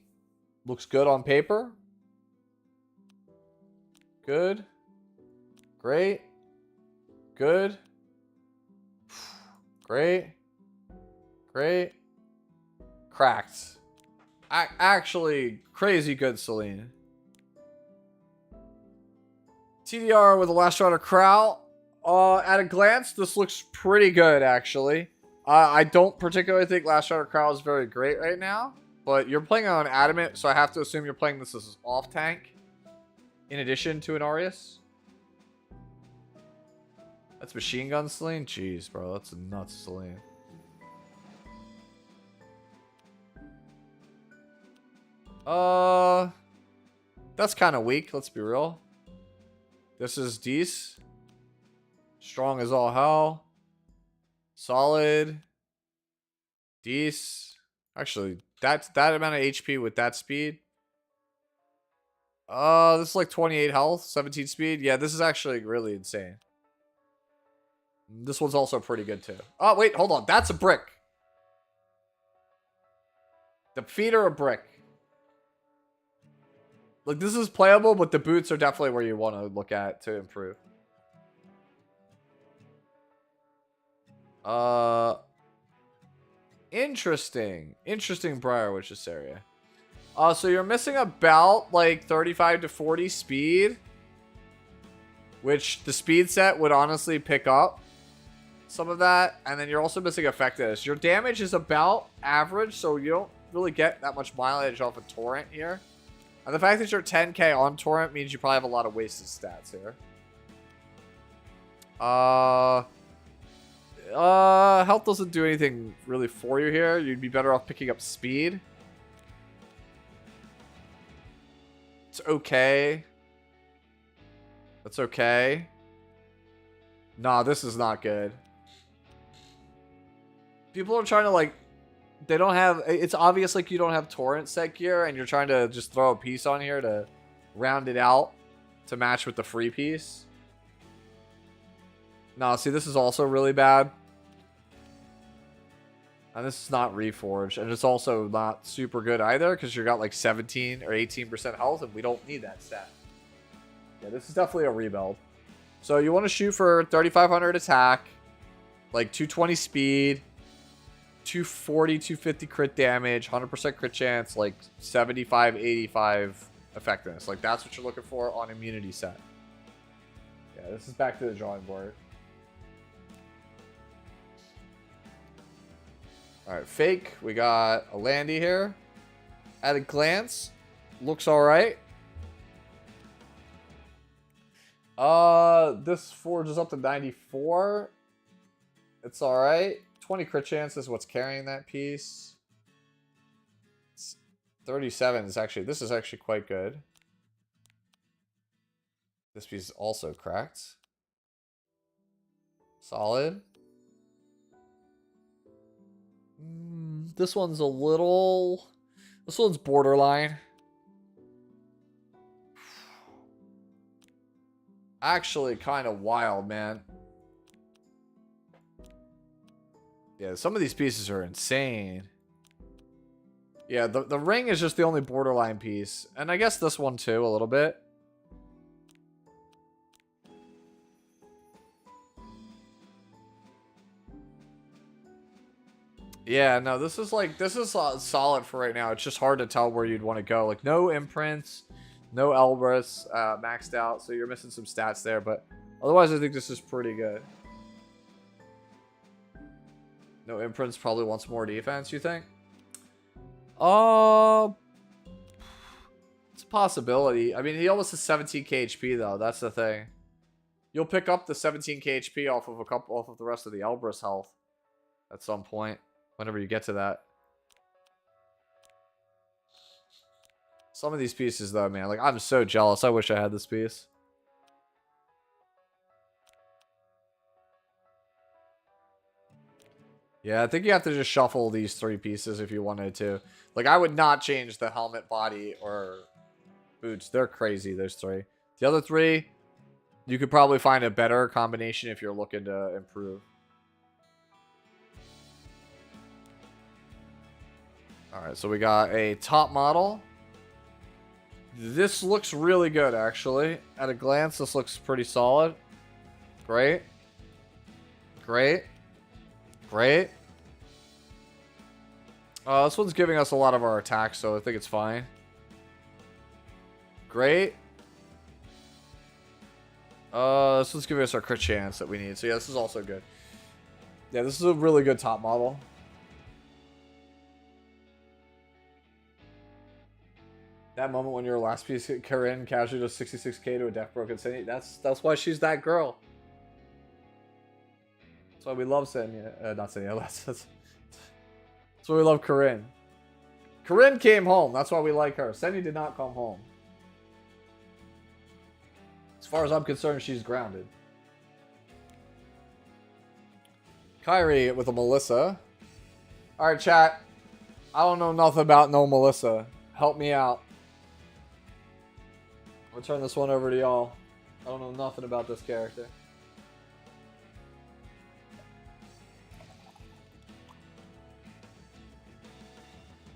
Looks good on paper. Good. Great. Good. Great. Great. Cracked. Actually, crazy good Selene. TDR with the Last Rider Crow. At a glance, this looks pretty good, actually. I don't particularly think Last Rider Crow is very great right now. But you're playing on Adamant, so I have to assume you're playing this as off-tank. In addition to an Aureus. That's Machine Gun Selene? Jeez, bro. That's a nuts Selene. That's kind of weak, let's be real. This is Dees. Strong as all hell. Solid. Dees. Actually, that amount of HP with that speed. This is like 28 health, 17 speed. Yeah, this is actually really insane. This one's also pretty good too. Oh, wait, hold on. That's a brick. The feet are a brick. Like, this is playable, but the boots are definitely where you want to look at to improve. Interesting. Interesting Briar Witch's area. So you're missing about like 35 to 40 speed, which the speed set would honestly pick up some of that. And then you're also missing effectiveness. Your damage is about average, so you don't really get that much mileage off of Torrent here. And the fact that you're 10k on Torrent means you probably have a lot of wasted stats here. Health doesn't do anything really for you here. You'd be better off picking up speed. It's okay. That's okay. Nah, this is not good. People are trying to like... They don't have... It's obvious like you don't have Torrent set gear and you're trying to just throw a piece on here to round it out to match with the free piece. Nah, see, this is also really bad. And this is not Reforged. And it's also not super good either because you got like 17 or 18% health and we don't need that stat. Yeah, this is definitely a rebuild. So you want to shoot for 3,500 attack, like 220 speed, 240, 250 crit damage, 100% crit chance, like 75, 85 effectiveness. Like that's what you're looking for on immunity set. Yeah, this is back to the drawing board. Alright, fake. We got a Landy here. At a glance, looks alright. This forges up to 94. It's alright. 20 crit chance is what's carrying that piece. 37 is actually, this is actually quite good. This piece is also cracked. Solid. This one's a little... This one's borderline. Actually, kind of wild, man. Yeah, some of these pieces are insane. Yeah, the ring is just the only borderline piece. And I guess this one too, a little bit. Yeah, no, this is solid for right now. It's just hard to tell where you'd want to go. Like, no imprints, no Elbrus maxed out, so you're missing some stats there. But otherwise, I think this is pretty good. No imprints probably wants more defense, you think? It's a possibility. I mean, he almost has 17k HP, though. That's the thing. You'll pick up the 17k HP off of the rest of the Elbrus health at some point. Whenever you get to that. Some of these pieces, though, man. Like, I'm so jealous. I wish I had this piece. Yeah, I think you have to just shuffle these 3 pieces if you wanted to. Like, I would not change the helmet, body, or boots. They're crazy, those 3. The other 3, you could probably find a better combination if you're looking to improve. Alright, so we got a top model. This looks really good, actually. At a glance, this looks pretty solid. Great. Great. Great. This one's giving us a lot of our attacks, so I think it's fine. Great. This one's giving us our crit chance that we need. So yeah, this is also good. Yeah, this is a really good top model. That moment when your last piece hit Corinne casually does 66k to a death broken Senya. That's why she's that girl. That's why we love Senya. Not Senya. That's why we love Corinne. Corinne came home. That's why we like her. Senya did not come home. As far as I'm concerned, she's grounded. Kyrie with a Melissa. Alright, chat. I don't know nothing about no Melissa. Help me out. I'll turn this one over to y'all. I don't know nothing about this character.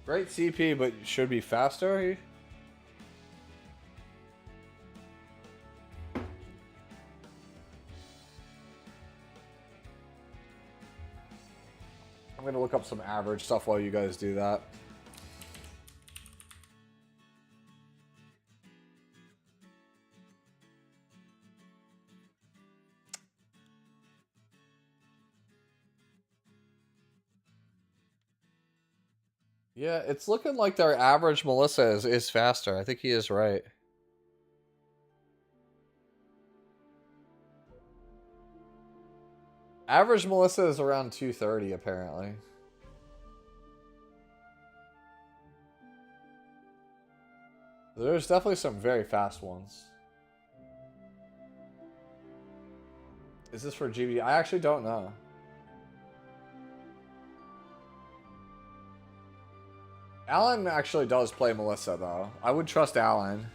Great CP, but should be faster. I'm gonna look up some average stuff while you guys do that. Yeah, it's looking like their average Melissa is faster. I think he is right. Average Melissa is around 230 apparently. There's definitely some very fast ones. Is this for GB? I actually don't know. Alan actually does play Melissa, though. I would trust Alan.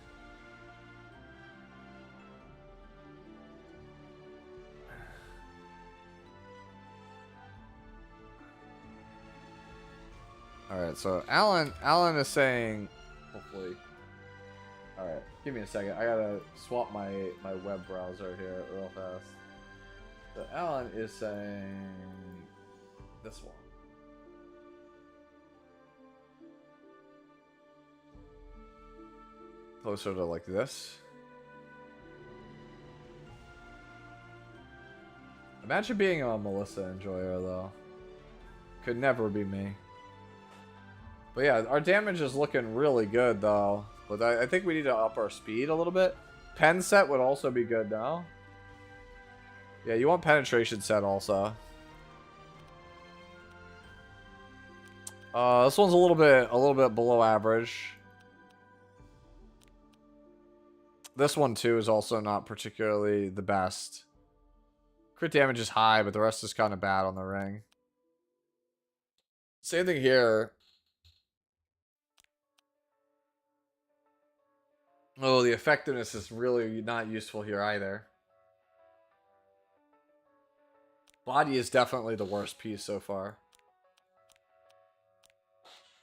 Alright, so Alan is saying, hopefully. Alright, give me a second. I gotta swap my web browser here real fast. So Alan is saying this one. Closer to like this. Imagine being a Melissa enjoyer though. Could never be me. But yeah, our damage is looking really good though. But I think we need to up our speed a little bit. Pen set would also be good now. Yeah, you want penetration set also. This one's a little bit below average. This one too is also not particularly the best. Crit damage is high, but the rest is kind of bad on the ring. Same thing here. Oh, the effectiveness is really not useful here either. Body is definitely the worst piece so far.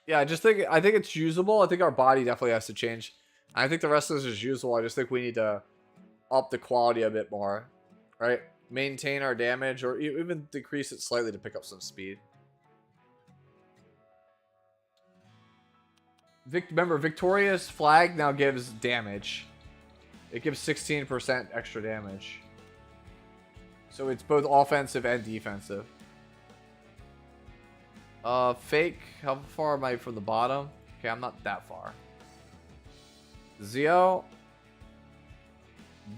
Yeah, I think it's usable. I think our body definitely has to change. I think the rest of this is usable. I just think we need to up the quality a bit more, right? Maintain our damage or even decrease it slightly to pick up some speed. Remember, Victoria's flag now gives damage. It gives 16% extra damage. So it's both offensive and defensive. Fake. How far am I from the bottom? Okay, I'm not that far. Zio.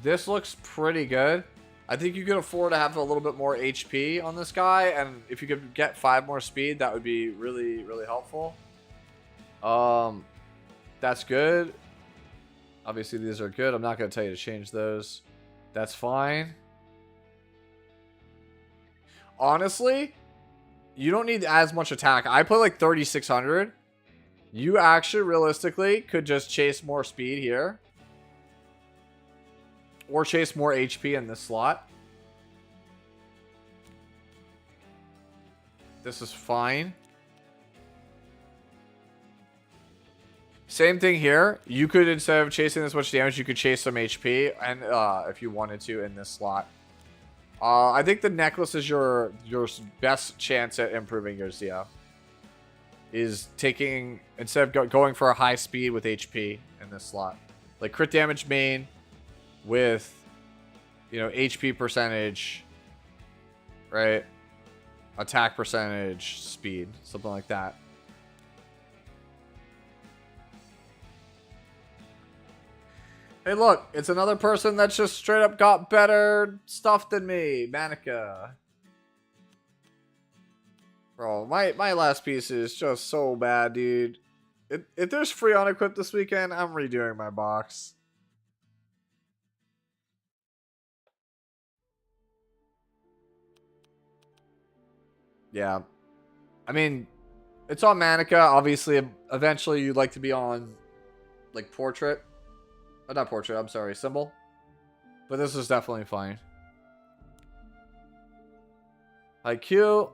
This looks pretty good. I think you could afford to have a little bit more HP on this guy, and if you could get 5 more speed, that would be really, really helpful. That's good. Obviously, these are good. I'm not going to tell you to change those. That's fine. Honestly, you don't need as much attack. I play like 3,600. You actually, realistically, could just chase more speed here. Or chase more HP in this slot. This is fine. Same thing here. You could, instead of chasing this much damage, you could chase some HP, and if you wanted to, in this slot. I think the necklace is your best chance at improving your Zio. Is taking, instead of going for a high speed with HP in this slot. Like crit damage main with, you know, HP percentage, right? Attack percentage, speed, something like that. Hey, look, it's another person that's just straight up got better stuff than me, Manica. Bro, my last piece is just so bad, dude. If there's free on equip this weekend, I'm redoing my box. Yeah. I mean, it's on Manica. Obviously, eventually you'd like to be on, like, Portrait. Oh, not Portrait, I'm sorry, Symbol. But this is definitely fine. IQ.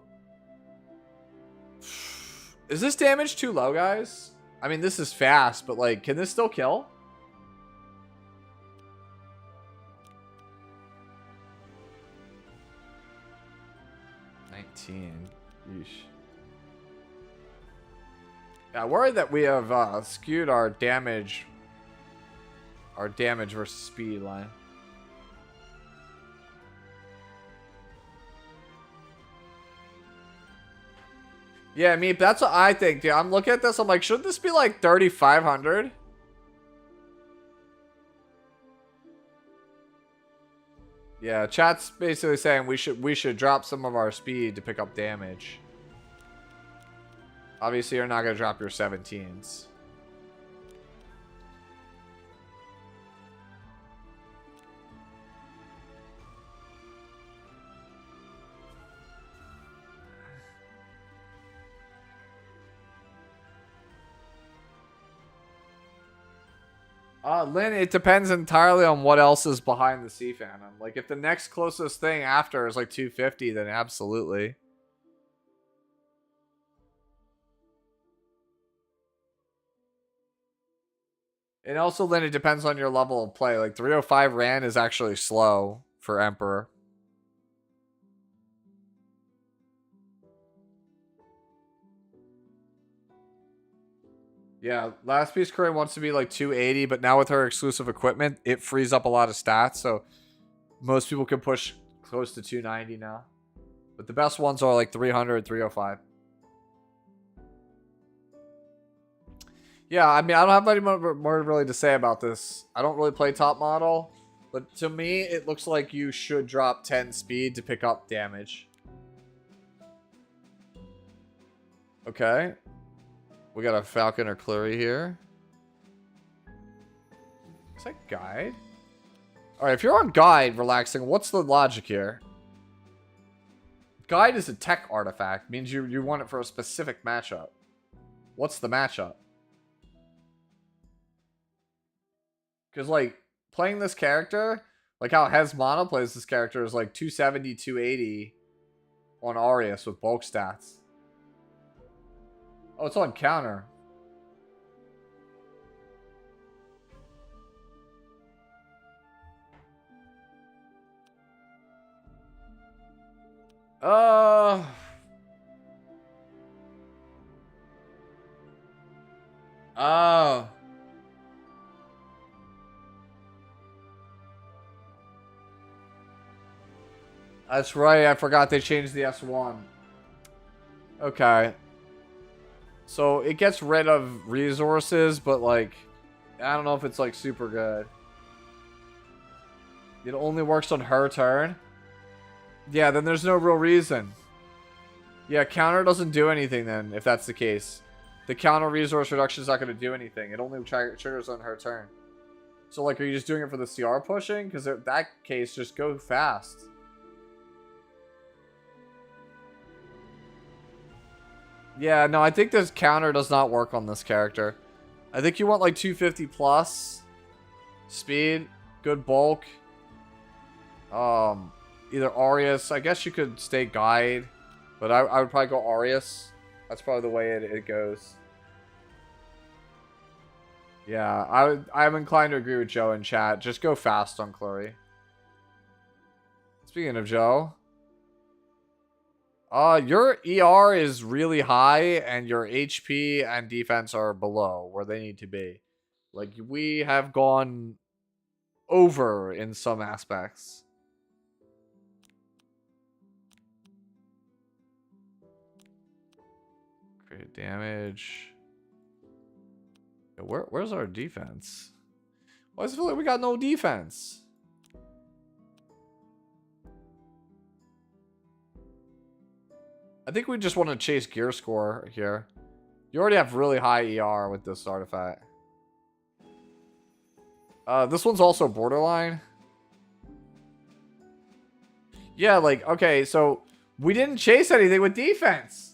Is this damage too low, guys? I mean, this is fast, but, like, can this still kill? Yeesh. Yeah, I'm worried that we have skewed our damage versus speed line. Yeah, I mean, that's what I think, dude. I'm looking at this, I'm like, shouldn't this be like 3,500? Yeah, chat's basically saying we should drop some of our speed to pick up damage. Obviously, you're not gonna drop your 17s. Lynn, it depends entirely on what else is behind the Sea Phantom. Like, if the next closest thing after is like 250, then absolutely. And also, Lynn, it depends on your level of play. Like, 305 Ran is actually slow for Emperor. Yeah, Last Piece Korean wants to be like 280, but now with her exclusive equipment, it frees up a lot of stats, so most people can push close to 290 now. But the best ones are like 300, 305. Yeah, I mean, I don't have any more really to say about this. I don't really play top model, but to me, it looks like you should drop 10 speed to pick up damage. Okay. We got a Falcon or Clury here. Is that Guide? Alright, if you're on Guide, relaxing, what's the logic here? Guide is a tech artifact. Means you want it for a specific matchup. What's the matchup? Because, like, playing this character, like how Hezmana plays this character, is like 270, 280 on Arius with bulk stats. Oh, it's on counter. Oh. That's right, I forgot they changed the S1. Okay. So it gets rid of resources, but like, I don't know if it's like super good. It only works on her turn. Yeah, then there's no real reason. Yeah, counter doesn't do anything then, if that's the case. The counter resource reduction is not going to do anything. It only triggers on her turn. So like, are you just doing it for the CR pushing? Because in that case, just go fast. Yeah, no, I think this counter does not work on this character. I think you want like 250 plus speed, good bulk. Either Arius. I guess you could stay Guide, but I would probably go Arius. That's probably the way it goes. Yeah, I'm inclined to agree with Joe in chat. Just go fast on Clury. Speaking of Joe. Your ER is really high, and your HP and defense are below where they need to be. Like, we have gone over in some aspects. Create damage. Yeah, where's our defense? Why does it feel like we got no defense? I think we just want to chase gear score here. You already have really high ER with this artifact. This one's also borderline. Yeah, like, okay, so we didn't chase anything with defense.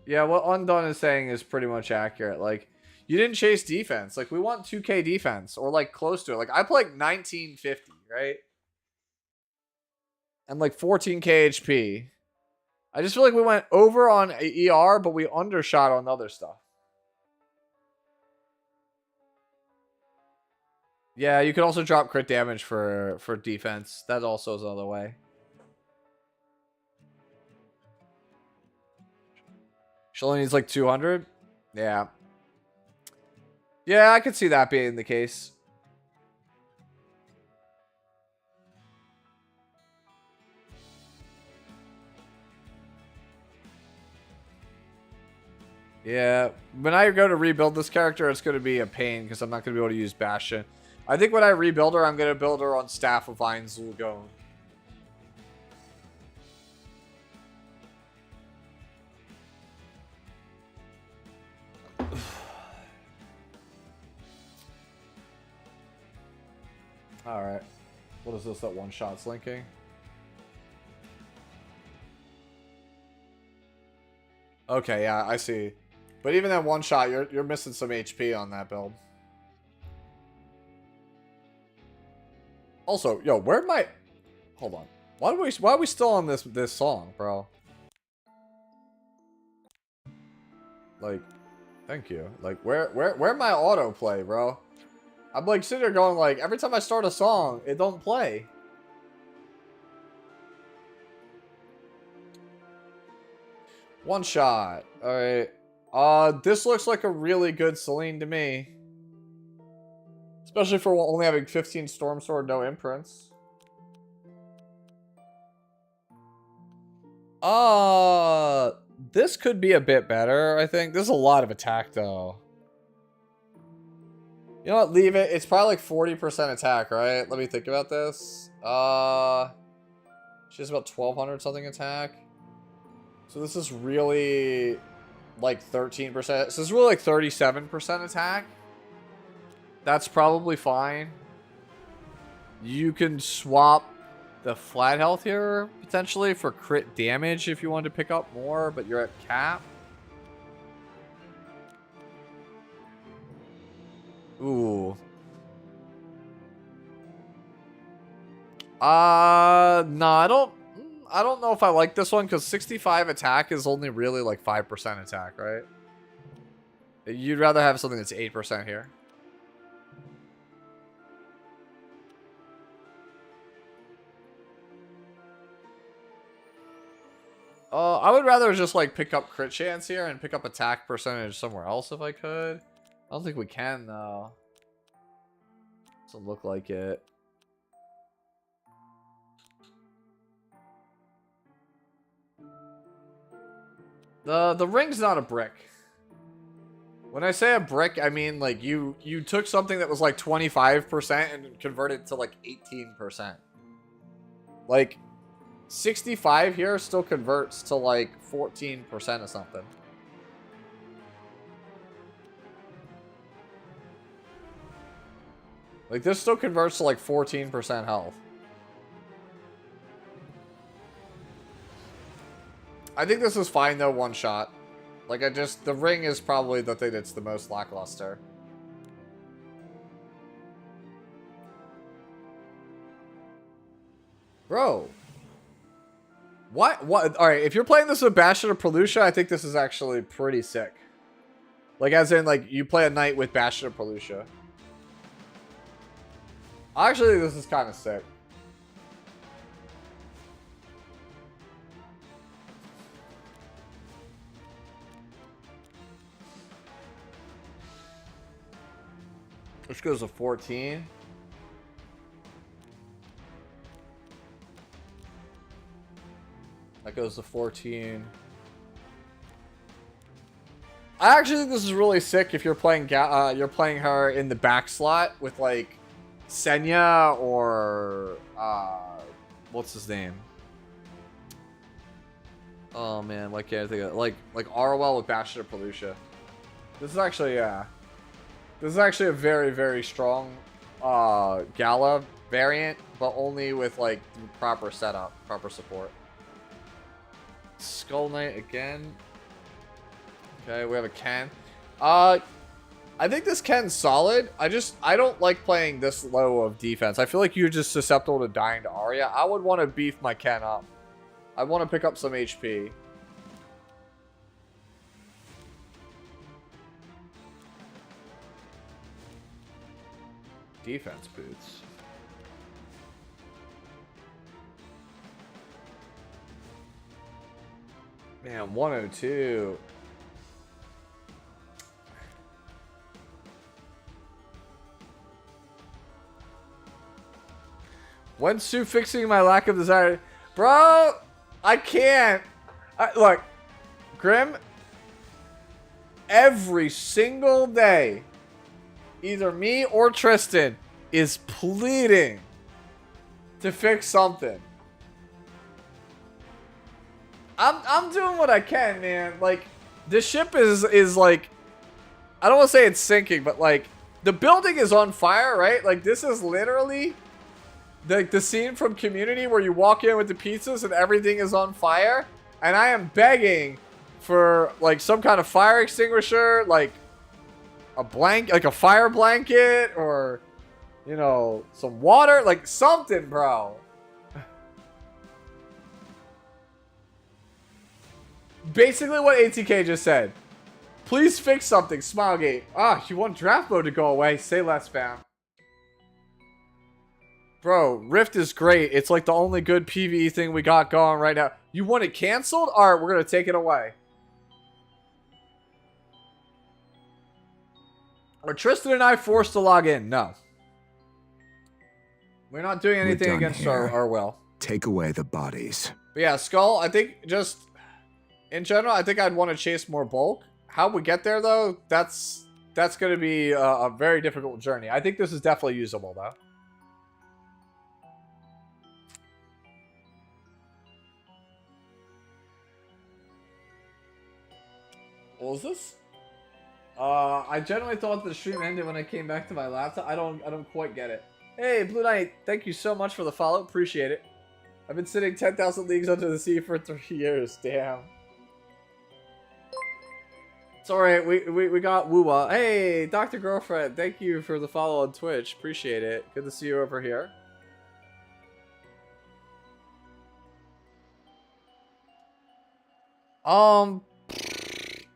Yeah, what Undone is saying is pretty much accurate. Like, you didn't chase defense. Like, we want 2k defense or like close to it. Like, I play like 1950, right? And like 14k HP. I just feel like we went over on ER, but we undershot on other stuff. Yeah, you could also drop crit damage for defense. That also is another way. She only needs like 200? Yeah. Yeah, I could see that being the case. Yeah, when I go to rebuild this character, it's going to be a pain because I'm not going to be able to use Bastion. I think when I rebuild her, I'm going to build her on Staff of Einzulgone. Alright. What is this that one shot's linking? Okay, yeah, I see. But even that one shot, you're missing some HP on that build. Also, yo, where'd my... Hold on. Why are we still on this song, bro? Like, thank you. Like, where my autoplay, bro? I'm like sitting there going like, every time I start a song, it don't play. One shot. Alright. This looks like a really good Celine to me. Especially for only having 15 Storm Sword, no imprints. This could be a bit better, I think. There's a lot of attack, though. You know what? Leave it. It's probably like 40% attack, right? Let me think about this. She has about 1,200 something attack. So this is really like 13%. So this is really like 37% attack. That's probably fine. You can swap the flat health here, potentially, for crit damage if you want to pick up more, but you're at cap. Ooh. No, I don't know if I like this one, because 65 attack is only really like 5% attack, right? You'd rather have something that's 8% here. I would rather just like pick up crit chance here and pick up attack percentage somewhere else if I could. I don't think we can though. Doesn't look like it. The ring's not a brick. When I say a brick, I mean like you took something that was like 25% and converted it to like 18%. Like 65 here still converts to like 14% or something. Like this still converts to like 14% health. I think this is fine though, one shot. Like the ring is probably the thing that's the most lackluster. Bro. What? Alright, if you're playing this with Bastion or Pelucia, I think this is actually pretty sick. Like, as in, like, you play a knight with Bastion or Pelucia. Actually, this is kind of sick. This goes to 14. That goes to 14. I actually think this is really sick if you're playing her in the back slot with like Senya or what's his name? Oh man, why can't I think of it? Like Arwell with Bastion or Pelucia. This is actually this is actually a very, very strong Gala variant, but only with like proper setup, proper support. Skull Knight again. Okay, we have a Ken. I think this Ken's solid. I don't like playing this low of defense. I feel like you're just susceptible to dying to Arya. I would want to beef my Ken up. I want to pick up some HP. Defense boots. Man, 102. When's Sue fixing my lack of desire? Bro, I can't. Look, Grim, every single day, either me or Tristan is pleading to fix something. I'm doing what I can, man. Like, the ship is like, I don't want to say it's sinking, but like, the building is on fire, right? Like, this is literally the scene from Community where you walk in with the pizzas and everything is on fire. And I am begging for like some kind of fire extinguisher, like a fire blanket, or, you know, some water, like something, bro. Basically what ATK just said. Please fix something, Smilegate. Ah, you want draft mode to go away? Say less, fam. Bro, Rift is great. It's like the only good PvE thing we got going right now. You want it canceled? Alright, we're gonna take it away. Are Tristan and I forced to log in? No. We're not doing anything against our will. Take away the bodies. But yeah, Skull, I think just in general, I think I'd want to chase more bulk. How we get there, though, that's going to be a very difficult journey. I think this is definitely usable, though. What was this? I generally thought the stream ended when I came back to my laptop. I don't quite get it. Hey, Blue Knight, thank you so much for the follow. Appreciate it. I've been sitting 10,000 leagues under the sea for 3 years. Damn. It's alright, we got Woowa. Hey, Dr. Girlfriend, thank you for the follow on Twitch. Appreciate it. Good to see you over here.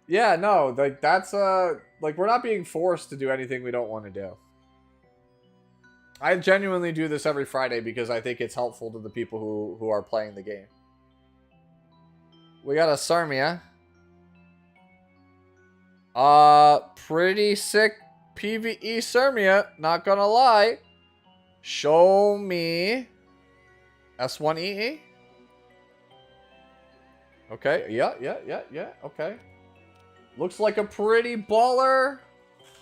Yeah, no, like, that's, like, we're not being forced to do anything we don't want to do. I genuinely do this every Friday because I think it's helpful to the people who are playing the game. We got a Sarmia. Pretty sick PvE Sarmia, not gonna lie. Show me S1EE. Okay, yeah, okay. Looks like a pretty baller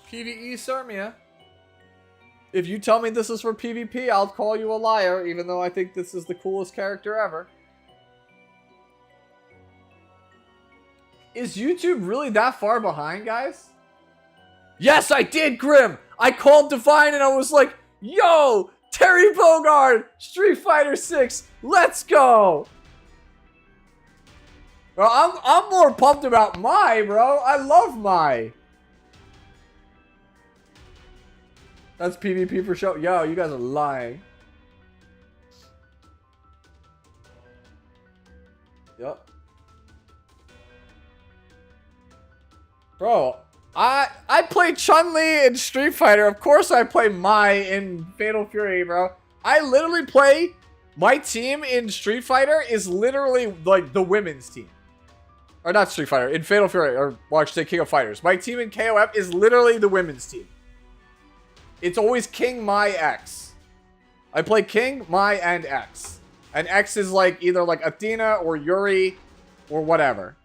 PvE Sarmia. If you tell me this is for PvP, I'll call you a liar, even though I think this is the coolest character ever. Is YouTube really that far behind, guys? Yes, I did, Grim! I called Divine and I was like, yo, Terry Bogard, Street Fighter 6, let's go! Well, I'm more pumped about Mai, bro. I love Mai. That's PvP for show. Yo, you guys are lying. Yep. Bro, I play Chun-Li in Street Fighter. Of course I play Mai in Fatal Fury, bro. I literally play... My team in Street Fighter is literally like the women's team. Or not Street Fighter, in Fatal Fury, or well, I should say King of Fighters. My team in KOF is literally the women's team. It's always King, Mai, X. I play King, Mai, and X. And X is like either like Athena or Yuri or whatever.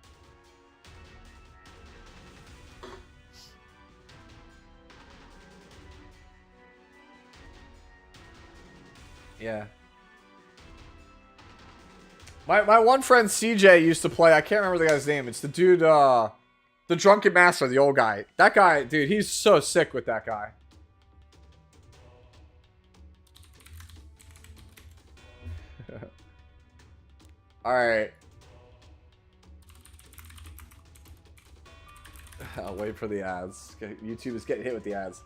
Yeah. My one friend CJ used to play, I can't remember the guy's name. It's the dude, the Drunken Master, the old guy. That guy, dude, he's so sick with that guy. Alright. I'll wait for the ads. YouTube is getting hit with the ads.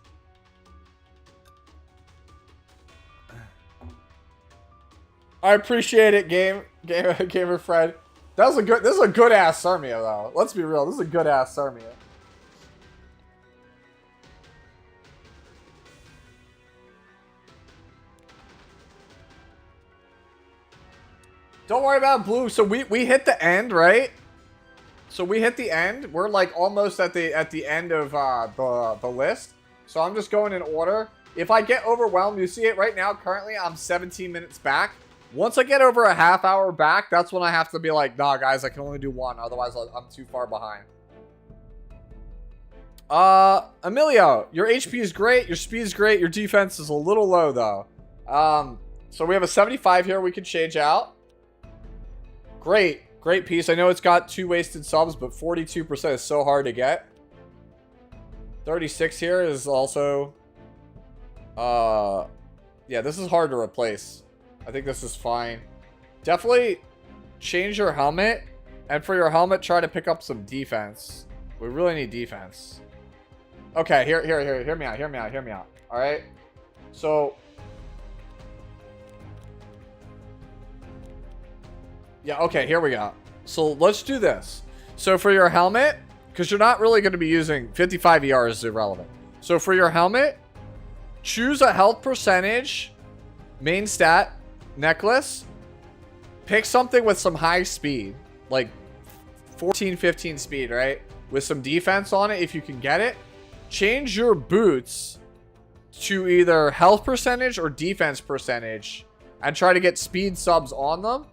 I appreciate it, gamer friend. That was a good. This is a good ass Sarmia, though. Let's be real. This is a good ass Sarmia. Don't worry about Blue. So we hit the end, right? So we hit the end. We're like almost at the end of the list. So I'm just going in order. if I get overwhelmed, you see it right now, currently I'm 17 minutes back. Once I get over a half hour back, that's when I have to be like, nah, guys, I can only do one. Otherwise, I'm too far behind. Emilio, your HP is great. Your speed is great. Your defense is a little low, though. So we have a 75 here we can change out. Great. Great piece. I know it's got 2 wasted subs, but 42% is so hard to get. 36 here is also... yeah, this is hard to replace. I think this is fine. Definitely change your helmet. And for your helmet, try to pick up some defense. We really need defense. Okay, hear me out. Alright? So... yeah, okay, here we go. So let's do this. So for your helmet, because you're not really going to be using 55 ER is irrelevant. So for your helmet, choose a health percentage, main stat, necklace. Pick something with some high speed, like 14, 15 speed, right? With some defense on it if you can get it. Change your boots to either health percentage or defense percentage and try to get speed subs on them.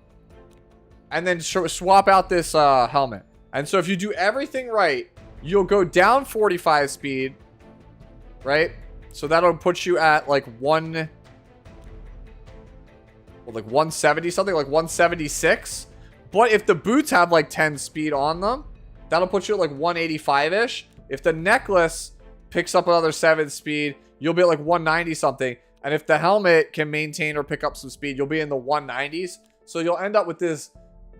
And then swap out this helmet. And so if you do everything right, you'll go down 45 speed, right? So that'll put you at like 170 something, like 176. But if the boots have like 10 speed on them, that'll put you at like 185-ish. If the necklace picks up another 7 speed, you'll be at like 190 something. And if the helmet can maintain or pick up some speed, you'll be in the 190s. So you'll end up with this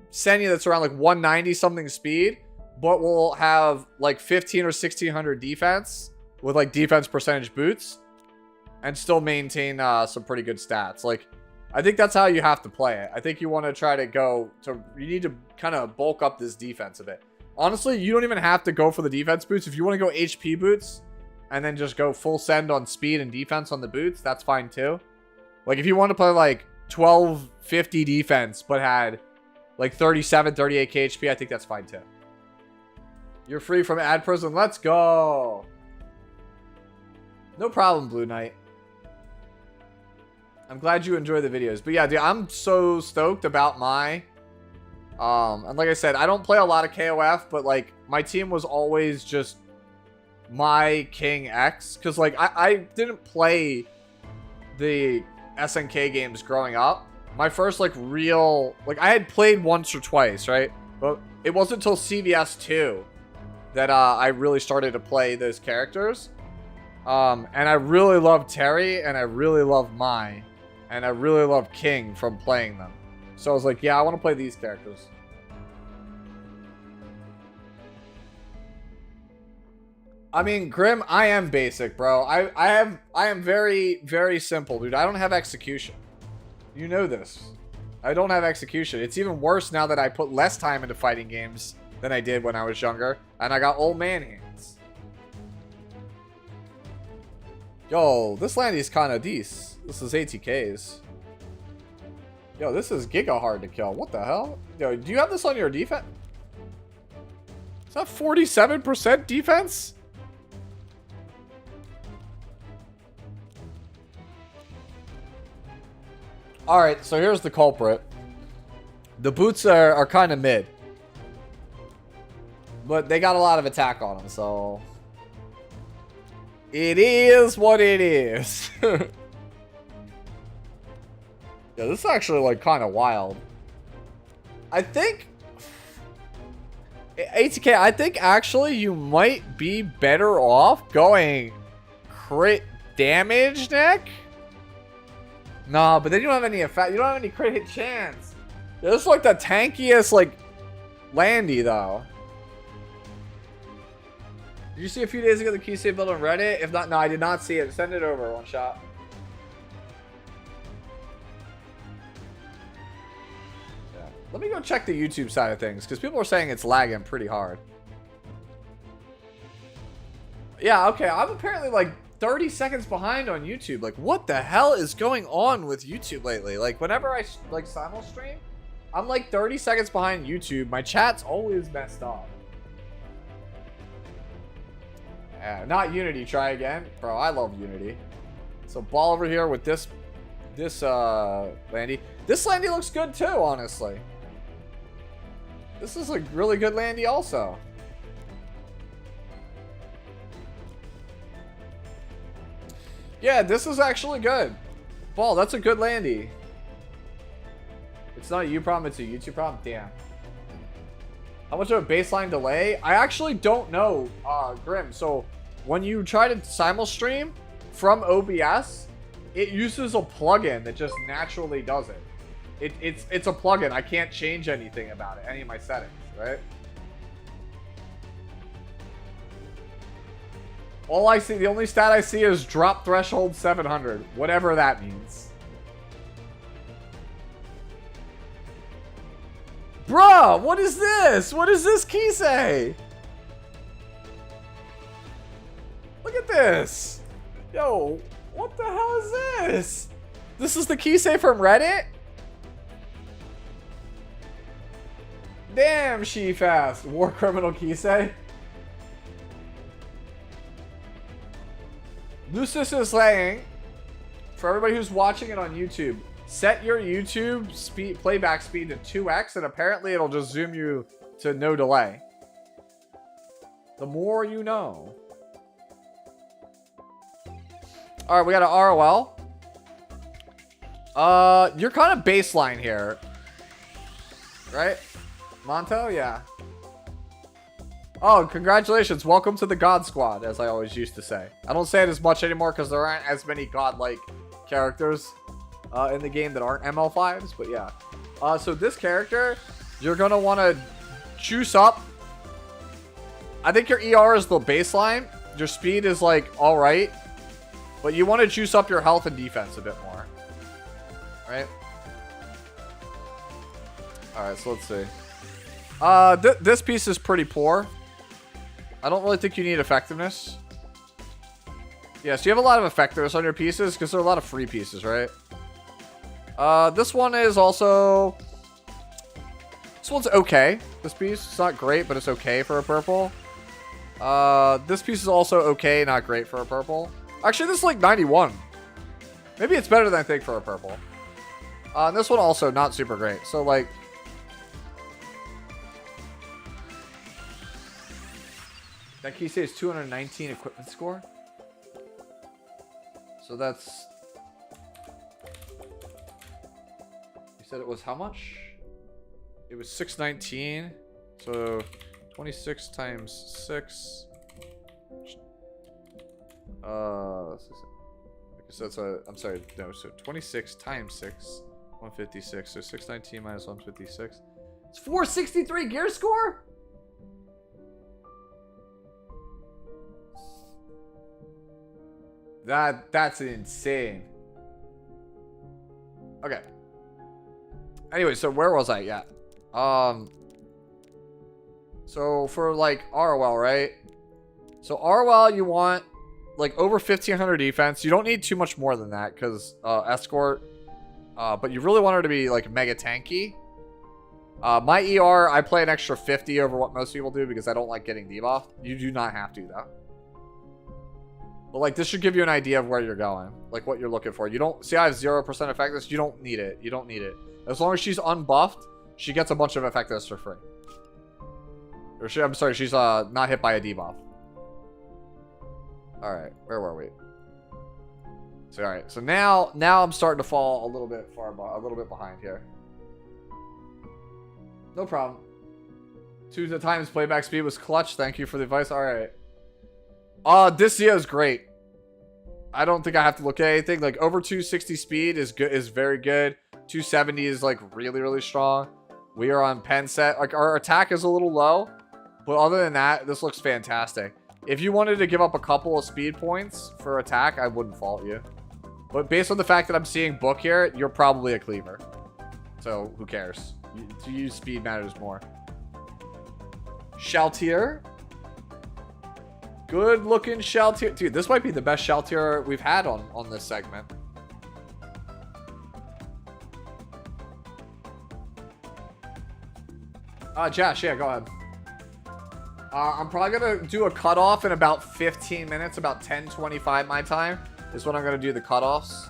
Senya that's around like 190 something speed, but will have like 15 or 1600 defense with like defense percentage boots and still maintain some pretty good stats. Like, I think that's how you have to play it. I think you want to try to go to, you need to kind of bulk up this defense a bit. Honestly, you don't even have to go for the defense boots. If you want to go HP boots and then just go full send on speed and defense on the boots, that's fine too. Like if you want to play like 1250 defense but had like 37, 38k HP, I think that's fine too. You're free from ad prison. Let's go. No problem, Blue Knight. I'm glad you enjoy the videos. But yeah, dude, I'm so stoked about my... and like I said, I don't play a lot of KOF, but like my team was always just my King X. Because like I didn't play the SNK games growing up. My first, like, real... like, I had played once or twice, right? But it wasn't until CVS 2 that I really started to play those characters. And I really love Terry, and I really love Mai, and I really love King from playing them. So I was like, yeah, I want to play these characters. I mean, Grim, I am basic, bro. I am very, very simple, dude. I don't have execution. You know this. I don't have execution. It's even worse now that I put less time into fighting games than I did when I was younger. And I got old man hands. Yo, this Landy's kind of decent. This is ATKs. Yo, this is giga hard to kill. What the hell? Yo, do you have this on your defense? Is that 47% defense? Alright, so here's the culprit. The boots are kind of mid. But they got a lot of attack on them, so... it is what it is. Yeah, this is actually, like, kind of wild. I think... ATK, I think actually you might be better off going crit damage neck. Nah, but then you don't have any effect. You don't have any crit hit chance. Yeah, this is like the tankiest, like, Landy, though. Did you see a few days ago the key save build on Reddit? If not, no, I did not see it. Send it over, one shot. Yeah. Let me go check the YouTube side of things, because people are saying it's lagging pretty hard. Yeah, okay, I'm apparently, like, 30 seconds behind on YouTube. Like, what the hell is going on with YouTube lately? Like, whenever I, like, simul stream, I'm, like, 30 seconds behind YouTube. My chat's always messed up. Yeah, not Unity. Try again. Bro, I love Unity. So ball over here with this Landy. This Landy looks good too, honestly. This is a really good Landy also. Yeah, this is actually good. Ball, that's a good Landy. It's not a you problem, it's a YouTube problem. Damn. How much of a baseline delay? I actually don't know, Grim. So when you try to simul-stream from OBS, it uses a plugin that just naturally does it. It's a plugin. I can't change anything about it, any of my settings, right? All I see, the only stat I see is drop threshold 700, whatever that means. Bruh, what is this? What does this key say? Look at this. Yo, what the hell is this? This is the key say from Reddit? Damn, she fast. War criminal key say. Lucis is saying, for everybody who's watching it on YouTube, set your YouTube speed playback speed to 2x, and apparently it'll just zoom you to no delay. The more you know. All right, we got an ROL. You're kind of baseline here, right, Monto? Yeah. Oh, congratulations. Welcome to the God Squad, as I always used to say. I don't say it as much anymore because there aren't as many godlike characters in the game that aren't ML5s, but yeah. So this character, you're going to want to juice up. I think your ER is the baseline. Your speed is like all right, but you want to juice up your health and defense a bit more. Right? All right, so let's see. This piece is pretty poor. I don't really think you need effectiveness. Yeah, so you have a lot of effectiveness on your pieces because there are a lot of free pieces, right? This one is also... This one's okay, this piece. It's not great, but it's okay for a purple. This piece is also okay, not great for a purple. Actually, this is like 91. Maybe it's better than I think for a purple. And this one also not super great. So, like... That key says 219 equipment score. So that's... You said it was how much? It was 619. So 26 times 6. So that's a... I'm sorry. No, so 26 times 6. 156. So 619 minus 156. It's 463 gear score? That's insane. Okay. Anyway, so where was I? Yeah. So for like ROL, right? So ROL, you want like over 1500 defense. You don't need too much more than that because escort. But you really want her to be like mega tanky. My ER, I play an extra 50 over what most people do because I don't like getting debuffed. You do not have to though. But like this should give you an idea of where you're going, like what you're looking for. You don't see I have 0% effectiveness. You don't need it. You don't need it. As long as she's unbuffed, she gets a bunch of effectiveness for free. Or I'm sorry, she's not hit by a debuff. All right, where were we? So all right, so now I'm starting to fall a little bit behind here. No problem. 2 times playback speed was clutch. Thank you for the advice. All right. This Zia is great. I don't think I have to look at anything. Like over 260 speed is good, is very good. 270 is like really, really strong. We are on pen set. Like our attack is a little low, but other than that, this looks fantastic. If you wanted to give up a couple of speed points for attack, I wouldn't fault you. But based on the fact that I'm seeing book here, you're probably a cleaver. So who cares? To use speed matters more. Shaltier. Good looking Shaltier. Dude, this might be the best Shaltier we've had on this segment. Josh, yeah, go ahead. I'm probably gonna do a cutoff in about 15 minutes, about 10:25 my time. is when I'm going to do the cutoffs.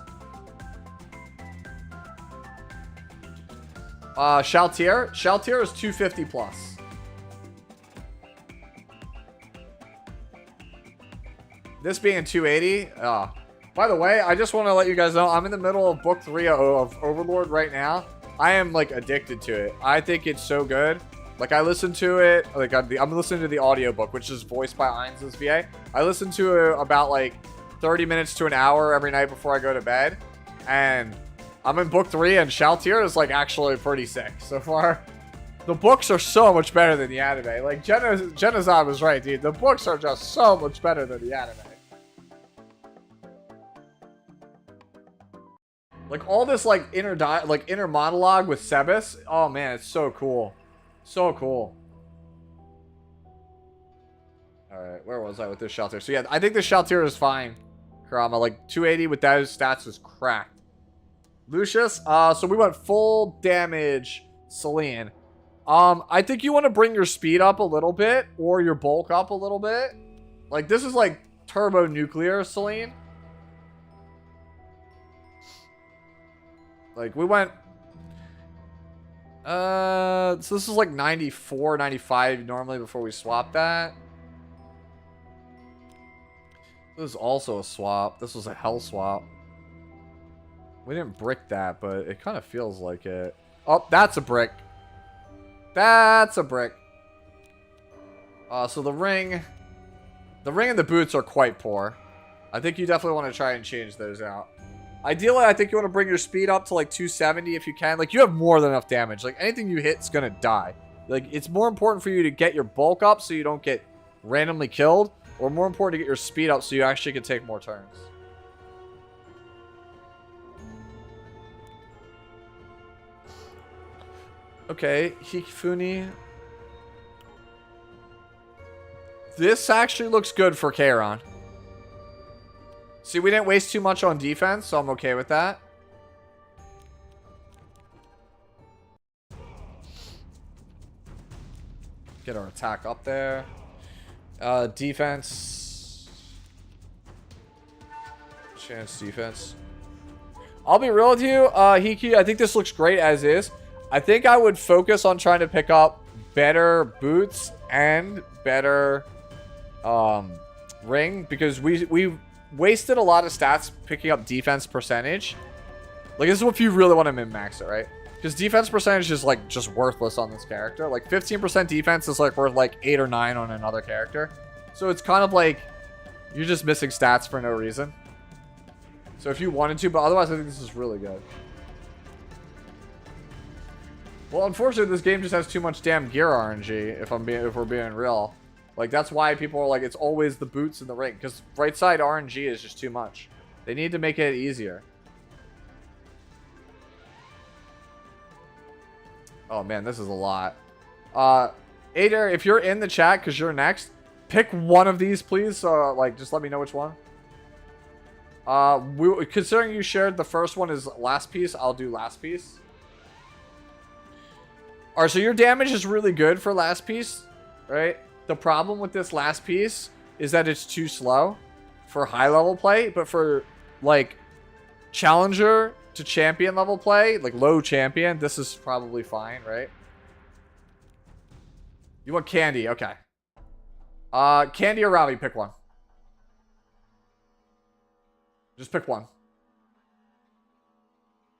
Shaltier. Shaltier is 250 plus. This being 280. By the way, I just want to let you guys know I'm in the middle of book 3 of Overlord right now. I am like addicted to it. I think it's so good. Like I listen to it. Like I'm listening to the audiobook, which is voiced by Ainsley's VA. I listen to it about like 30 minutes to an hour every night before I go to bed, and I'm in book 3, and Shaltier is like actually pretty sick so far. The books are so much better than the anime. Like Genazad was right, dude. The books are just so much better than the anime. Like all this like inner monologue with Sebas. Oh man, it's so cool. So cool. Alright, where was I with this Shaltier? So yeah, I think the Shaltier is fine. Kurama, like 280 with those stats is cracked. Lucius, so we went full damage Celine. I think you want to bring your speed up a little bit or your bulk up a little bit. Like this is like turbo nuclear Celine. Like we went so this is like 94, 95 normally before we swap that. This was also a swap. This was a hell swap. We didn't brick that, but it kind of feels like it. Oh, that's a brick. That's a brick. So the ring and the boots are quite poor. I think you definitely want to try and change those out. Ideally, I think you want to bring your speed up to like 270 if you can. Like, you have more than enough damage. Like, anything you hit is going to die. Like, it's more important for you to get your bulk up so you don't get randomly killed. Or more important to get your speed up so you actually can take more turns. Okay, Hikifuni. This actually looks good for Kairon. See, we didn't waste too much on defense, so I'm okay with that. Get our attack up there. Defense. Chance defense. I'll be real with you, Hiki. I think this looks great as is. I think I would focus on trying to pick up better boots and better ring, because we wasted a lot of stats picking up defense percentage. Like, this is if you really want to min-max it, right? Because defense percentage is like just worthless on this character. Like 15% defense is like worth like 8 or 9 on another character. So it's kind of like you're just missing stats for no reason. So if you wanted to, but otherwise I think this is really good. Well, unfortunately, this game just has too much damn gear RNG, if we're being real. Like, that's why people are like, it's always the boots and the ring. Because right side RNG is just too much. They need to make it easier. Oh, man, this is a lot. Adair, if you're in the chat, because you're next, pick one of these, please. So, like, just let me know which one. Considering you shared the first one is last piece, I'll do last piece. Alright, so your damage is really good for last piece, right? The problem with this last piece is that it's too slow for high level play, but for like challenger to champion level play, like low champion, this is probably fine, right? You want Candy, okay. Candy or Ravi, pick one. Just pick one.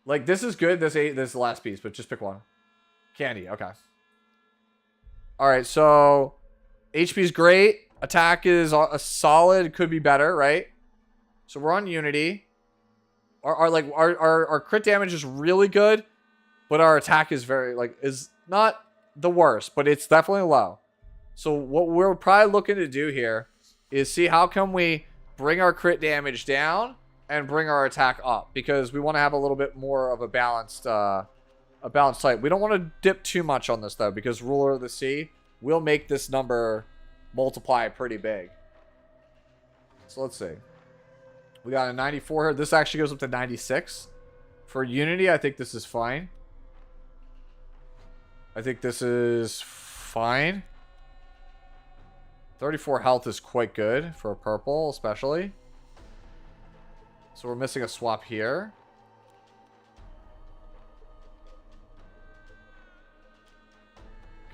Like, this is good, this is the last piece, but just pick one. Candy, okay. Alright, so HP is great. Attack is a solid, could be better, right? So we're on Unity. Our crit damage is really good, but our attack is is not the worst, but it's definitely low. So what we're probably looking to do here is see how can we bring our crit damage down and bring our attack up, because we want to have a little bit more of a balanced type. We don't want to dip too much on this though, because Ruler of the Sea will make this number multiply pretty big. So let's see. We got a 94 here. This actually goes up to 96. For Unity, I think this is fine. I think this is fine. 34 health is quite good for a purple, especially. So we're missing a swap here.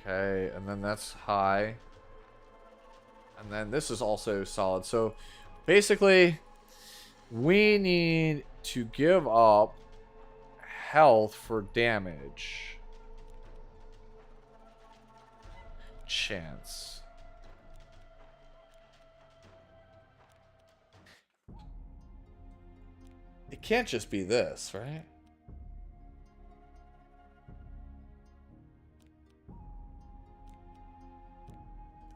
Okay, and then that's high. And then this is also solid. So basically, we need to give up health for damage. Chance. It can't just be this, right?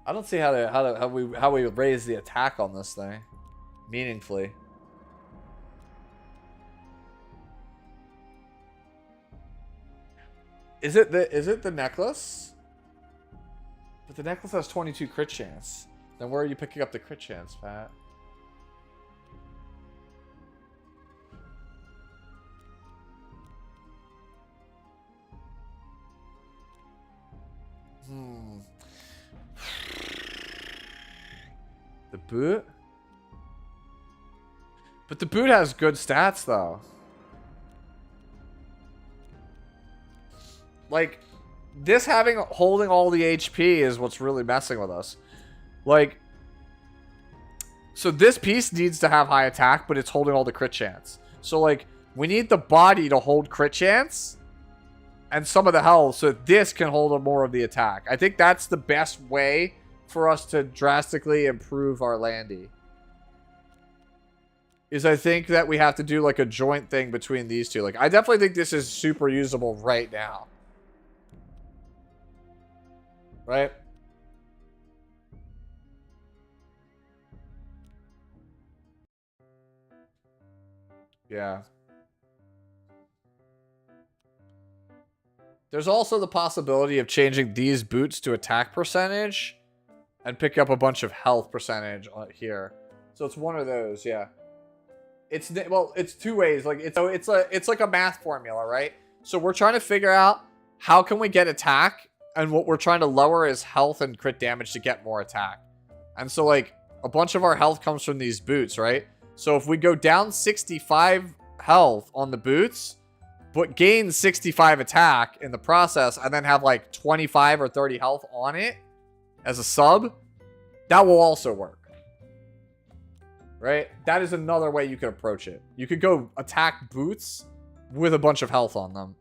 I don't see how we raise the attack on this thing meaningfully. Is it the necklace? But the necklace has 22 crit chance. Then where are you picking up the crit chance, Pat? The boot? But the boot has good stats, though. Like, this holding all the HP is what's really messing with us. Like, so this piece needs to have high attack, but it's holding all the crit chance. So, like, we need the body to hold crit chance and some of the health so this can hold more of the attack. I think that's the best way for us to drastically improve our Landy. Is I think that we have to do like a joint thing between these two. Like, I definitely think this is super usable right now. Right? Yeah. There's also the possibility of changing these boots to attack percentage and pick up a bunch of health percentage here. So it's one of those, yeah. It's, well, it's two ways. Like, it's like a math formula, right? So we're trying to figure out how can we get attack, and what we're trying to lower is health and crit damage to get more attack. And so, like, a bunch of our health comes from these boots, right? So if we go down 65 health on the boots, but gain 65 attack in the process, and then have like 25 or 30 health on it as a sub, that will also work. Right? That is another way you could approach it. You could go attack boots with a bunch of health on them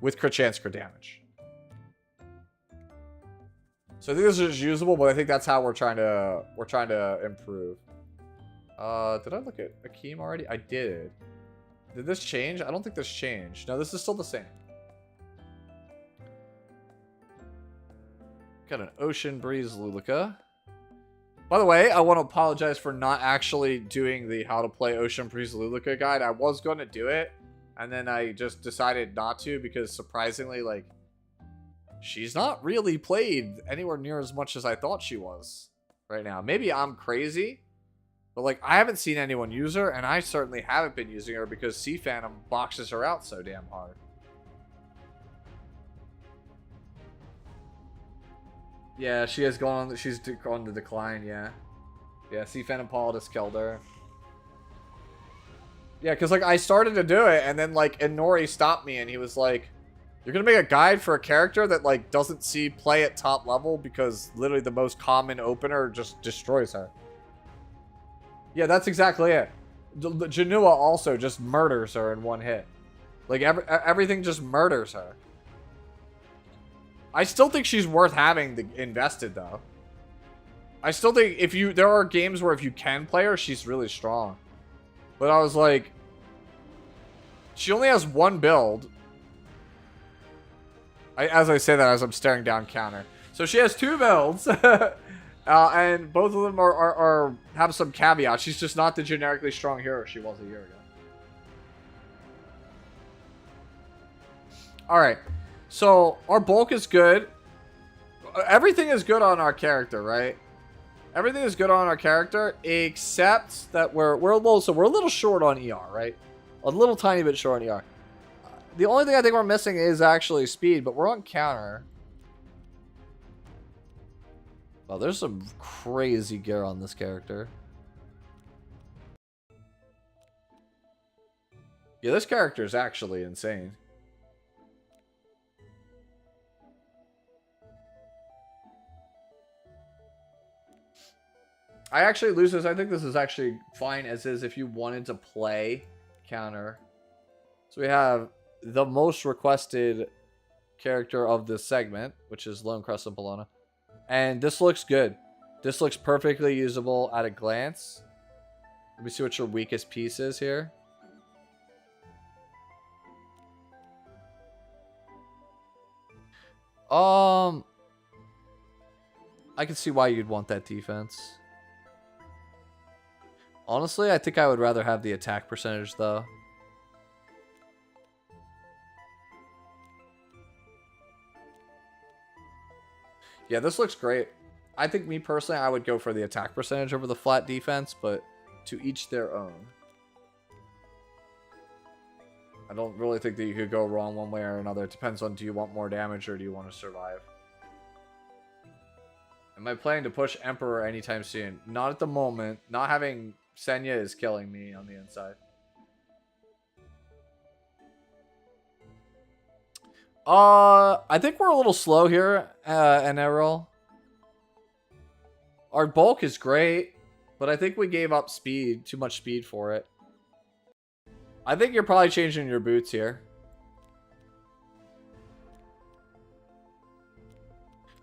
with crit chance, crit damage. So I think this is usable, but I think that's how we're trying to improve. Did I look at Akeem already? I did. Did this change? I don't think this changed. No, this is still the same. Got an Ocean Breeze Luluka. By the way, I want to apologize for not actually doing the how to play Ocean Breeze Luluka guide. I was going to do it, and then I just decided not to because surprisingly, like, she's not really played anywhere near as much as I thought she was right now. Maybe I'm crazy, but like, I haven't seen anyone use her, and I certainly haven't been using her because Sea Phantom boxes her out so damn hard. Yeah, she has gone on. She's on the decline. Yeah, yeah. Sea Phantom Politis killed her. Yeah, because like I started to do it, and then like Inori stopped me, and he was like, "You're gonna make a guide for a character that like doesn't see play at top level because literally the most common opener just destroys her." Yeah, that's exactly it. Janua also just murders her in one hit. Like everything just murders her. I still think she's worth having invested though. I still think there are games where if you can play her, she's really strong. But I was like, she only has one build. As I say that, as I'm staring down counter. So she has two builds. And both of them have some caveats. She's just not the generically strong hero she was a year ago. Alright. So, our bulk is good. Everything is good on our character, right? Everything is good on our character, except that we're a little short on ER, right? A little tiny bit short on ER. The only thing I think we're missing is actually speed, but we're on counter. Well, there's some crazy gear on this character. Yeah, this character is actually insane. I actually lose this. I think this is actually fine as is if you wanted to play counter. So we have the most requested character of this segment, which is Lone Crescent Bellona. And this looks good. This looks perfectly usable at a glance. Let me see what your weakest piece is here. I can see why you'd want that defense. Honestly, I think I would rather have the attack percentage, though. Yeah, this looks great. I think, me personally, I would go for the attack percentage over the flat defense, but to each their own. I don't really think that you could go wrong one way or another. It depends on, do you want more damage or do you want to survive? Am I planning to push Emperor anytime soon? Not at the moment. Not having Senya is killing me on the inside. I think we're a little slow here, Errol. Our bulk is great, but I think we gave up speed, too much speed for it. I think you're probably changing your boots here.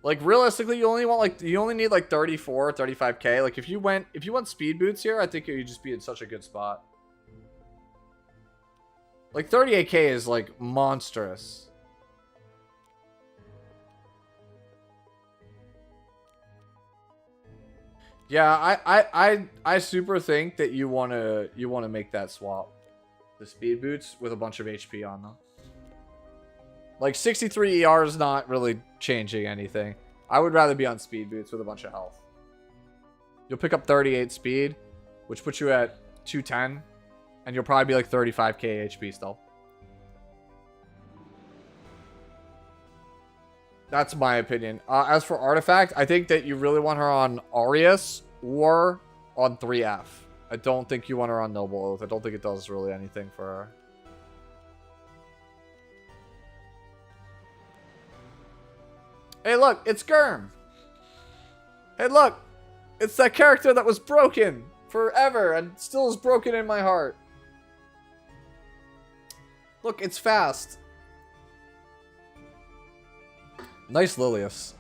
Like, realistically, you only need like 34, 35k. Like, if you went speed boots here, I think you'd just be in such a good spot. Like, 38k is like monstrous. Yeah, I super think that you wanna make that swap. The speed boots with a bunch of HP on them. Like, 63 ER is not really changing anything. I would rather be on speed boots with a bunch of health. You'll pick up 38 speed, which puts you at 210. And you'll probably be like 35k HP still. That's my opinion. As for Artifact, I think that you really want her on Aureus or on 3F. I don't think you want her on Noble Oath. I don't think it does really anything for her. Hey, look, it's Germ. Hey, look, it's that character that was broken forever and still is broken in my heart. Look, it's fast. Nice Lilius.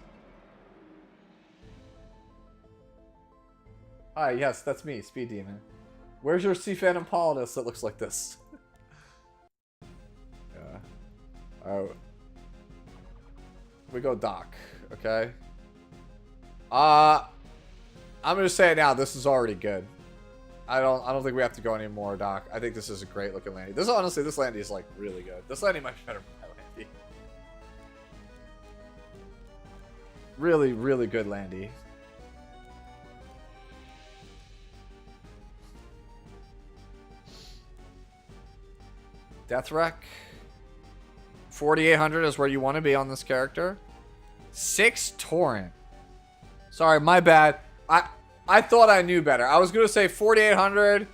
Hi, yes, that's me, Speed Demon. Where's your Sea Phantom Politis that looks like this? Yeah. Oh. We go Doc, okay? I'm gonna say it now, this is already good. I don't think we have to go anymore, Doc. I think this is a great looking Landy. This, honestly, this Landy is like really good. This Landy might be better than my Landy. Really, really good Landy. Deathwreck. 4,800 is where you want to be on this character. 6 Torrent. Sorry, my bad. I thought I knew better. I was going to say 4,800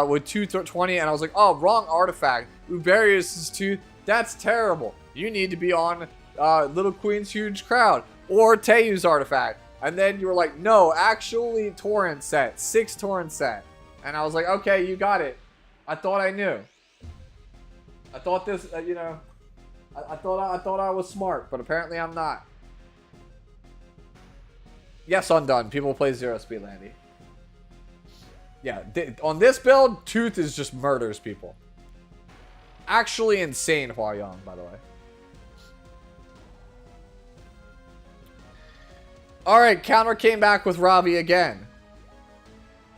with 220, and I was like, oh, wrong artifact. Uberius is 2. That's terrible. You need to be on Little Queen's Huge Crowd or Teyu's artifact. And then you were like, no, actually Torrent set. 6 Torrent set. And I was like, okay, you got it. I thought I knew. I thought this, you know, I thought I was smart, but apparently I'm not. Yes, Undone. People play 0 speed Landy. Yeah, on this build, Tooth is just murders people. Actually insane Hua Young, by the way. Alright, counter came back with Ravi again.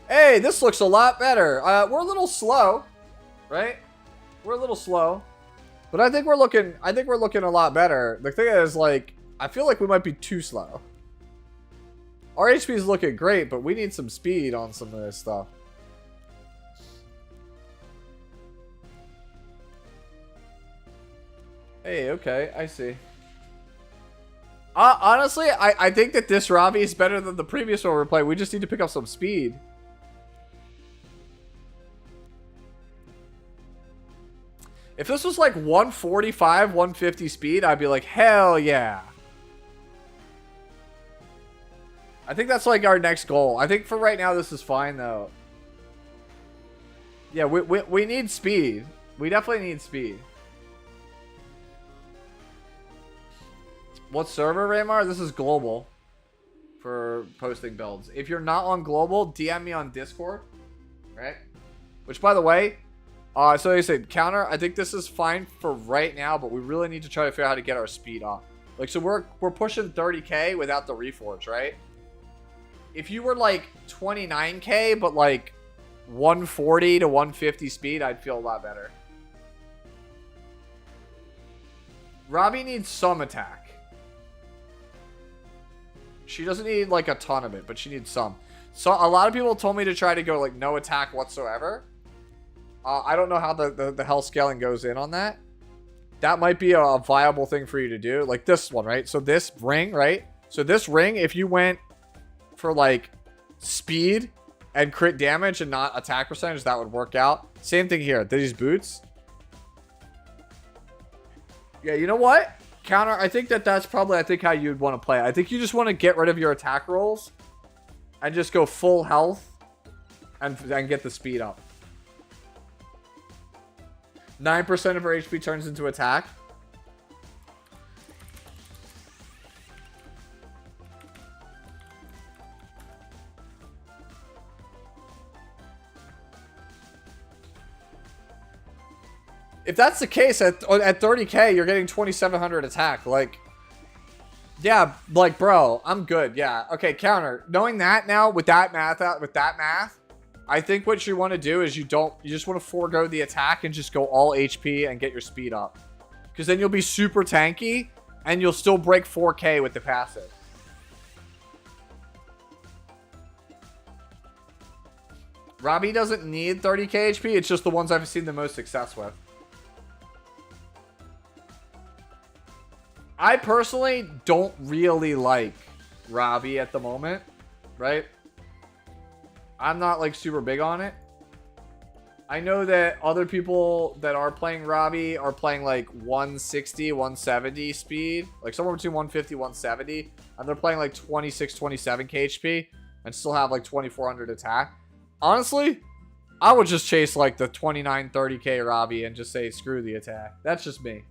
Hey, this looks a lot better. We're a little slow, right? We're a little slow. But I think we're looking a lot better. The thing is, like, I feel like we might be too slow. Our HP is looking great, but we need some speed on some of this stuff. Hey, okay, I see. Honestly, I think that this Ravi is better than the previous one we're playing. We just need to pick up some speed. If this was like 145, 150 speed, I'd be like, hell yeah. I think that's like our next goal. I think for right now, this is fine though. Yeah, we need speed. We definitely need speed. What server, Raymar? This is global for posting builds. If you're not on global, DM me on Discord, right? Which, by the way, so you said counter. I think this is fine for right now, but we really need to try to figure out how to get our speed up. Like, so we're pushing 30k without the reforge, right? If you were like 29k, but like 140 to 150 speed, I'd feel a lot better. Robbie needs some attack. She doesn't need like a ton of it, but she needs some. So a lot of people told me to try to go like no attack whatsoever. I don't know how the health scaling goes in on that. That might be a viable thing for you to do. Like this one, right? So this ring, right? So this ring, if you went for like speed and crit damage and not attack percentage, that would work out. Same thing here. These boots. Yeah, you know what? Counter, I think that's probably, I think, how you'd want to play it. I think you just want to get rid of your attack rolls and just go full health and get the speed up. 9% of her HP turns into attack. If that's the case, at 30k, you're getting 2,700 attack. Like, yeah, like, bro, I'm good. Yeah. Okay, counter. Knowing that now, with that math, I think what you want to do is you just want to forego the attack and just go all HP and get your speed up. Because then you'll be super tanky and you'll still break 4k with the passive. Robbie doesn't need 30k HP. It's just the ones I've seen the most success with. I personally don't really like Robbie at the moment, right? I'm not like super big on it. I know that other people that are playing Robbie are playing like 160, 170 speed, like somewhere between 150, 170, and they're playing like 26, 27 HP and still have like 2,400 attack. Honestly, I would just chase like the 29, 30k Robbie and just say screw the attack. That's just me.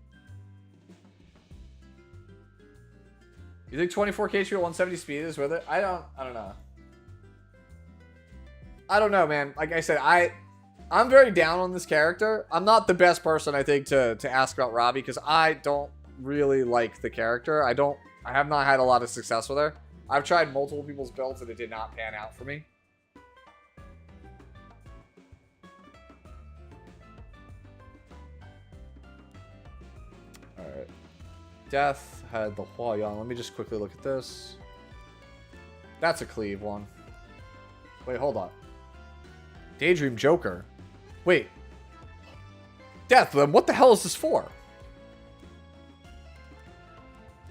You think 24k HP at 170 speed is worth it? I don't know. I don't know, man. Like I said, I'm very down on this character. I'm not the best person, I think, to ask about Robbie because I don't really like the character. I have not had a lot of success with her. I've tried multiple people's builds and it did not pan out for me. Alright. Death had the Huayan. Let me just quickly look at this. That's a cleave one. Wait, hold on. Daydream Joker. Wait. Death, then what the hell is this for?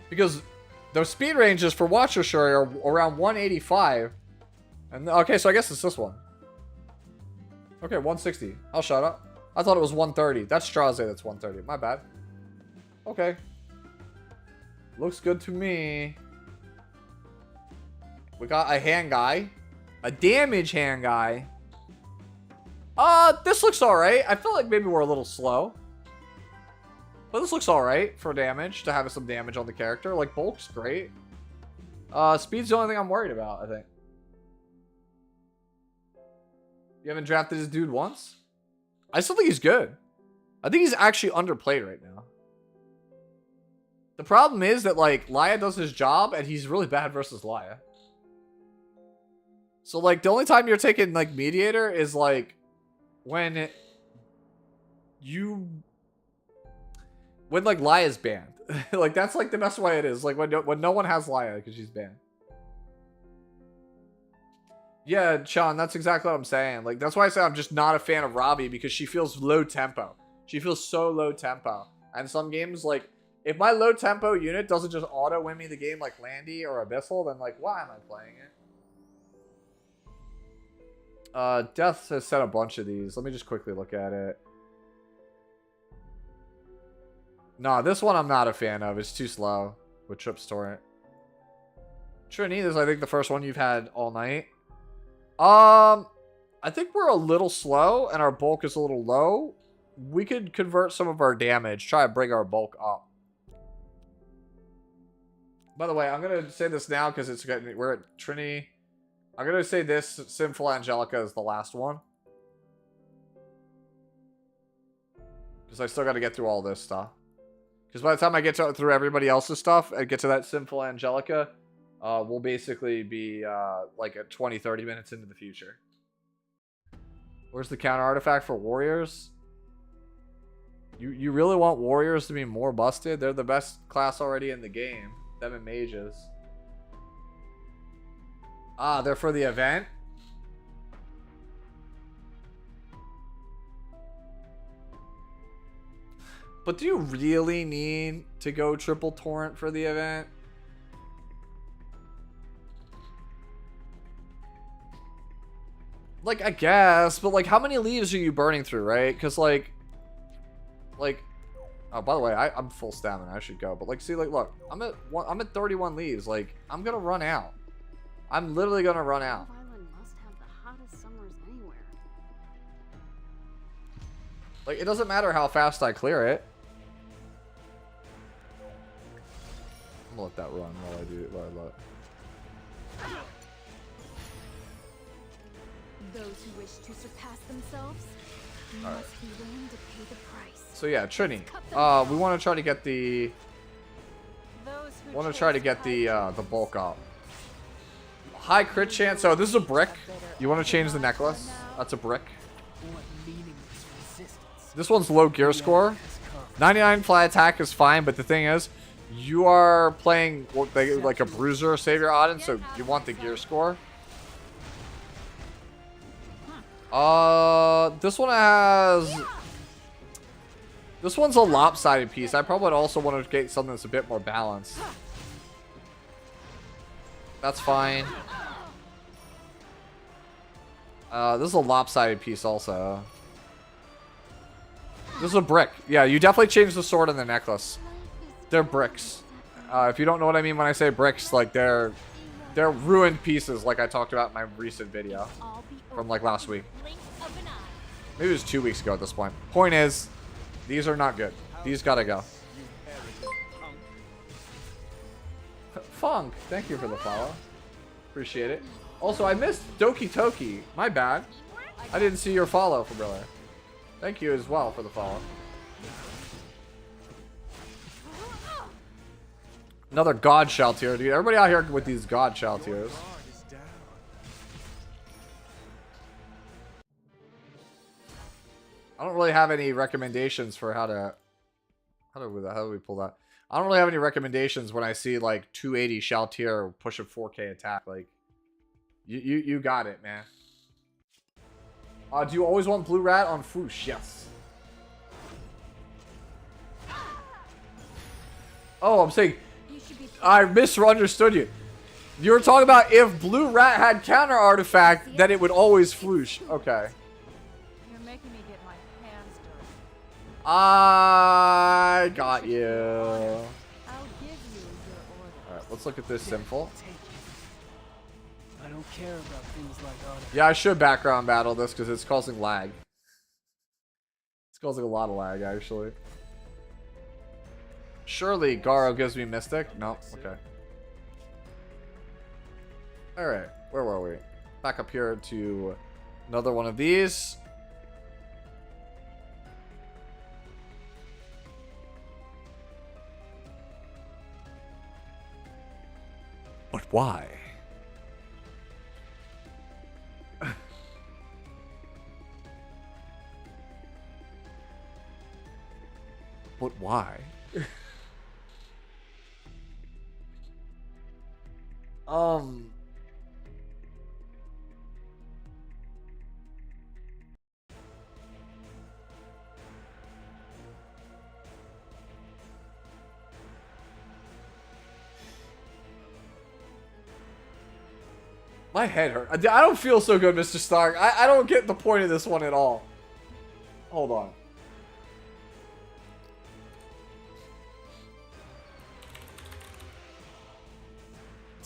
Because the speed ranges for Watcher Shuri are around 185. And okay, so I guess it's this one. Okay, 160. I'll shut up. I thought it was 130. That's Straze that's 130. My bad. Okay. Looks good to me. We got a hand guy. A damage hand guy. This looks alright. I feel like maybe we're a little slow. But this looks alright for damage, to have some damage on the character. Like, bulk's great. Speed's the only thing I'm worried about, I think. You haven't drafted this dude once? I still think he's good. I think he's actually underplayed right now. The problem is that, like, Laya does his job, and he's really bad versus Laya. So, like, the only time you're taking, like, Mediator is, like, when like, Laya's banned. Like, that's, like, the best way it is. Like, when no one has Laya, because she's banned. Yeah, Sean, that's exactly what I'm saying. Like, that's why I say I'm just not a fan of Robbie, because she feels low tempo. She feels so low tempo. And some games, like, if my low tempo unit doesn't just auto win me the game like Landy or Abyssal, then, like, why am I playing it? Death has said a bunch of these. Let me just quickly look at it. Nah, this one I'm not a fan of. It's too slow with Trips Torrent. Trini, this is I think the first one you've had all night. I think we're a little slow and our bulk is a little low. We could convert some of our damage, try to bring our bulk up. By the way, I'm gonna say this now because it's getting, we're at Trini. I'm gonna say this Sinful Angelica is the last one. Because I still gotta get through all this stuff. Because by the time I get through everybody else's stuff and get to that Sinful Angelica, we'll basically be like at 20-30 minutes into the future. Where's the counter artifact for warriors? You really want warriors to be more busted? They're the best class already in the game. Them and mages. Ah, they're for the event? But do you really need to go triple torrent for the event? Like, I guess, but like, how many leaves are you burning through, right? Because like, oh, by the way, I'm full stamina. I should go, but like, see, like, look, I'm at 31 leaves. Like, I'm gonna run out. I'm literally gonna run out. Island must have the hottest summers anywhere. Like, it doesn't matter how fast I clear it. I'm gonna let that run while I do it. Those who wish to surpass themselves must be willing to pay the price. So yeah, Trini. We want to try to get the. The bulk up. High crit chance. So this is a brick. You want to change the necklace? That's a brick. This one's low gear score. 99 fly attack is fine, but the thing is, you are playing like a bruiser savior Auden, so you want the gear score. This one has. This one's a lopsided piece. I probably would also want to get something that's a bit more balanced. That's fine. This is a lopsided piece also. This is a brick. Yeah, you definitely changed the sword and the necklace. They're bricks. If you don't know what I mean when I say bricks, like they're ruined pieces, like I talked about in my recent video from like last week. Maybe it was 2 weeks ago at this point. Point is, these are not good. These gotta go. Funk, thank you for the follow. Appreciate it. Also, I missed Doki Toki. My bad. I didn't see your follow from earlier. Thank you as well for the follow. Another God Shell tier, dude. Everybody out here with these God Shell tiers. I don't really have any recommendations for how do we pull that? I don't really have any recommendations when I see like 280 Shell tier push a 4K attack. Like, you got it, man. Do you always want Blue Rat on Foosh? Yes. Oh, I'm saying I misunderstood you. You were talking about if Blue Rat had counter artifact, then it would always Foosh. Okay. You're making me get my hands dirty. I got you. I'll give you your order. Alright, let's look at this Sinful. I don't care about things like autographs. Yeah, I should background battle this because it's causing lag. It's causing a lot of lag, actually. Surely Garo gives me Mystic? No? Okay. Alright, where were we? Back up here to another one of these. But why? But why? My head hurt. I don't feel so good, Mr. Stark. I don't get the point of this one at all. Hold on.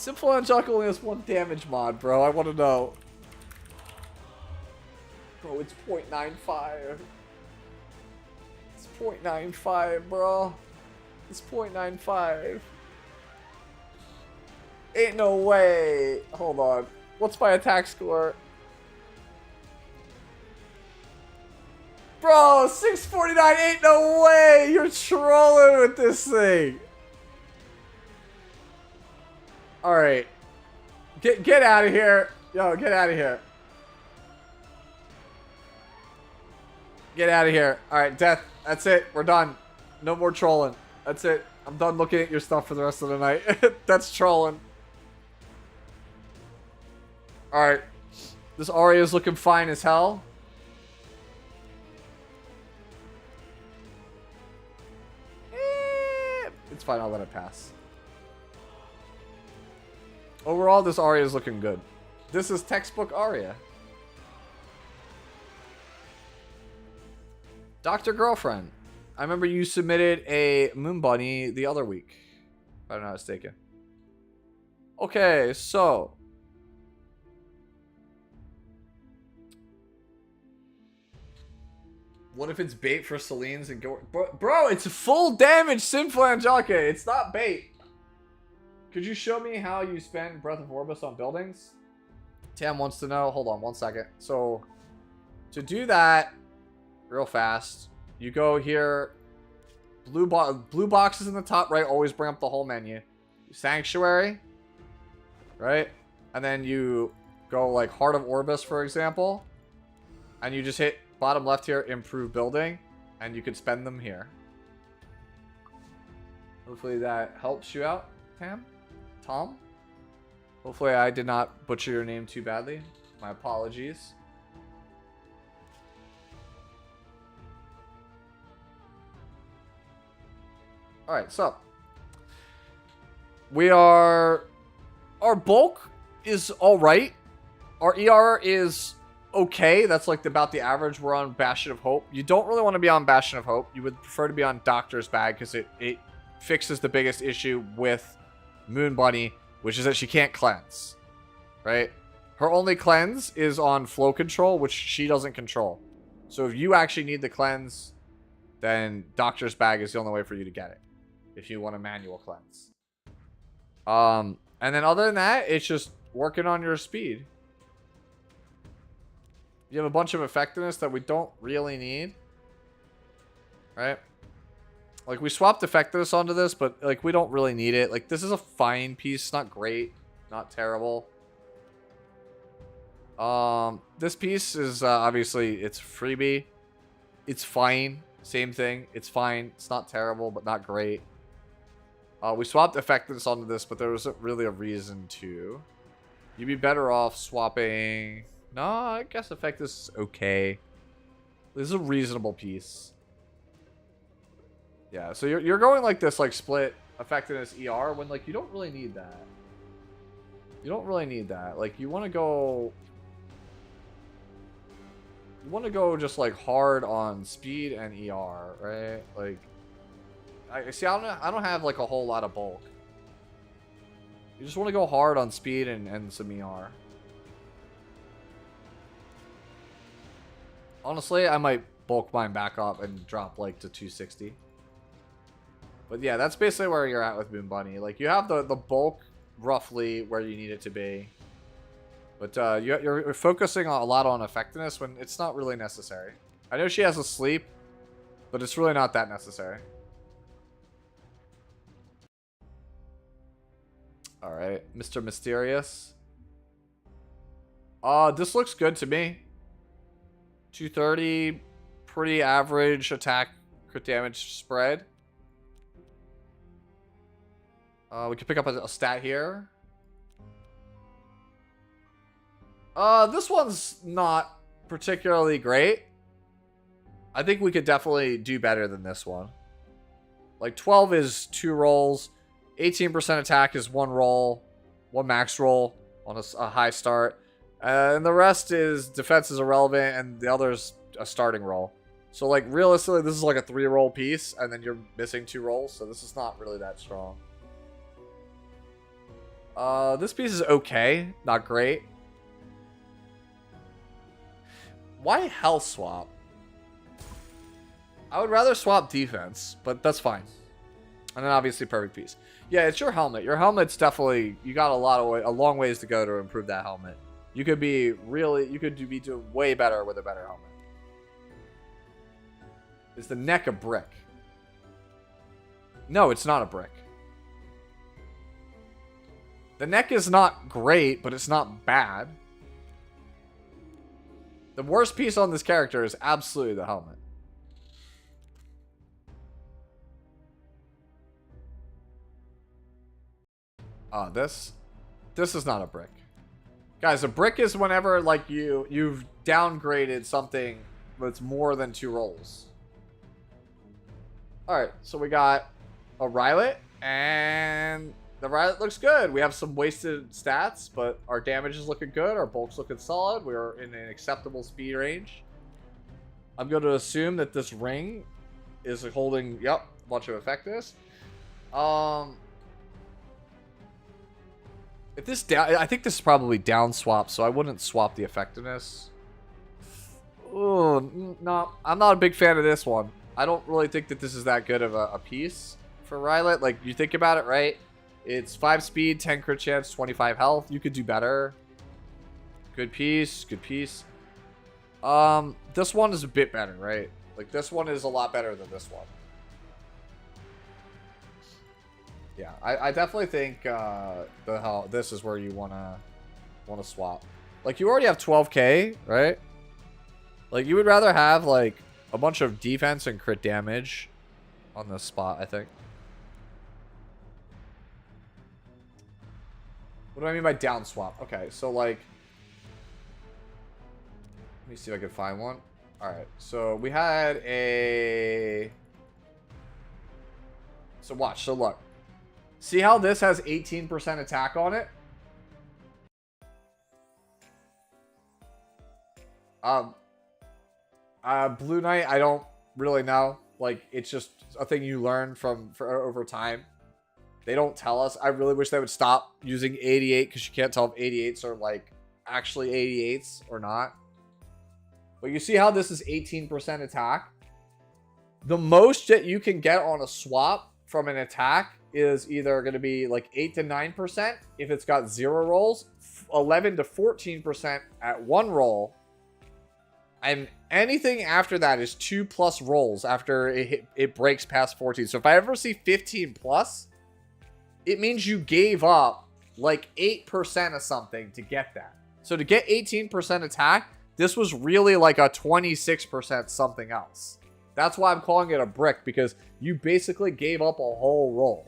Simple Angelica only has 1 damage mod, bro. I want to know. Bro, it's 0.95. It's 0.95, bro. It's 0.95. Ain't no way. Hold on. What's my attack score? Bro, 649. Ain't no way. You're trolling with this thing. Alright. Get out of here. Yo, get out of here. Get out of here. Alright, Death. That's it. We're done. No more trolling. That's it. I'm done looking at your stuff for the rest of the night. That's trolling. Alright. This Aria is looking fine as hell. It's fine. I'll let it pass. Overall, this Aria is looking good. This is textbook Aria. Dr. Girlfriend. I remember you submitted a Moon Bunny the other week. If I'm not mistaken. Okay, so. What if it's bait for Celine's and go? Bro, it's full damage Sinful Angelica. It's not bait. Could you show me how you spend Breath of Orbis on buildings? Tam wants to know. Hold on 1 second. So, to do that real fast, you go here. Blue boxes in the top right always bring up the whole menu. Sanctuary. Right? And then you go like Heart of Orbis, for example. And you just hit bottom left here, improve building. And you could spend them here. Hopefully that helps you out, Tam. Tom? Hopefully I did not butcher your name too badly. My apologies. Alright, so. Our bulk is alright. Our ER is okay. That's like about the average. We're on Bastion of Hope. You don't really want to be on Bastion of Hope. You would prefer to be on Doctor's Bag because it fixes the biggest issue with Moon Bunny, which is that she can't cleanse, right? Her only cleanse is on flow control, which she doesn't control. So if you actually need the cleanse, then Doctor's Bag is the only way for you to get it. If you want a manual cleanse. And then other than that, it's just working on your speed. You have a bunch of effectiveness that we don't really need. Right? Like, we swapped effectiveness onto this, but, like, we don't really need it. Like, this is a fine piece. Not great. Not terrible. This piece is, obviously, it's freebie. It's fine. Same thing. It's fine. It's not terrible, but not great. We swapped effectiveness onto this, but there wasn't really a reason to. You'd be better off swapping... No, I guess effectiveness is okay. This is a reasonable piece. Yeah, so you're going like this, like split effectiveness ER when like you don't really need that. You don't really need that. Like you want to go just like hard on speed and ER, right? Like I don't have like a whole lot of bulk. You just want to go hard on speed and some ER. Honestly, I might bulk mine back up and drop like to 260. But yeah, that's basically where you're at with Moon Bunny. Like, you have the bulk roughly where you need it to be. But you're focusing a lot on effectiveness when it's not really necessary. I know she has a sleep, but it's really not that necessary. Alright, Mr. Mysterious. This looks good to me. 230, pretty average attack crit damage spread. We can pick up a stat here. This one's not particularly great. I think we could definitely do better than this one. Like 12 is 2 rolls. 18% attack is 1 roll. 1 max roll on a high start. And the rest is defense is irrelevant and the other's a starting roll. So like realistically this is like a 3 roll piece and then you're missing 2 rolls. So this is not really that strong. This piece is okay, not great. Why health swap? I would rather swap defense, but that's fine. And then obviously perfect piece. Yeah, it's your helmet. Your helmet's definitely, you got a long ways to go to improve that helmet. You could be doing way better with a better helmet. Is the neck a brick? No, it's not a brick. The neck is not great, but it's not bad. The worst piece on this character is absolutely the helmet. This is not a brick. Guys, a brick is whenever like you've downgraded something that's more than 2 rolls. Alright, so we got a Rylot, and the Rylot looks good. We have some wasted stats, but our damage is looking good. Our bulk's looking solid. We're in an acceptable speed range. I'm going to assume that this ring is holding, yep, a bunch of effectiveness. If this down, I think this is probably down swap, so I wouldn't swap the effectiveness. Oh, no, I'm not a big fan of this one. I don't really think that this is that good of a piece for Rylot. Like, you think about it, right? It's 5 speed, 10 crit chance, 25 health. You could do better. Good piece, good piece. This one is a bit better, right? Like, this one is a lot better than this one. Yeah, I definitely think this is where you wanna swap. Like, you already have 12k, right? Like, you would rather have like a bunch of defense and crit damage on this spot, I think. What do I mean by down swap? Okay, so like, let me see if I can find one. All right, so we had a. So watch. So look. See how this has 18% attack on it? Blue Knight, I don't really know. Like, it's just a thing you learn for over time. They don't tell us. I really wish they would stop using 88 because you can't tell if 88s are like actually 88s or not. But you see how this is 18% attack? The most that you can get on a swap from an attack is either going to be like 8 to 9% if it's got 0 rolls, 11 to 14% at 1 roll, and anything after that is 2+ rolls after it breaks past 14. So if I ever see 15+, it means you gave up like 8% of something to get that. So to get 18% attack, this was really like a 26% something else. That's why I'm calling it a brick, because you basically gave up a whole roll.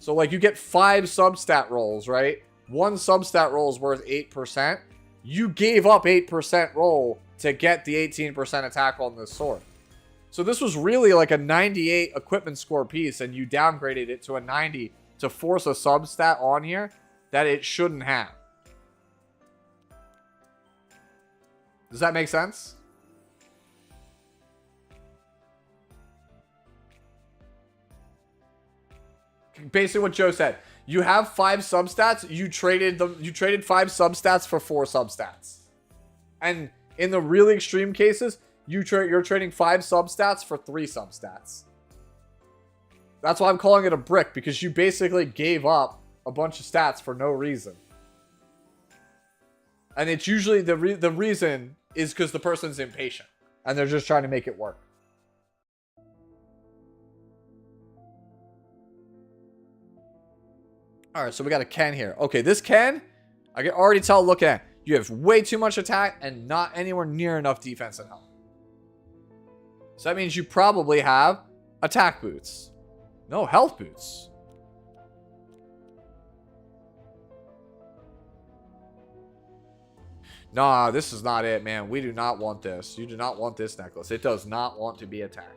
So like you get 5 substat rolls, right? 1 substat roll is worth 8%. You gave up 8% roll to get the 18% attack on this sword. So this was really like a 98 equipment score piece, and you downgraded it to a 90 to force a substat on here that it shouldn't have. Does that make sense? Basically what Joe said. You have 5 substats. You traded 5 substats for 4 substats. And in the really extreme cases, you're trading 5 substats for 3 substats. That's why I'm calling it a brick, because you basically gave up a bunch of stats for no reason. And it's usually the reason is because the person's impatient and they're just trying to make it work. All right, so we got a Ken here. Okay, this Ken, I can already tell looking at it, you have way too much attack and not anywhere near enough defense and health. So that means you probably have attack boots. No, health boots. Nah, this is not it, man. We do not want this. You do not want this necklace. It does not want to be attack.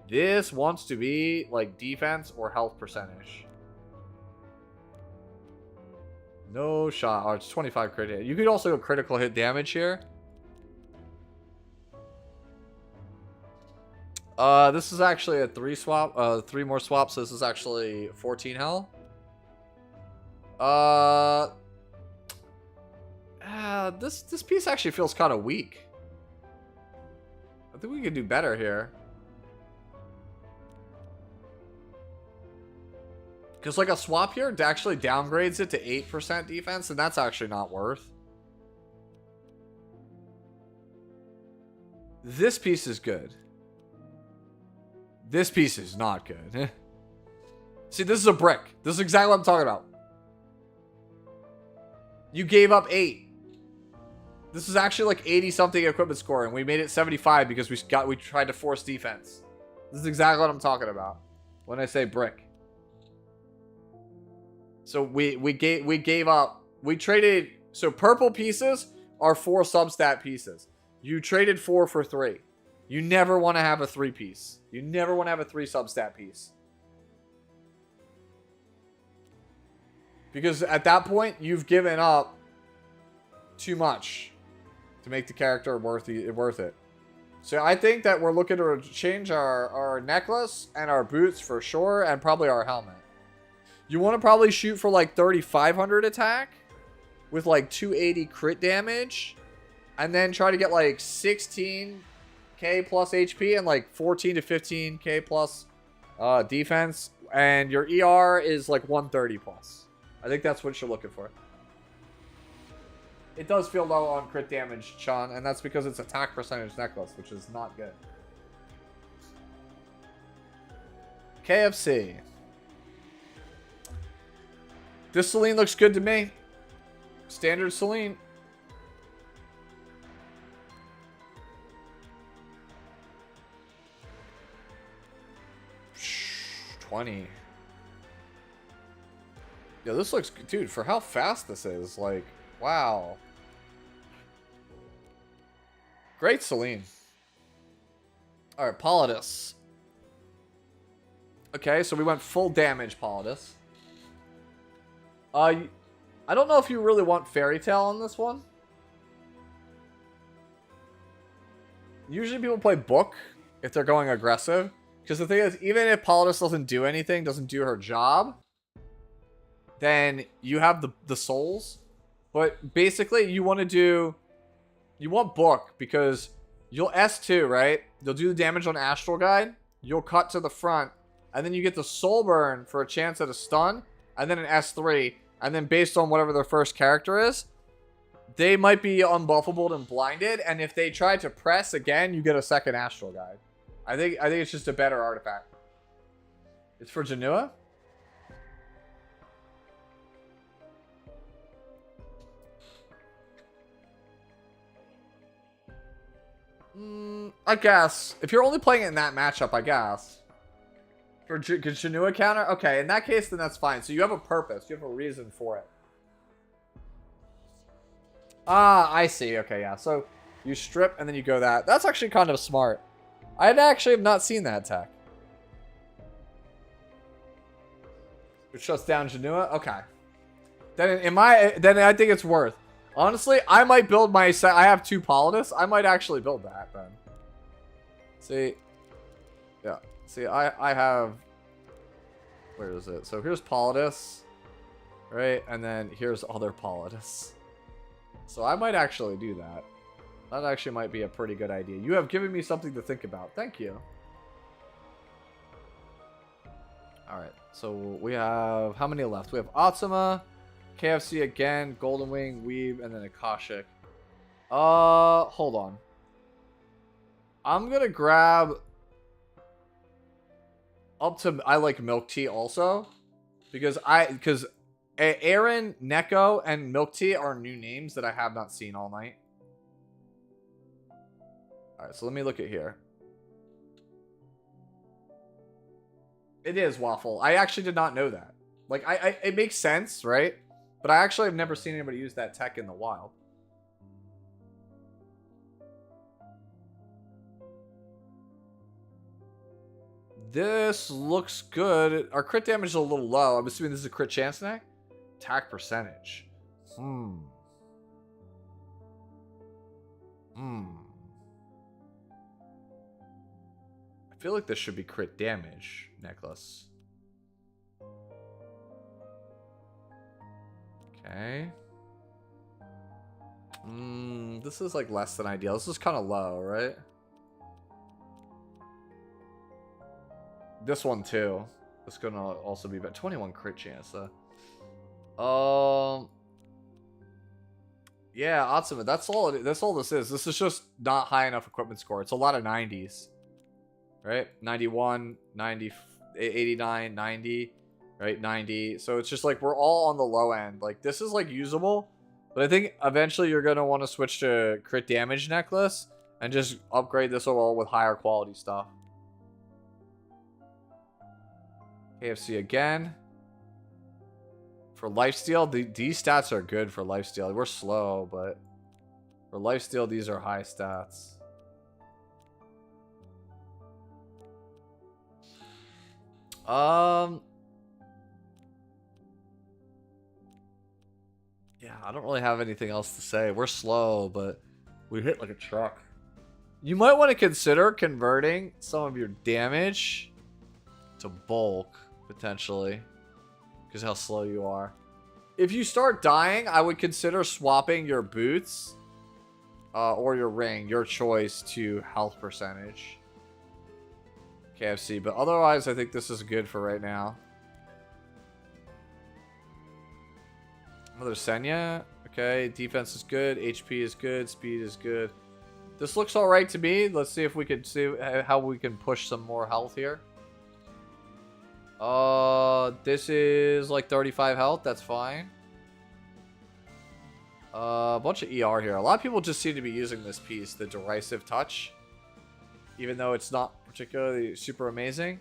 This wants to be like defense or health percentage. No shot. Oh, it's 25 crit hit. You could also go critical hit damage here. This is actually a 3 swap. 3 more swaps. So this is actually 14 health. This piece actually feels kind of weak. I think we could do better here. Because like a swap here actually downgrades it to 8% defense, and that's actually not worth. This piece is good. This piece is not good. See, this is a brick. This is exactly what I'm talking about. You gave up 8. This is actually like 80 something equipment score, and we made it 75 because we tried to force defense. This is exactly what I'm talking about when I say brick. So we gave up. We traded. So purple pieces are 4 substat pieces. You traded 4 for 3. You never want to have a 3 piece. You never want to have a 3 substat piece. Because at that point, you've given up too much to make the character worth it. So I think that we're looking to change our necklace and our boots for sure, and probably our helmet. You want to probably shoot for like 3,500 attack with like 280 crit damage, and then try to get like 16k plus HP and like 14 to 15k plus defense, and your ER is like 130 plus. I think that's what you're looking for. It does feel low on crit damage, Sean, and that's because it's attack percentage necklace, which is not good. KFC. This Celine looks good to me. Standard Celine. $20. Yeah, this looks good. Dude, for how fast this is, like, wow. Great Celine. Alright, Politis. Okay, so we went full damage, Politis. I don't know if you really want Fairy Tail on this one. Usually people play Book if they're going aggressive. Because the thing is, even if Politis doesn't do anything, doesn't do her job, then you have the souls. But basically, you want Book because you'll S2, right? You'll do the damage on Astral Guide. You'll cut to the front. And then you get the Soul Burn for a chance at a stun. And then an S3. And then based on whatever their first character is, they might be unbuffable and blinded. And if they try to press again, you get a second Astral Guide. I think it's just a better artifact. It's for Janua? I guess. If you're only playing it in that matchup, I guess. For Janua counter? Okay, in that case, then that's fine. So you have a purpose. You have a reason for it. Ah, I see. Okay, yeah. So you strip and then you go that. That's actually kind of smart. I actually have not seen that attack. Which shuts down Janua? Okay. Then I think it's worth. Honestly, I might build my set. I have 2 Politis. I might actually build that then. See. Yeah. See, I have... Where is it? So here's Politis. Right? And then here's other Politis. So I might actually do that. That actually might be a pretty good idea. You have given me something to think about. Thank you. Alright. So we have... How many left? We have Atsuma, KFC again, Golden Wing, Weeb, and then Akashic. Hold on. I'm gonna grab... Up to... I like Milk Tea also. Because Aaron, Neko, and Milk Tea are new names that I have not seen all night. Alright, so let me look at here. It is Waffle. I actually did not know that. Like, it makes sense, right? But I actually have never seen anybody use that tech in the wild. This looks good. Our crit damage is a little low. I'm assuming this is a crit chance neck. Attack percentage. I feel like this should be crit damage necklace. Okay. This is like less than ideal. This is kind of low, right? This one too. It's gonna also be about 21 crit chance though. Yeah, Atsuma, that's all this is. This is just not high enough equipment score. It's a lot of 90s. Right? 91, 90, 89, 90, right? 90. So it's just like we're all on the low end. Like this is like usable, but I think eventually you're going to want to switch to crit damage necklace and just upgrade this overall with higher quality stuff. KFC again. For lifesteal, these stats are good for lifesteal. We're slow, but for lifesteal, these are high stats. Yeah, I don't really have anything else to say. We're slow, but we hit like a truck. You might want to consider converting some of your damage to bulk, potentially. Because how slow you are. If you start dying, I would consider swapping your boots or your ring, your choice, to health percentage. KFC, but otherwise I think this is good for right now. Another Senya. Okay, defense is good, HP is good, speed is good. This looks alright to me. Let's see if we can see how we can push some more health here. This is like 35 health. That's fine. A bunch of ER here. A lot of people just seem to be using this piece, the derisive touch, even though it's not particularly super amazing,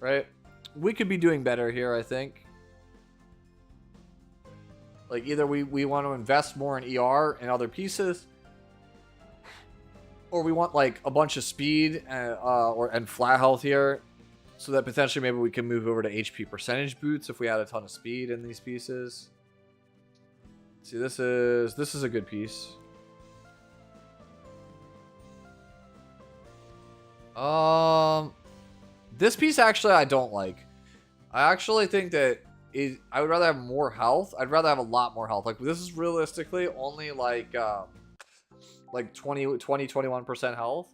right? We could be doing better here, I think. Like either we want to invest more in ER and other pieces, or we want like a bunch of speed and flat health here. So that potentially maybe we can move over to HP percentage boots if we had a ton of speed in these pieces. See, this is a good piece. This piece actually I don't like. I actually think that I would rather have more health. I'd rather have a lot more health. Like this is realistically only like 21% health.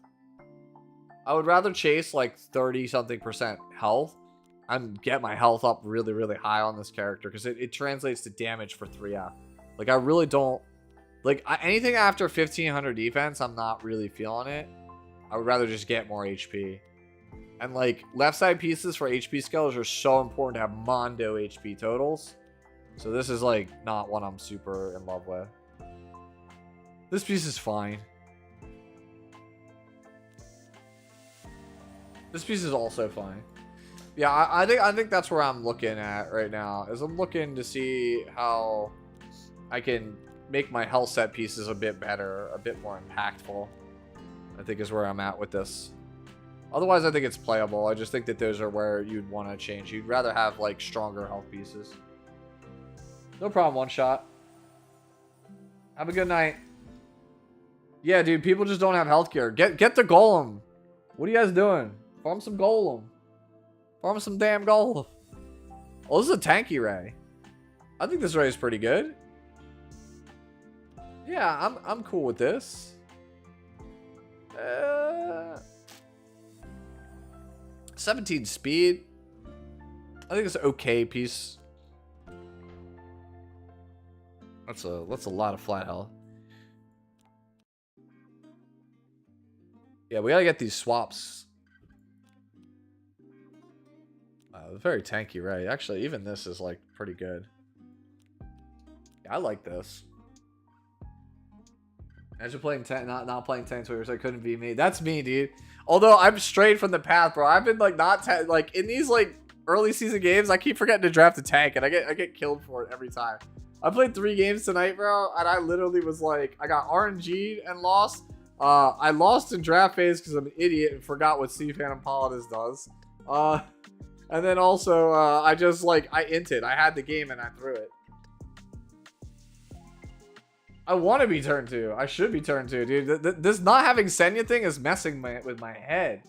I would rather chase like 30-something% health and get my health up really, really high on this character because it translates to damage for 3F. Like I really don't like anything after 1500 defense. I'm not really feeling it. I would rather just get more HP. And like left side pieces for HP skills are so important to have Mondo HP totals. So this is like not one I'm super in love with. This piece is fine. This piece is also fine. Yeah, I think that's where I'm looking at right now. Is I'm looking to see how I can make my health set pieces a bit better, a bit more impactful. I think is where I'm at with this. Otherwise, I think it's playable. I just think that those are where you'd want to change. You'd rather have like stronger health pieces. No problem, one shot. Have a good night. Yeah, dude, people just don't have health gear. Get the golem. What are you guys doing? Farm some golem. Farm some damn golem. Oh, this is a tanky ray. I think this ray is pretty good. Yeah, I'm cool with this. 17 speed. I think it's an okay piece. That's a lot of flat health. Yeah, we gotta get these swaps. Very tanky, right? Actually, even this is like pretty good. Yeah, I like this. Imagine playing not playing tank tweeters. I couldn't be me. That's me, dude. Although I'm strayed from the path, bro. I've been like like in these like early season games, I keep forgetting to draft a tank, and I get killed for it every time. I played 3 games tonight, bro, and I literally was like, I got RNG'd and lost. I lost in draft phase because I'm an idiot and forgot what Sea Phantom Politis does. And then also I just like I inted. I had the game and I threw it. I want to be turn 2. I should be turn 2, dude. This not having Senya thing is messing with my head.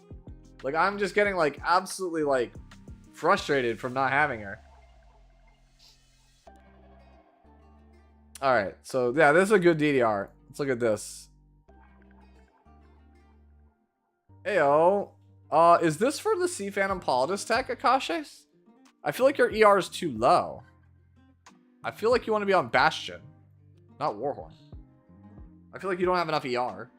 Like, I'm just getting, like, absolutely, like, frustrated from not having her. Alright, so yeah, this is a good DDR. Let's look at this. Ayo. Is this for the Sea Phantom Politis tech, Akashes? I feel like your ER is too low. I feel like you want to be on Bastion, not Warhorn. I feel like you don't have enough ER.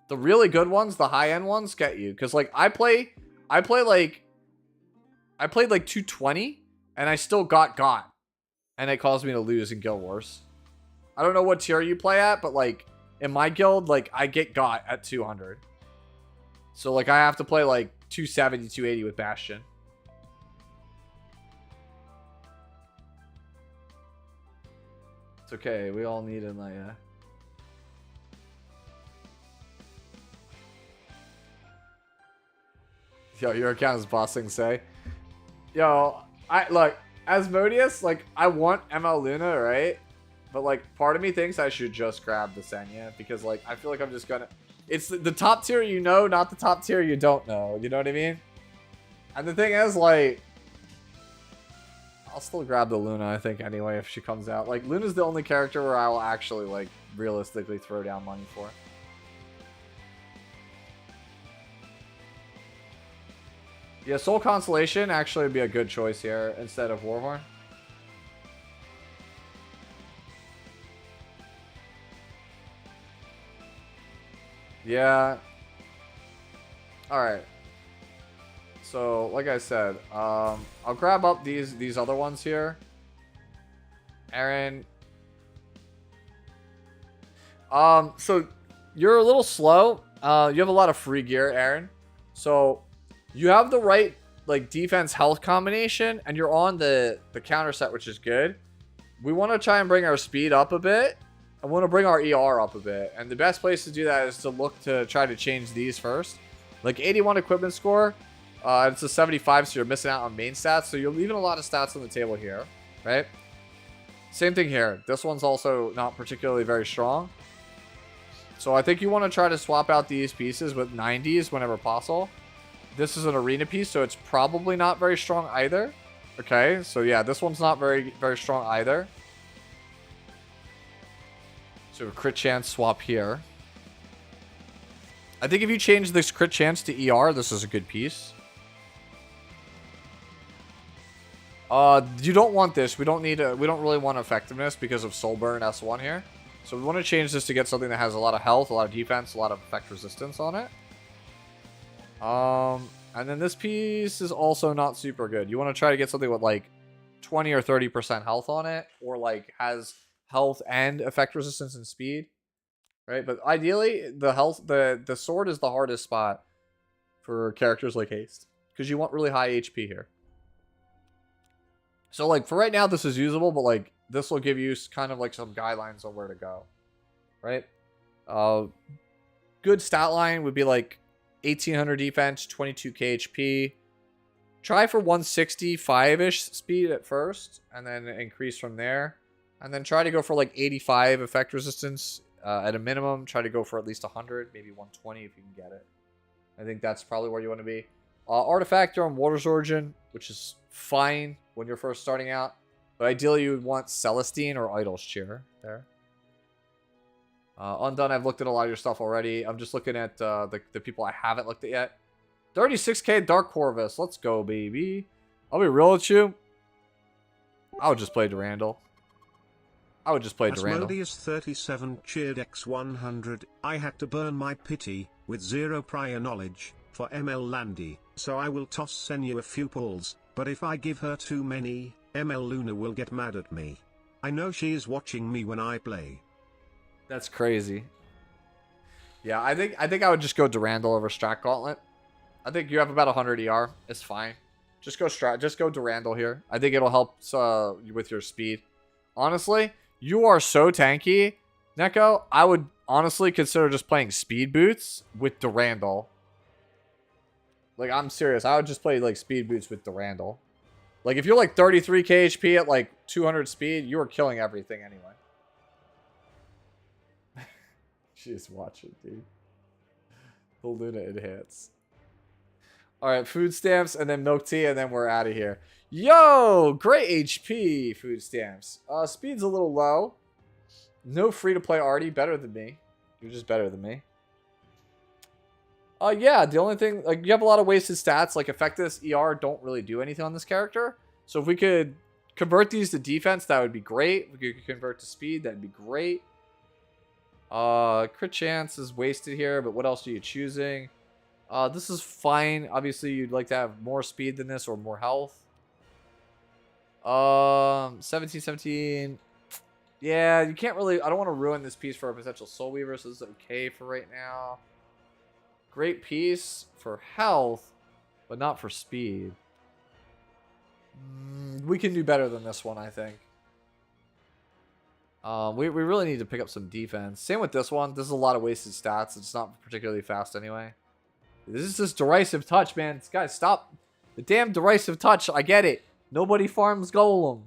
The really good ones, the high-end ones, get you. Because, like, I played like 220, and I still got. And it caused me to lose in Guild Wars. I don't know what tier you play at, but, like, in my guild, like, I get got at 200. So, like, I have to play, like, 270, 280 with Bastion. It's okay. We all need it, like, Yo, your account is bossing, say. Yo, look, Asmodeus, like, I want ML Luna, right? But, like, part of me thinks I should just grab the Senya, because, like, I feel like I'm just gonna... It's the top tier you know, not the top tier you don't know. You know what I mean? And the thing is, like... I'll still grab the Luna, I think, anyway, if she comes out. Like, Luna's the only character where I will actually, like, realistically throw down money for. Yeah, Soul Constellation actually would be a good choice here instead of Warhorn. Yeah. Alright. So, like I said, I'll grab up these other ones here. Aaron. So, you're a little slow. You have a lot of free gear, Aaron. So... You have the right, like, defense health combination, and you're on the counter set, which is good. We want to try and bring our speed up a bit. I want to bring our ER up a bit. And the best place to do that is to look to try to change these first. Like, 81 equipment score. It's a 75, so you're missing out on main stats. So you're leaving a lot of stats on the table here, right? Same thing here. This one's also not particularly very strong. So I think you want to try to swap out these pieces with 90s whenever possible. This is an arena piece, so it's probably not very strong either. Okay, so yeah, this one's not very strong either. So a crit chance swap here. I think if you change this crit chance to ER, this is a good piece. You don't want this. We don't really want effectiveness because of Soul Burn S1 here. So we want to change this to get something that has a lot of health, a lot of defense, a lot of effect resistance on it. And then this piece is also not super good. You want to try to get something with like 20 or 30% health on it, or like has health and effect resistance and speed, right? But ideally, the sword is the hardest spot for characters like Haste, because you want really high HP here. So like for right now, this is usable, but like this will give you kind of like some guidelines on where to go, right? Good stat line would be like 1800 defense, 22k HP. Try for 165-ish speed at first, and then increase from there. And then try to go for like 85 effect resistance at a minimum. Try to go for at least 100, maybe 120 if you can get it. I think that's probably where you want to be. Artifact, you're on Water's Origin, which is fine when you're first starting out. But ideally, you would want Celestine or Idol's Cheer there. Undone, I've looked at a lot of your stuff already. I'm just looking at the people I haven't looked at yet. 36k Dark Corvus. Let's go, baby. I'll be real with you. I would just play Durandal. Asmodeus 37 cheered X100. I had to burn my pity, with zero prior knowledge, for ML Landy, so I will toss Senya a few pulls, but if I give her too many, ML Luna will get mad at me. I know she is watching me when I play. That's crazy. Yeah, I think I would just go Durandal over Strat Gauntlet. I think you have about 100 ER. It's fine. Just go Durandal here. I think it'll help with your speed. Honestly, you are so tanky, Neko. I would honestly consider just playing Speed Boots with Durandal. Like, I'm serious. I would just play like Speed Boots with Durandal. Like, if you're like 33k HP at like 200 speed, you are killing everything anyway. She's watching, dude. The Luna enhance. Alright, food stamps and then milk tea and then we're out of here. Yo! Great HP food stamps. Speed's a little low. No free to play Artie. Better than me. You're just better than me. Yeah, the only thing, like, you have a lot of wasted stats. Like, Effectiveness, ER don't really do anything on this character. So if we could convert these to defense, that would be great. If we could convert to speed, that'd be great. Crit chance is wasted here, but what else are you choosing? This is fine. Obviously, you'd like to have more speed than this or more health. 17. Yeah, you can't really... I don't want to ruin this piece for a potential Soul Weaver, so this is okay for right now. Great piece for health, but not for speed. We can do better than this one, I think. We really need to pick up some defense. Same with this one. This is a lot of wasted stats. It's not particularly fast anyway. This is just derisive touch, man. Guys, stop. The damn derisive touch. I get it. Nobody farms Golem.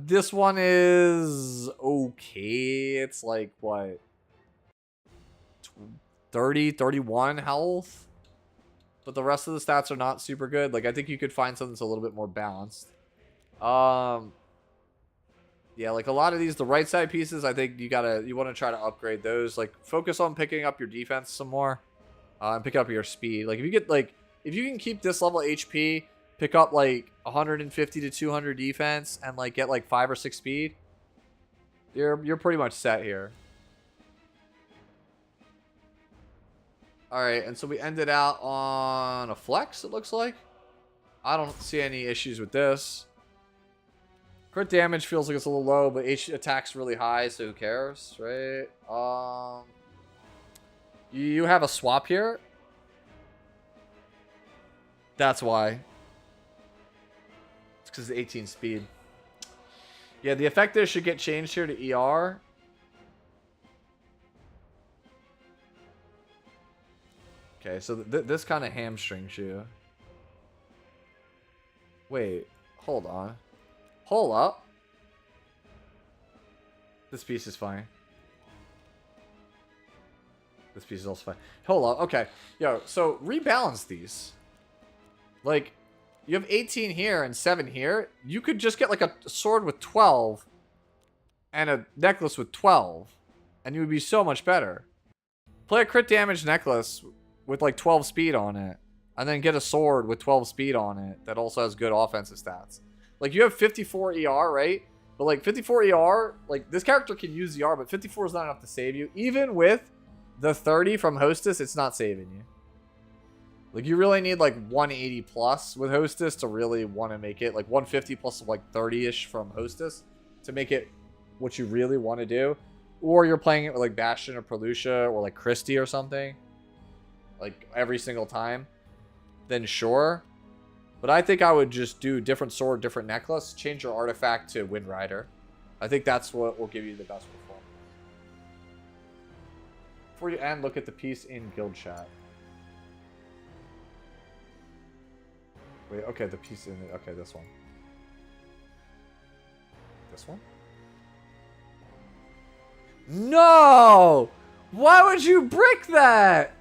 This one is okay. It's like, what? 30, 31 health. But the rest of the stats are not super good. Like, I think you could find something that's a little bit more balanced. Yeah, like a lot of these, the right side pieces, I think you want to try to upgrade those. Like, focus on picking up your defense some more. And pick up your speed. Like, if you get, like, if you can keep this level HP, pick up, like, 150 to 200 defense, and, like, get, like, 5 or 6 speed, you're pretty much set here. Alright, and so we ended out on a flex, it looks like. I don't see any issues with this. Crit damage feels like it's a little low, but attack's really high, so who cares, right? You have a swap here. That's why. It's because of 18 speed. Yeah, the effective should get changed here to ER. Okay, so this kind of hamstrings you. Wait, hold on. Hold up. This piece is fine. This piece is also fine. Hold up. Okay. Yo, so rebalance these. Like, you have 18 here and 7 here. You could just get like a sword with 12 and a necklace with 12. And you would be so much better. Play a crit damage necklace with like 12 speed on it. And then get a sword with 12 speed on it that also has good offensive stats. Like, you have 54 ER, right? But like 54 ER, like this character can use ER, but 54 is not enough to save you. Even with the 30 from Hostess, it's not saving you. Like, you really need like 180 plus with Hostess to really want to make it. Like 150 plus like 30-ish from Hostess to make it what you really want to do. Or you're playing it with like Bastion or Perlucia or like Christie or something. Like every single time. Then sure. But I think I would just do different sword, different necklace. Change your artifact to Wind Rider. I think that's what will give you the best performance. Before you end, look at the piece in guild chat. Wait, okay, the piece in it. Okay, this one. This one? No! Why would you brick that?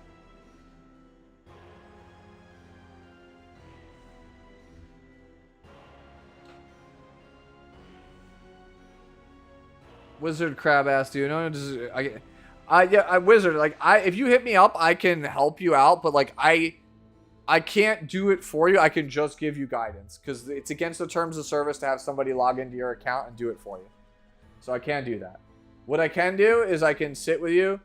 Wizard Crab ass, do you know? Wizard, like, if you hit me up, I can help you out, but like I can't do it for you. I can just give you guidance because it's against the terms of service to have somebody log into your account and do it for you. So I can't do that. What I can do is I can sit with you,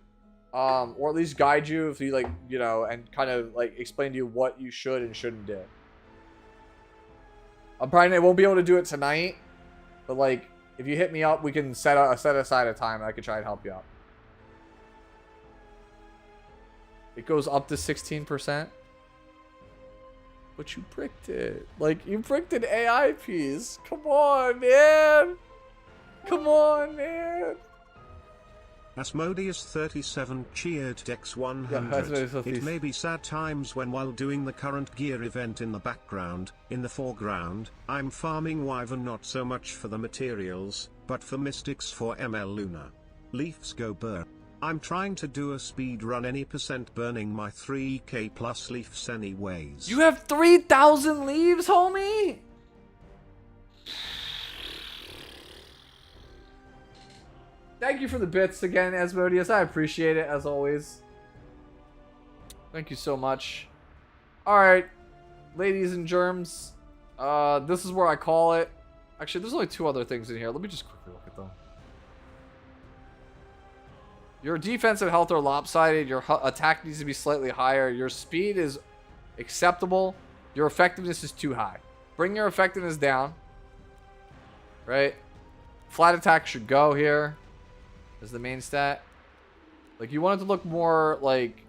or at least guide you if you like, you know, and kind of like explain to you what you should and shouldn't do. I won't be able to do it tonight, but like, if you hit me up, we can set aside a time and I can try and help you out. It goes up to 16%. But you bricked it. Like, you bricked an AI piece. Come on, man. Come on, man. Asmodeus37 cheered Dex 100. It may be sad times when, while doing the current gear event in the background, in the foreground, I'm farming Wyvern not so much for the materials, but for mystics for ML Luna. Leafs go burr. I'm trying to do a speed run any percent burning my 3k plus leaves anyways. You have 3,000 leaves, homie? Thank you for the bits again, Asmodeus. I appreciate it, as always. Thank you so much. Alright, ladies and germs. This is where I call it. Actually, there's only 2 other things in here. Let me just quickly look at them. Your defense and health are lopsided. Your attack needs to be slightly higher. Your speed is acceptable. Your effectiveness is too high. Bring your effectiveness down. Right? Flat attack should go here. Is the main stat. Like, you want it to look more like...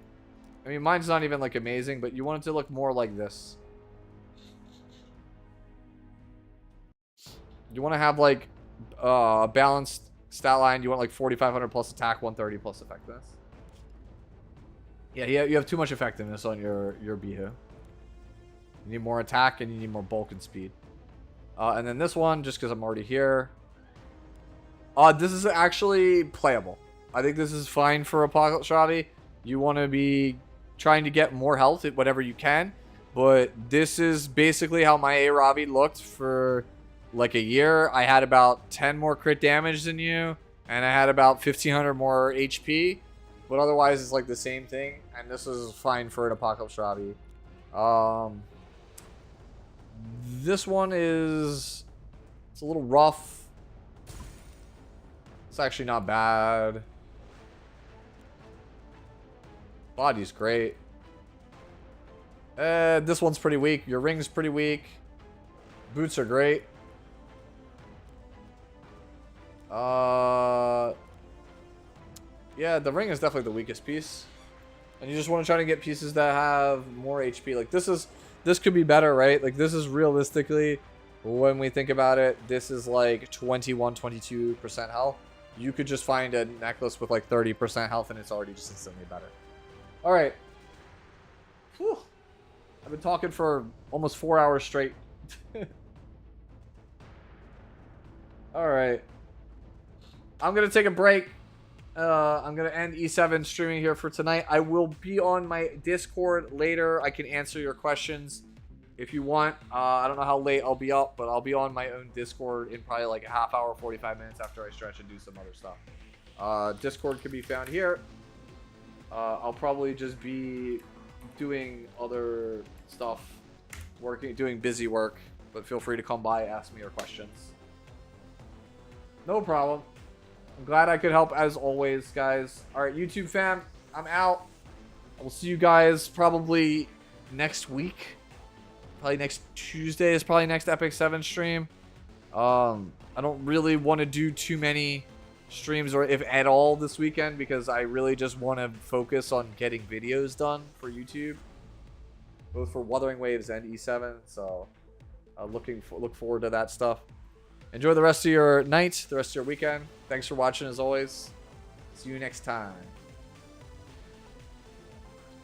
I mean, mine's not even, like, amazing, but you want it to look more like this. You want to have, like, a balanced stat line. You want, like, 4,500 plus attack, 130 plus effectiveness. Yeah, you have too much effectiveness on your Bihu. You need more attack, and you need more bulk and speed. And then this one, just because I'm already here... this is actually playable. I think this is fine for Apocalypse Ravi. You want to be trying to get more health at whatever you can. But this is basically how my A Ravi looked for like a year. I had about 10 more crit damage than you. And I had about 1,500 more HP. But otherwise, it's like the same thing. And this is fine for an Apocalypse Ravi. This one is... It's a little rough. It's actually not bad. Body's great. This one's pretty weak. Your ring's pretty weak. Boots are great. Yeah, the ring is definitely the weakest piece. And you just want to try to get pieces that have more HP. Like, this could be better, right? Like, this is realistically, when we think about it, this is like 21, 22% health. You could just find a necklace with like 30% health and it's already just instantly better. Alright. I've been talking for almost 4 hours straight. Alright. I'm going to take a break. I'm going to end E7 streaming here for tonight. I will be on my Discord later. I can answer your questions if you want. I don't know how late I'll be up, but I'll be on my own Discord in probably like a half hour, 45 minutes after I stretch and do some other stuff. Discord can be found here. I'll probably just be doing other stuff, doing busy work, but feel free to come by, ask me your questions. No problem. I'm glad I could help as always, guys. Alright, YouTube fam, I'm out. I will see you guys probably next week. Probably next Tuesday is probably next Epic 7 stream. I don't really want to do too many streams, or if at all, this weekend, because I really just want to focus on getting videos done for YouTube, both for Wuthering Waves and E7. So look forward to that stuff. Enjoy the rest of your night, the rest of your weekend. Thanks for watching as always. See you next time.